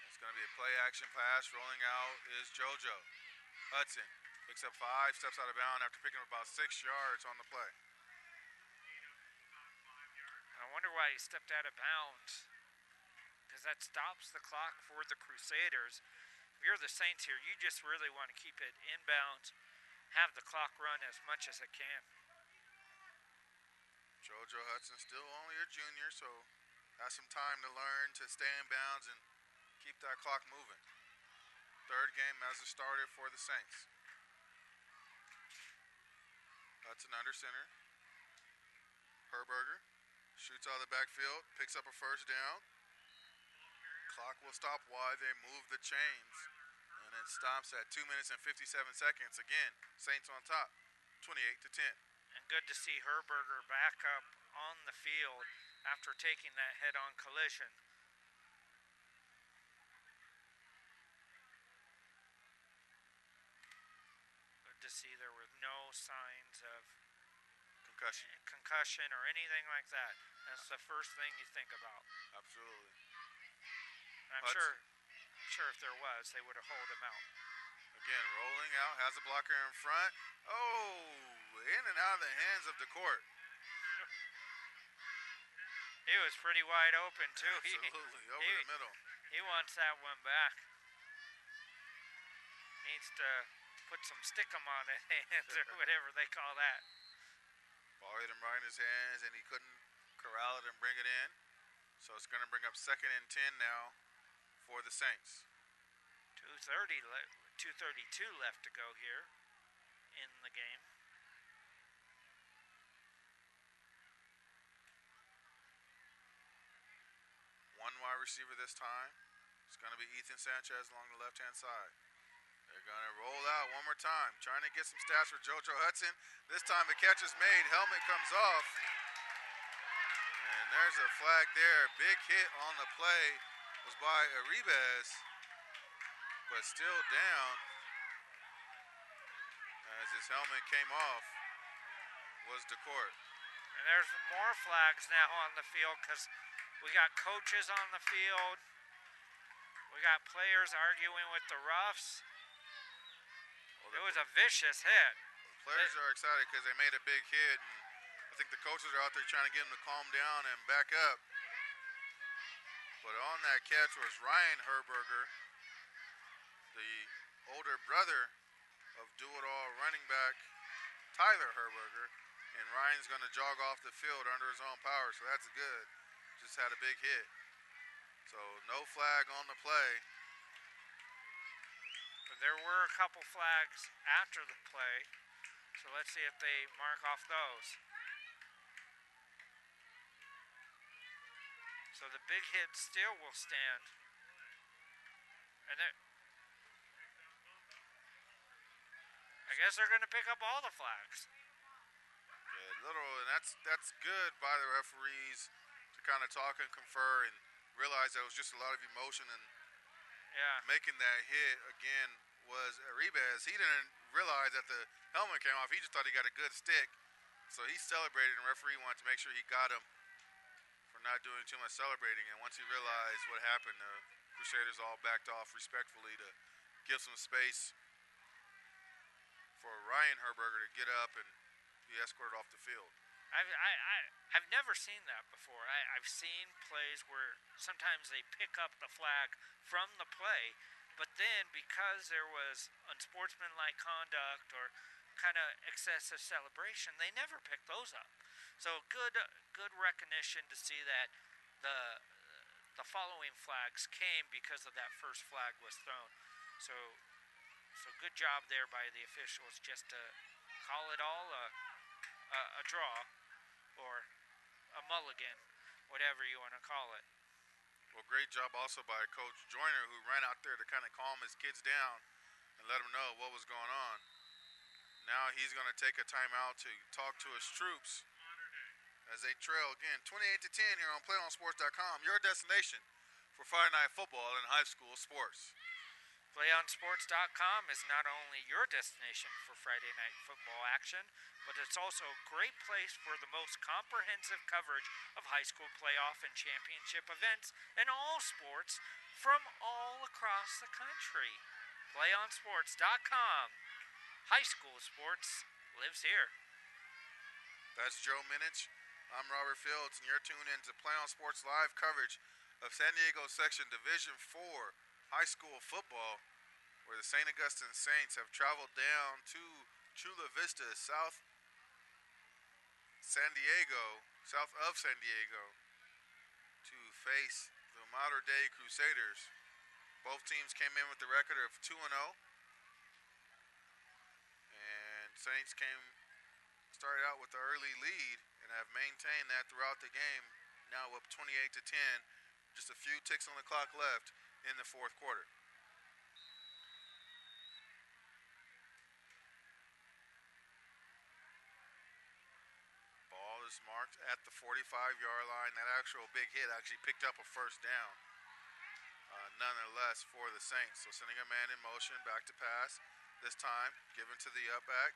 Speaker 1: It's going to be a play action pass. Rolling out is JoJo. Hudson picks up 5, steps out of bounds after picking up about 6 yards on the play.
Speaker 2: I wonder why he stepped out of bounds, because that stops the clock for the Crusaders. If you're the Saints here, you just really want to keep it inbounds, have the clock run as much as it can.
Speaker 1: JoJo Hudson still only a junior, so has some time to learn to stay in bounds and keep that clock moving. Third game as a starter for the Saints. Hudson under center. Herberger shoots out of the backfield, picks up a first down. Clock will stop while they move the chains. And it stops at 2 minutes and 57 seconds. Again, Saints on top, 28-10.
Speaker 2: And good to see Herberger back up on the field after taking that head-on collision. Good to see there were no signs of concussion or anything like that. That's the first thing you think about.
Speaker 1: Absolutely.
Speaker 2: I'm sure if there was, they would have hauled him out.
Speaker 1: Again, rolling out, has a blocker in front. Oh, in and out of the hands of the court.
Speaker 2: He was pretty wide open, too.
Speaker 1: Absolutely, over the middle.
Speaker 2: He wants that one back. Needs to put some stickum on his hands or whatever they call that.
Speaker 1: Ball hit him right in his hands, and he couldn't corral it and bring it in. So it's going to bring up 2nd and 10 now for the Saints.
Speaker 2: 2:32 left to go here in the game.
Speaker 1: One wide receiver this time. It's going to be Ethan Sanchez along the left-hand side. They're going to roll out one more time, trying to get some stats for JoJo Hudson. This time the catch is made. Helmet comes off. And there's a flag there. Big hit on the play was by Arribas, but still down as his helmet came off was DeCourt.
Speaker 2: And there's more flags now on the field because we got coaches on the field. We got players arguing with the refs. It was a vicious hit.
Speaker 1: Players are excited because they made a big hit, and I think the coaches are out there trying to get them to calm down and back up. But on that catch was Ryan Herberger, the older brother of do-it-all running back Tyler Herberger, and Ryan's going to jog off the field under his own power, so that's good. Just had a big hit. So no flag on the play.
Speaker 2: But there were a couple flags after the play, so let's see if they mark off those. So the big hit still will stand. And I guess they're going to pick up all the flags.
Speaker 1: Yeah, and that's good by the referees to kind of talk and confer and realize that it was just a lot of emotion, and making that hit again was Arribas. He didn't realize that the helmet came off. He just thought he got a good stick. So he celebrated, and the referee wanted to make sure he got him for not doing too much celebrating. And once he realized what happened, the Crusaders all backed off respectfully to give some space for Ryan Herberger to get up and be escorted off the field.
Speaker 2: I've never seen that before. I've seen plays where sometimes they pick up the flag from the play, but then because there was unsportsmanlike conduct or kind of excessive celebration, they never pick those up. So good recognition to see that the following flags came because of that first flag was thrown. So good job there by the officials just to call it all a draw or a mulligan, whatever you want to call it.
Speaker 1: Well, great job also by Coach Joyner, who ran out there to kind of calm his kids down and let them know what was going on. Now he's going to take a timeout to talk to his troops as they trail again 28-10 here on PlayOnSports.com, your destination for Friday Night Football and high school sports.
Speaker 2: PlayOnSports.com is not only your destination for Friday night football action, but it's also a great place for the most comprehensive coverage of high school playoff and championship events in all sports from all across the country. PlayOnSports.com. High school sports lives here.
Speaker 1: That's Joe Minich. I'm Robert Fields, and you're tuned in to Play On Sports live coverage of San Diego Section Division 4 high school football, where the St. Augustine Saints have traveled down to Chula, Vista, south of San Diego, to face the Mater Dei Crusaders. Both teams came in with the record of 2-0, and Saints started out with the early lead and have maintained that throughout the game, now up 28-10, just a few ticks on the clock left in the fourth quarter. Ball is marked at the 45-yard line. That actual big hit actually picked up a first down, nonetheless, for the Saints. So sending a man in motion, back to pass. This time, given to the up back.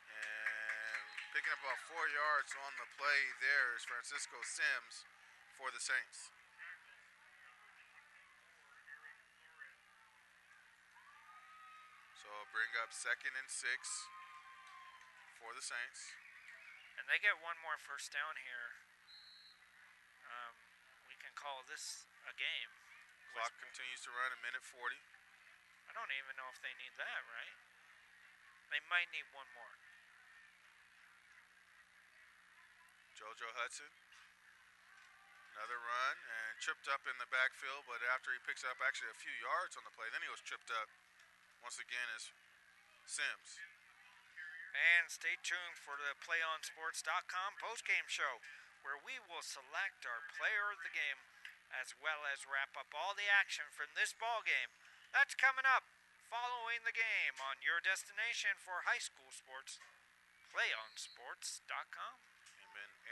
Speaker 1: And picking up about 4 yards on the play there is Francisco Sims for the Saints. So bring up 2nd and 6 for the Saints.
Speaker 2: And they get one more first down here. We can call this a game.
Speaker 1: Clock continues to run, 1:40.
Speaker 2: I don't even know if they need that, right? They might need one more.
Speaker 1: JoJo Hudson. Another run and tripped up in the backfield, but after he picks up actually a few yards on the play, then he was tripped up. Once again is Sims.
Speaker 2: And stay tuned for the PlayOnSports.com postgame show, where we will select our player of the game, as well as wrap up all the action from this ball game. That's coming up following the game on your destination for high school sports, PlayOnSports.com.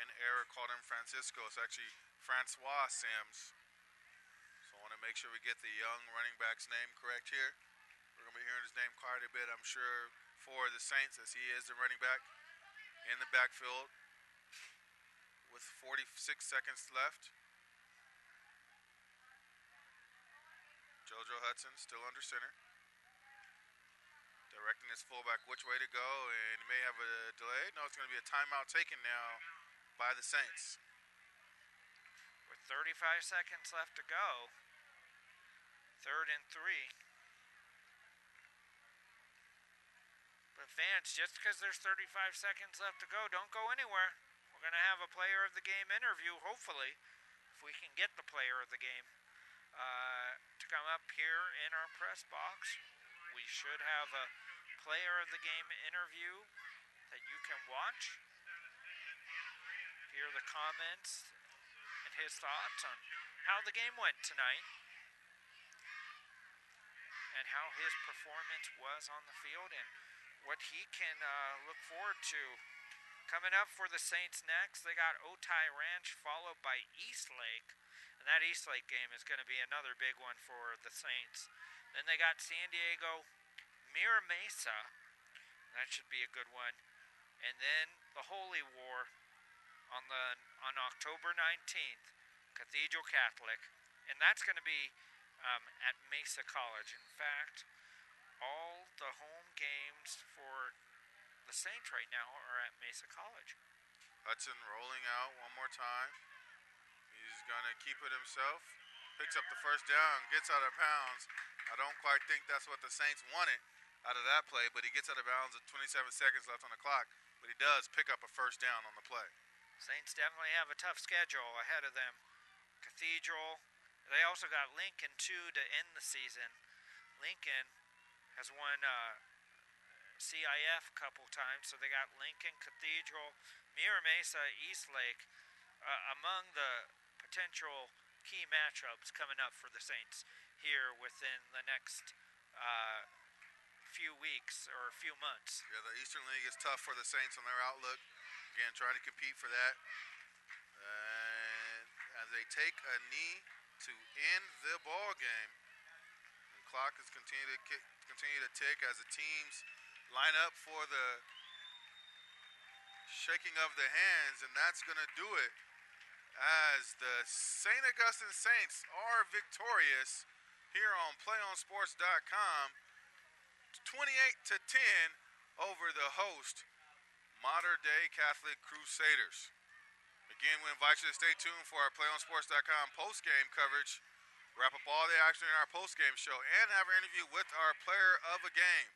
Speaker 1: And error called him Francisco. It's actually Francois Sims. So I want to make sure we get the young running back's name correct here. We're going to be hearing his name quite a bit, I'm sure, for the Saints, as he is the running back in the backfield with 46 seconds left. JoJo Hudson still under center, directing his fullback which way to go, and he may have a delay. No, it's going to be a timeout taken now by the Saints.
Speaker 2: With 35 seconds left to go, 3rd and 3. But fans, just because there's 35 seconds left to go, don't go anywhere. We're going to have a player of the game interview, hopefully, if we can get the player of the game to come up here in our press box. We should have a player of the game interview that you can watch. Hear the comments and his thoughts on how the game went tonight and how his performance was on the field and what he can look forward to. Coming up for the Saints next, they got Otay Ranch followed by Eastlake. And that Eastlake game is going to be another big one for the Saints. Then they got San Diego Mira Mesa. That should be a good one. And then the Holy War on October 19th, Cathedral Catholic. And that's going to be at Mesa College. In fact, all the home games for the Saints right now are at Mesa College.
Speaker 1: Hudson rolling out one more time. He's going to keep it himself. Picks up the first down, gets out of bounds. I don't quite think that's what the Saints wanted out of that play, but he gets out of bounds with 27 seconds left on the clock. But he does pick up a first down on the play.
Speaker 2: Saints definitely have a tough schedule ahead of them. Cathedral. They also got Lincoln, too, to end the season. Lincoln has won CIF a couple times, so they got Lincoln, Cathedral, Mira Mesa, Eastlake among the potential key matchups coming up for the Saints here within the next few weeks or a few months.
Speaker 1: Yeah, the Eastern League is tough for the Saints on their outlook. Again, trying to compete for that. And as they take a knee to end the ball game, and clock is continue to tick as the teams line up for the shaking of the hands, and that's going to do it as the St. Augustine Saints are victorious here on PlayOnSports.com, 28-10 over the host Modern Day Catholic Crusaders. Again, we invite you to stay tuned for our PlayOnSports.com post-game coverage. Wrap up all the action in our post-game show and have an interview with our player of a game.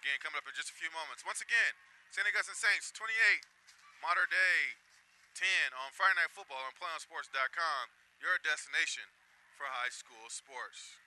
Speaker 1: Again, coming up in just a few moments. Once again, St. Augustine Saints 28, Modern Day 10 on Friday Night Football on PlayOnSports.com, your destination for high school sports.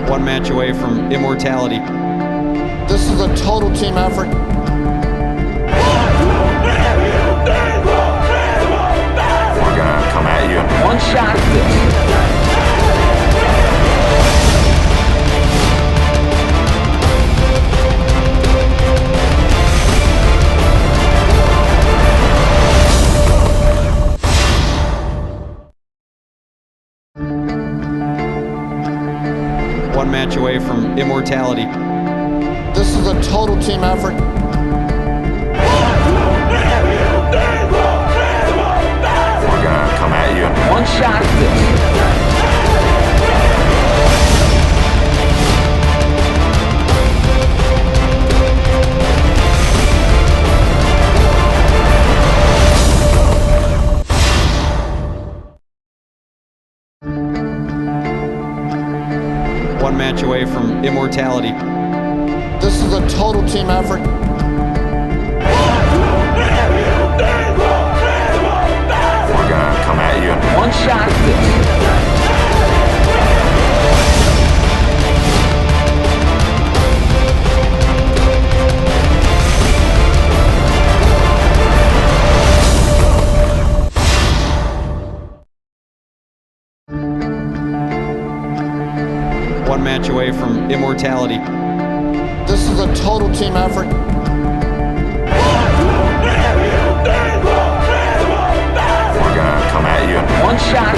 Speaker 4: One match away from immortality.
Speaker 5: This is a total team effort.
Speaker 6: We're gonna come at you.
Speaker 5: One shot.
Speaker 4: One match away from immortality.
Speaker 5: This is a total team effort.
Speaker 6: We're gonna come at you.
Speaker 5: One shot.
Speaker 4: One match away from immortality.
Speaker 5: This is a total team effort.
Speaker 6: We're gonna come at you.
Speaker 5: One shot.
Speaker 4: One match away from immortality.
Speaker 5: This is a total team effort.
Speaker 6: We're gonna come at you.
Speaker 5: One shot.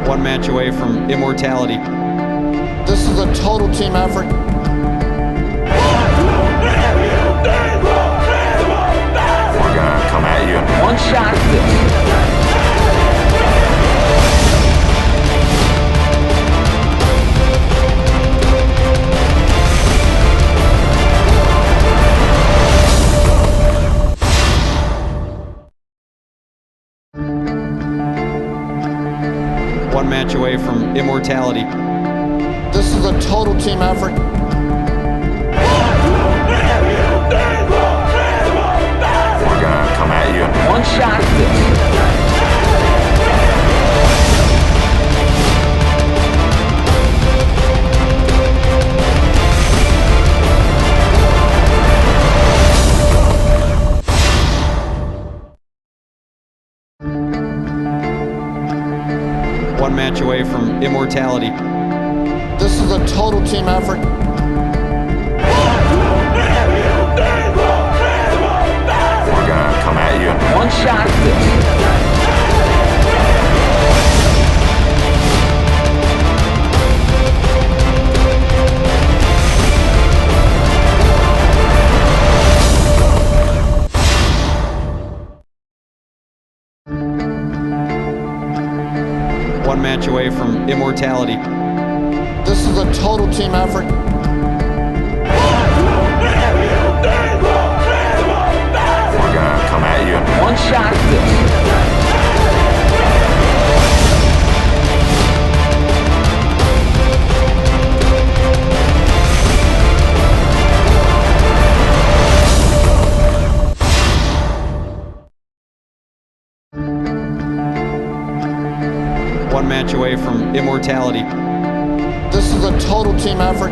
Speaker 4: One match away from immortality.
Speaker 5: This is a total team effort.
Speaker 6: We're gonna come at you.
Speaker 5: One shot.
Speaker 4: One match away from immortality.
Speaker 5: This is a total team effort.
Speaker 6: We're gonna come at you.
Speaker 5: One shot.
Speaker 4: one match away from immortality.
Speaker 5: This is a total team effort.
Speaker 6: We're gonna come at you.
Speaker 5: One shot.
Speaker 4: One match away from immortality.
Speaker 5: This is a total team effort.
Speaker 6: We're gonna come at you.
Speaker 5: One shot.
Speaker 4: One match away from immortality.
Speaker 5: This is a total team effort.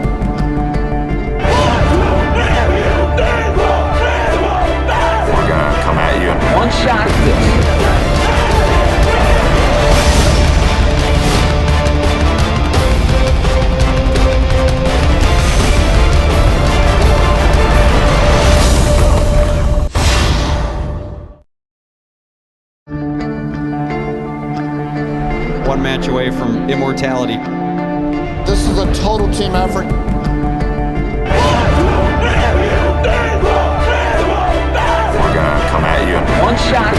Speaker 6: We're gonna come at you.
Speaker 5: One shot.
Speaker 4: One match away from immortality.
Speaker 5: This is a total team effort.
Speaker 6: We're gonna come at you.
Speaker 5: One shot.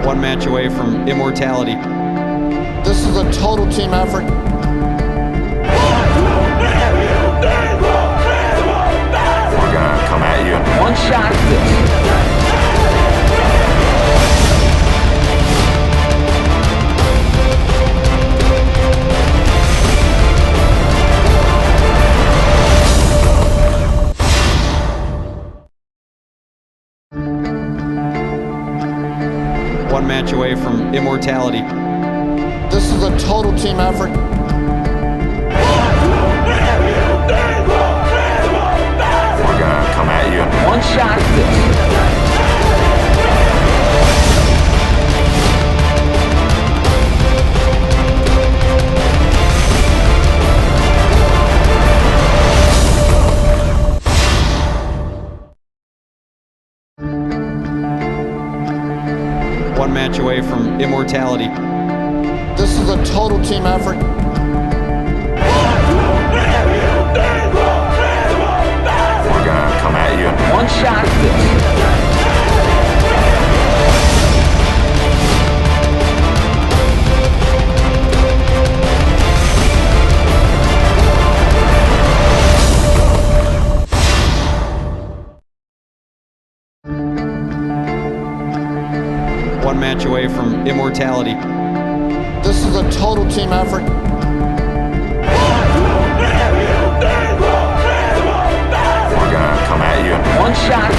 Speaker 4: One match away from immortality.
Speaker 5: This is a total team effort.
Speaker 6: We're gonna come at you.
Speaker 5: One shot.
Speaker 4: One match away from immortality.
Speaker 5: This is a total team effort.
Speaker 6: We're gonna come at you.
Speaker 5: One shot.
Speaker 4: One match away from immortality.
Speaker 5: This is a total team effort.
Speaker 6: We're gonna come at you.
Speaker 5: One shot.
Speaker 4: One match away from immortality.
Speaker 5: This is a total team effort.
Speaker 6: We're gonna come at you.
Speaker 5: One shot.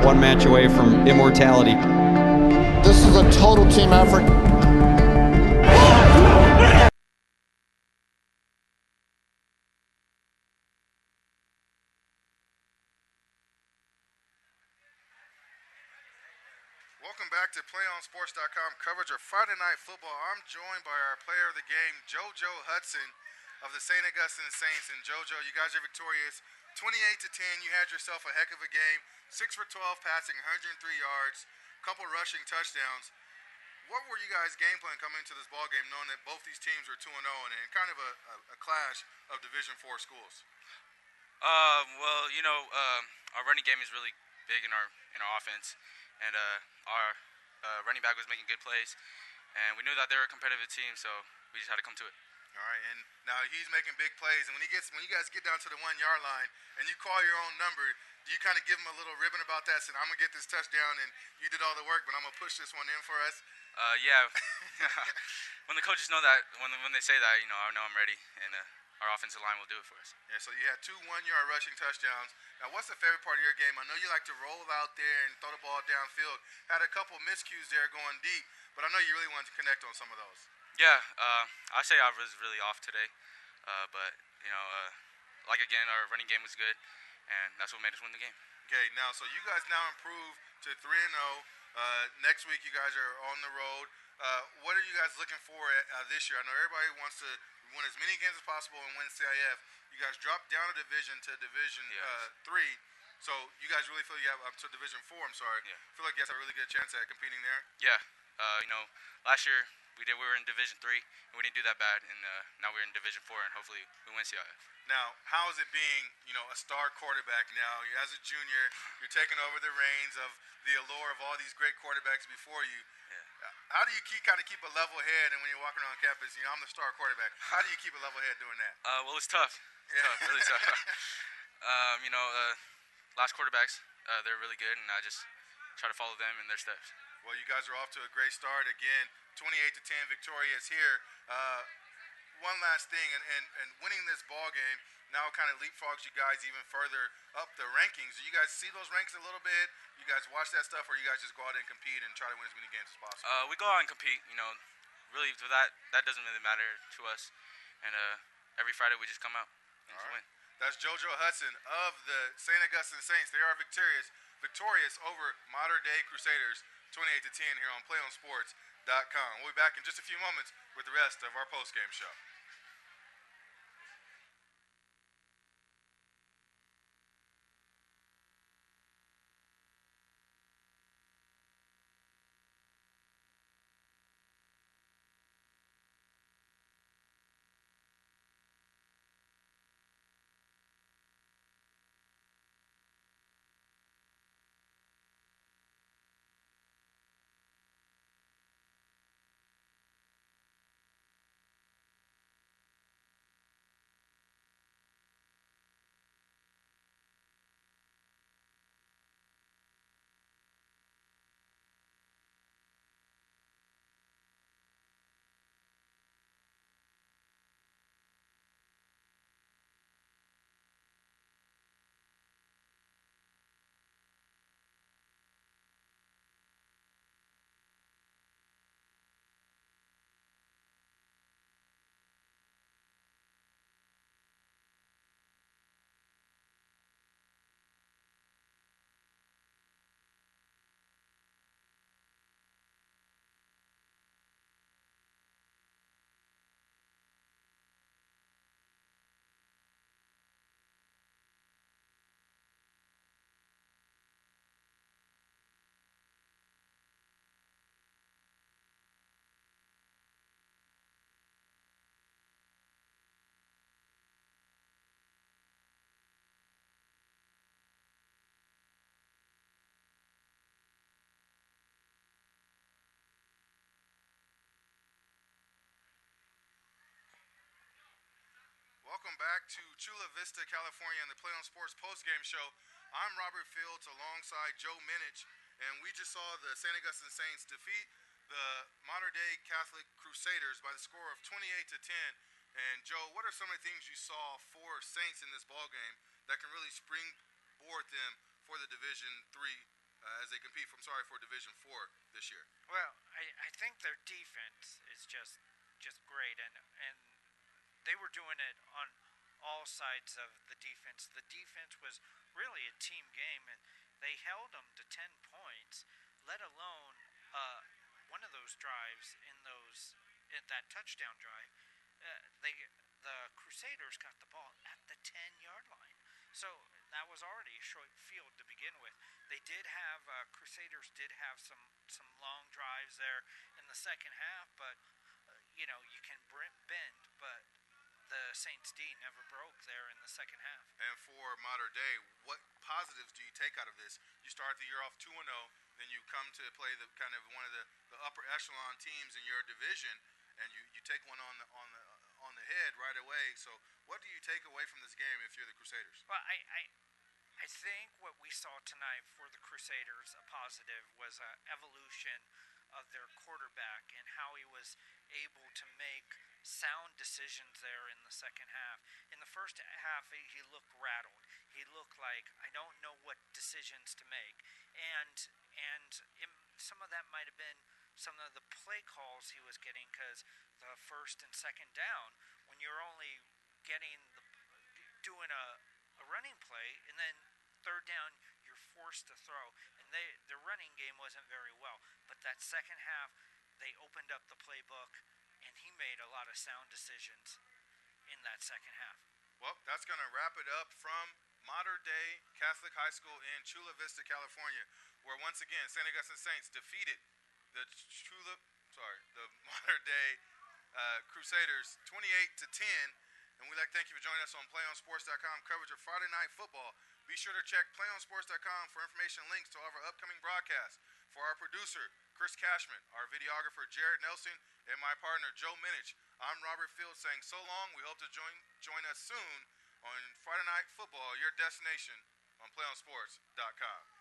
Speaker 4: One match away from immortality.
Speaker 5: This is a total team effort.
Speaker 1: Welcome back to PlayOnSports.com coverage of Friday Night Football. I'm joined by our player of the game, JoJo Hudson of the St. Augustine Saints. And JoJo, you guys are victorious, 28-10. You had yourself a heck of a game, 6 for 12 passing, 103 yards, couple rushing touchdowns. What were you guys' game plan coming into this ball game, knowing that both these teams were 2-0 and kind of a clash of Division IV schools?
Speaker 7: Our running game is really big in our offense, and our running back was making good plays, and we knew that they were a competitive team, so we just had to come to it.
Speaker 1: All right, and now he's making big plays, and when you guys get down to the 1 yard line and you call your own number, do you kind of give him a little ribbon about that, saying I'm gonna get this touchdown and you did all the work, but I'm gonna push this one in for us?
Speaker 7: Yeah. When the coaches know that, when they say that, I know I'm ready, and our offensive line will do it for us.
Speaker 1: Yeah, so you had 2 1-yard rushing touchdowns. Now, what's the favorite part of your game? I know you like to roll out there and throw the ball downfield. Had a couple miscues there going deep, but I know you really wanted to connect on some of those.
Speaker 7: Yeah, I say I was really off today, but again, our running game was good, and that's what made us win the game.
Speaker 1: Okay, now so you guys now improve to 3-0. Next week you guys are on the road. What are you guys looking for this year? I know everybody wants to win as many games as possible and win CIF. You guys dropped down a division to Division 3. So you guys really feel you have to Division 4. I'm sorry.
Speaker 7: Yeah.
Speaker 1: Feel like you have a really good chance at competing there.
Speaker 7: Yeah. Last year we were in Division 3 and we didn't do that bad, and now we're in Division 4 and hopefully we win CIF.
Speaker 1: Now, how is it being, a star quarterback now? As a junior, you're taking over the reins of the allure of all these great quarterbacks before you.
Speaker 7: Yeah.
Speaker 1: How do you keep a level head, and when you're walking around campus, I'm the star quarterback. How do you keep a level head doing that?
Speaker 7: Well, it's tough. It's tough, really tough. Last quarterbacks, they're really good, and I just try to follow them in their steps.
Speaker 1: Well, you guys are off to a great start. Again, 28-10 victorious here. One last thing, and winning this ball game now kind of leapfrogs you guys even further up the rankings. Do you guys see those ranks a little bit? You guys watch that stuff, or you guys just go out and compete and try to win as many games as possible?
Speaker 7: We go out and compete. Really, for that doesn't really matter to us. And every Friday we just come out and just win.
Speaker 1: That's JoJo Hudson of the St. Augustine Saints. They are victorious over Modern Day Crusaders, 28-10 here on PlayOnSports.com. We'll be back in just a few moments with the rest of our postgame show. Welcome back to Chula, Vista, California, and the Play on Sports postgame show. I'm Robert Fields alongside Joe Minich, and we just saw the St. Augustine Saints defeat the Modern Day Catholic Crusaders by the score of 28-10. And Joe, what are some of the things you saw for Saints in this ball game that can really springboard them for the Division 3 as they compete for Division 4 this year?
Speaker 2: Well, I think their defense is just great, and they were doing it on all sides of the defense. The defense was really a team game, and they held them to 10 points, let alone one of those drives in that touchdown drive. The Crusaders got the ball at the 10-yard line. So that was already a short field to begin with. They did have Crusaders did have some long drives there in the second half, but you can bend, but the Saints D never broke there in the second half.
Speaker 1: And for Modern Day, what positives do you take out of this? You start the year off 2-0, then you come to play the kind of one of the upper echelon teams in your division, and you take one on the the head right away. So what do you take away from this game if you're the Crusaders?
Speaker 2: Well, I think what we saw tonight for the Crusaders, a positive, was an evolution of their quarterback and how he was able to make sound decisions there in the second half. In the first half, he looked rattled. He looked like, I don't know what decisions to make. And some of that might have been some of the play calls he was getting, because the first and second down, when you're only doing a running play, and then third down you're forced to throw, and the running game wasn't very well. But that second half, they opened up the playbook, and he made a lot of sound decisions in that second half.
Speaker 1: Well, that's going to wrap it up from Modern Day Catholic High School in Chula Vista, California, where once again St. Augustine Saints defeated the Modern Day Crusaders 28-10. And we'd like to thank you for joining us on PlayOnSports.com coverage of Friday Night Football. Be sure to check PlayOnSports.com for information and links to all of our upcoming broadcasts. For our producer, Chris Cashman, our videographer, Jared Nelson, and my partner, Joe Minich, I'm Robert Fields saying so long. We hope to join us soon on Friday Night Football, your destination on PlayOnSports.com.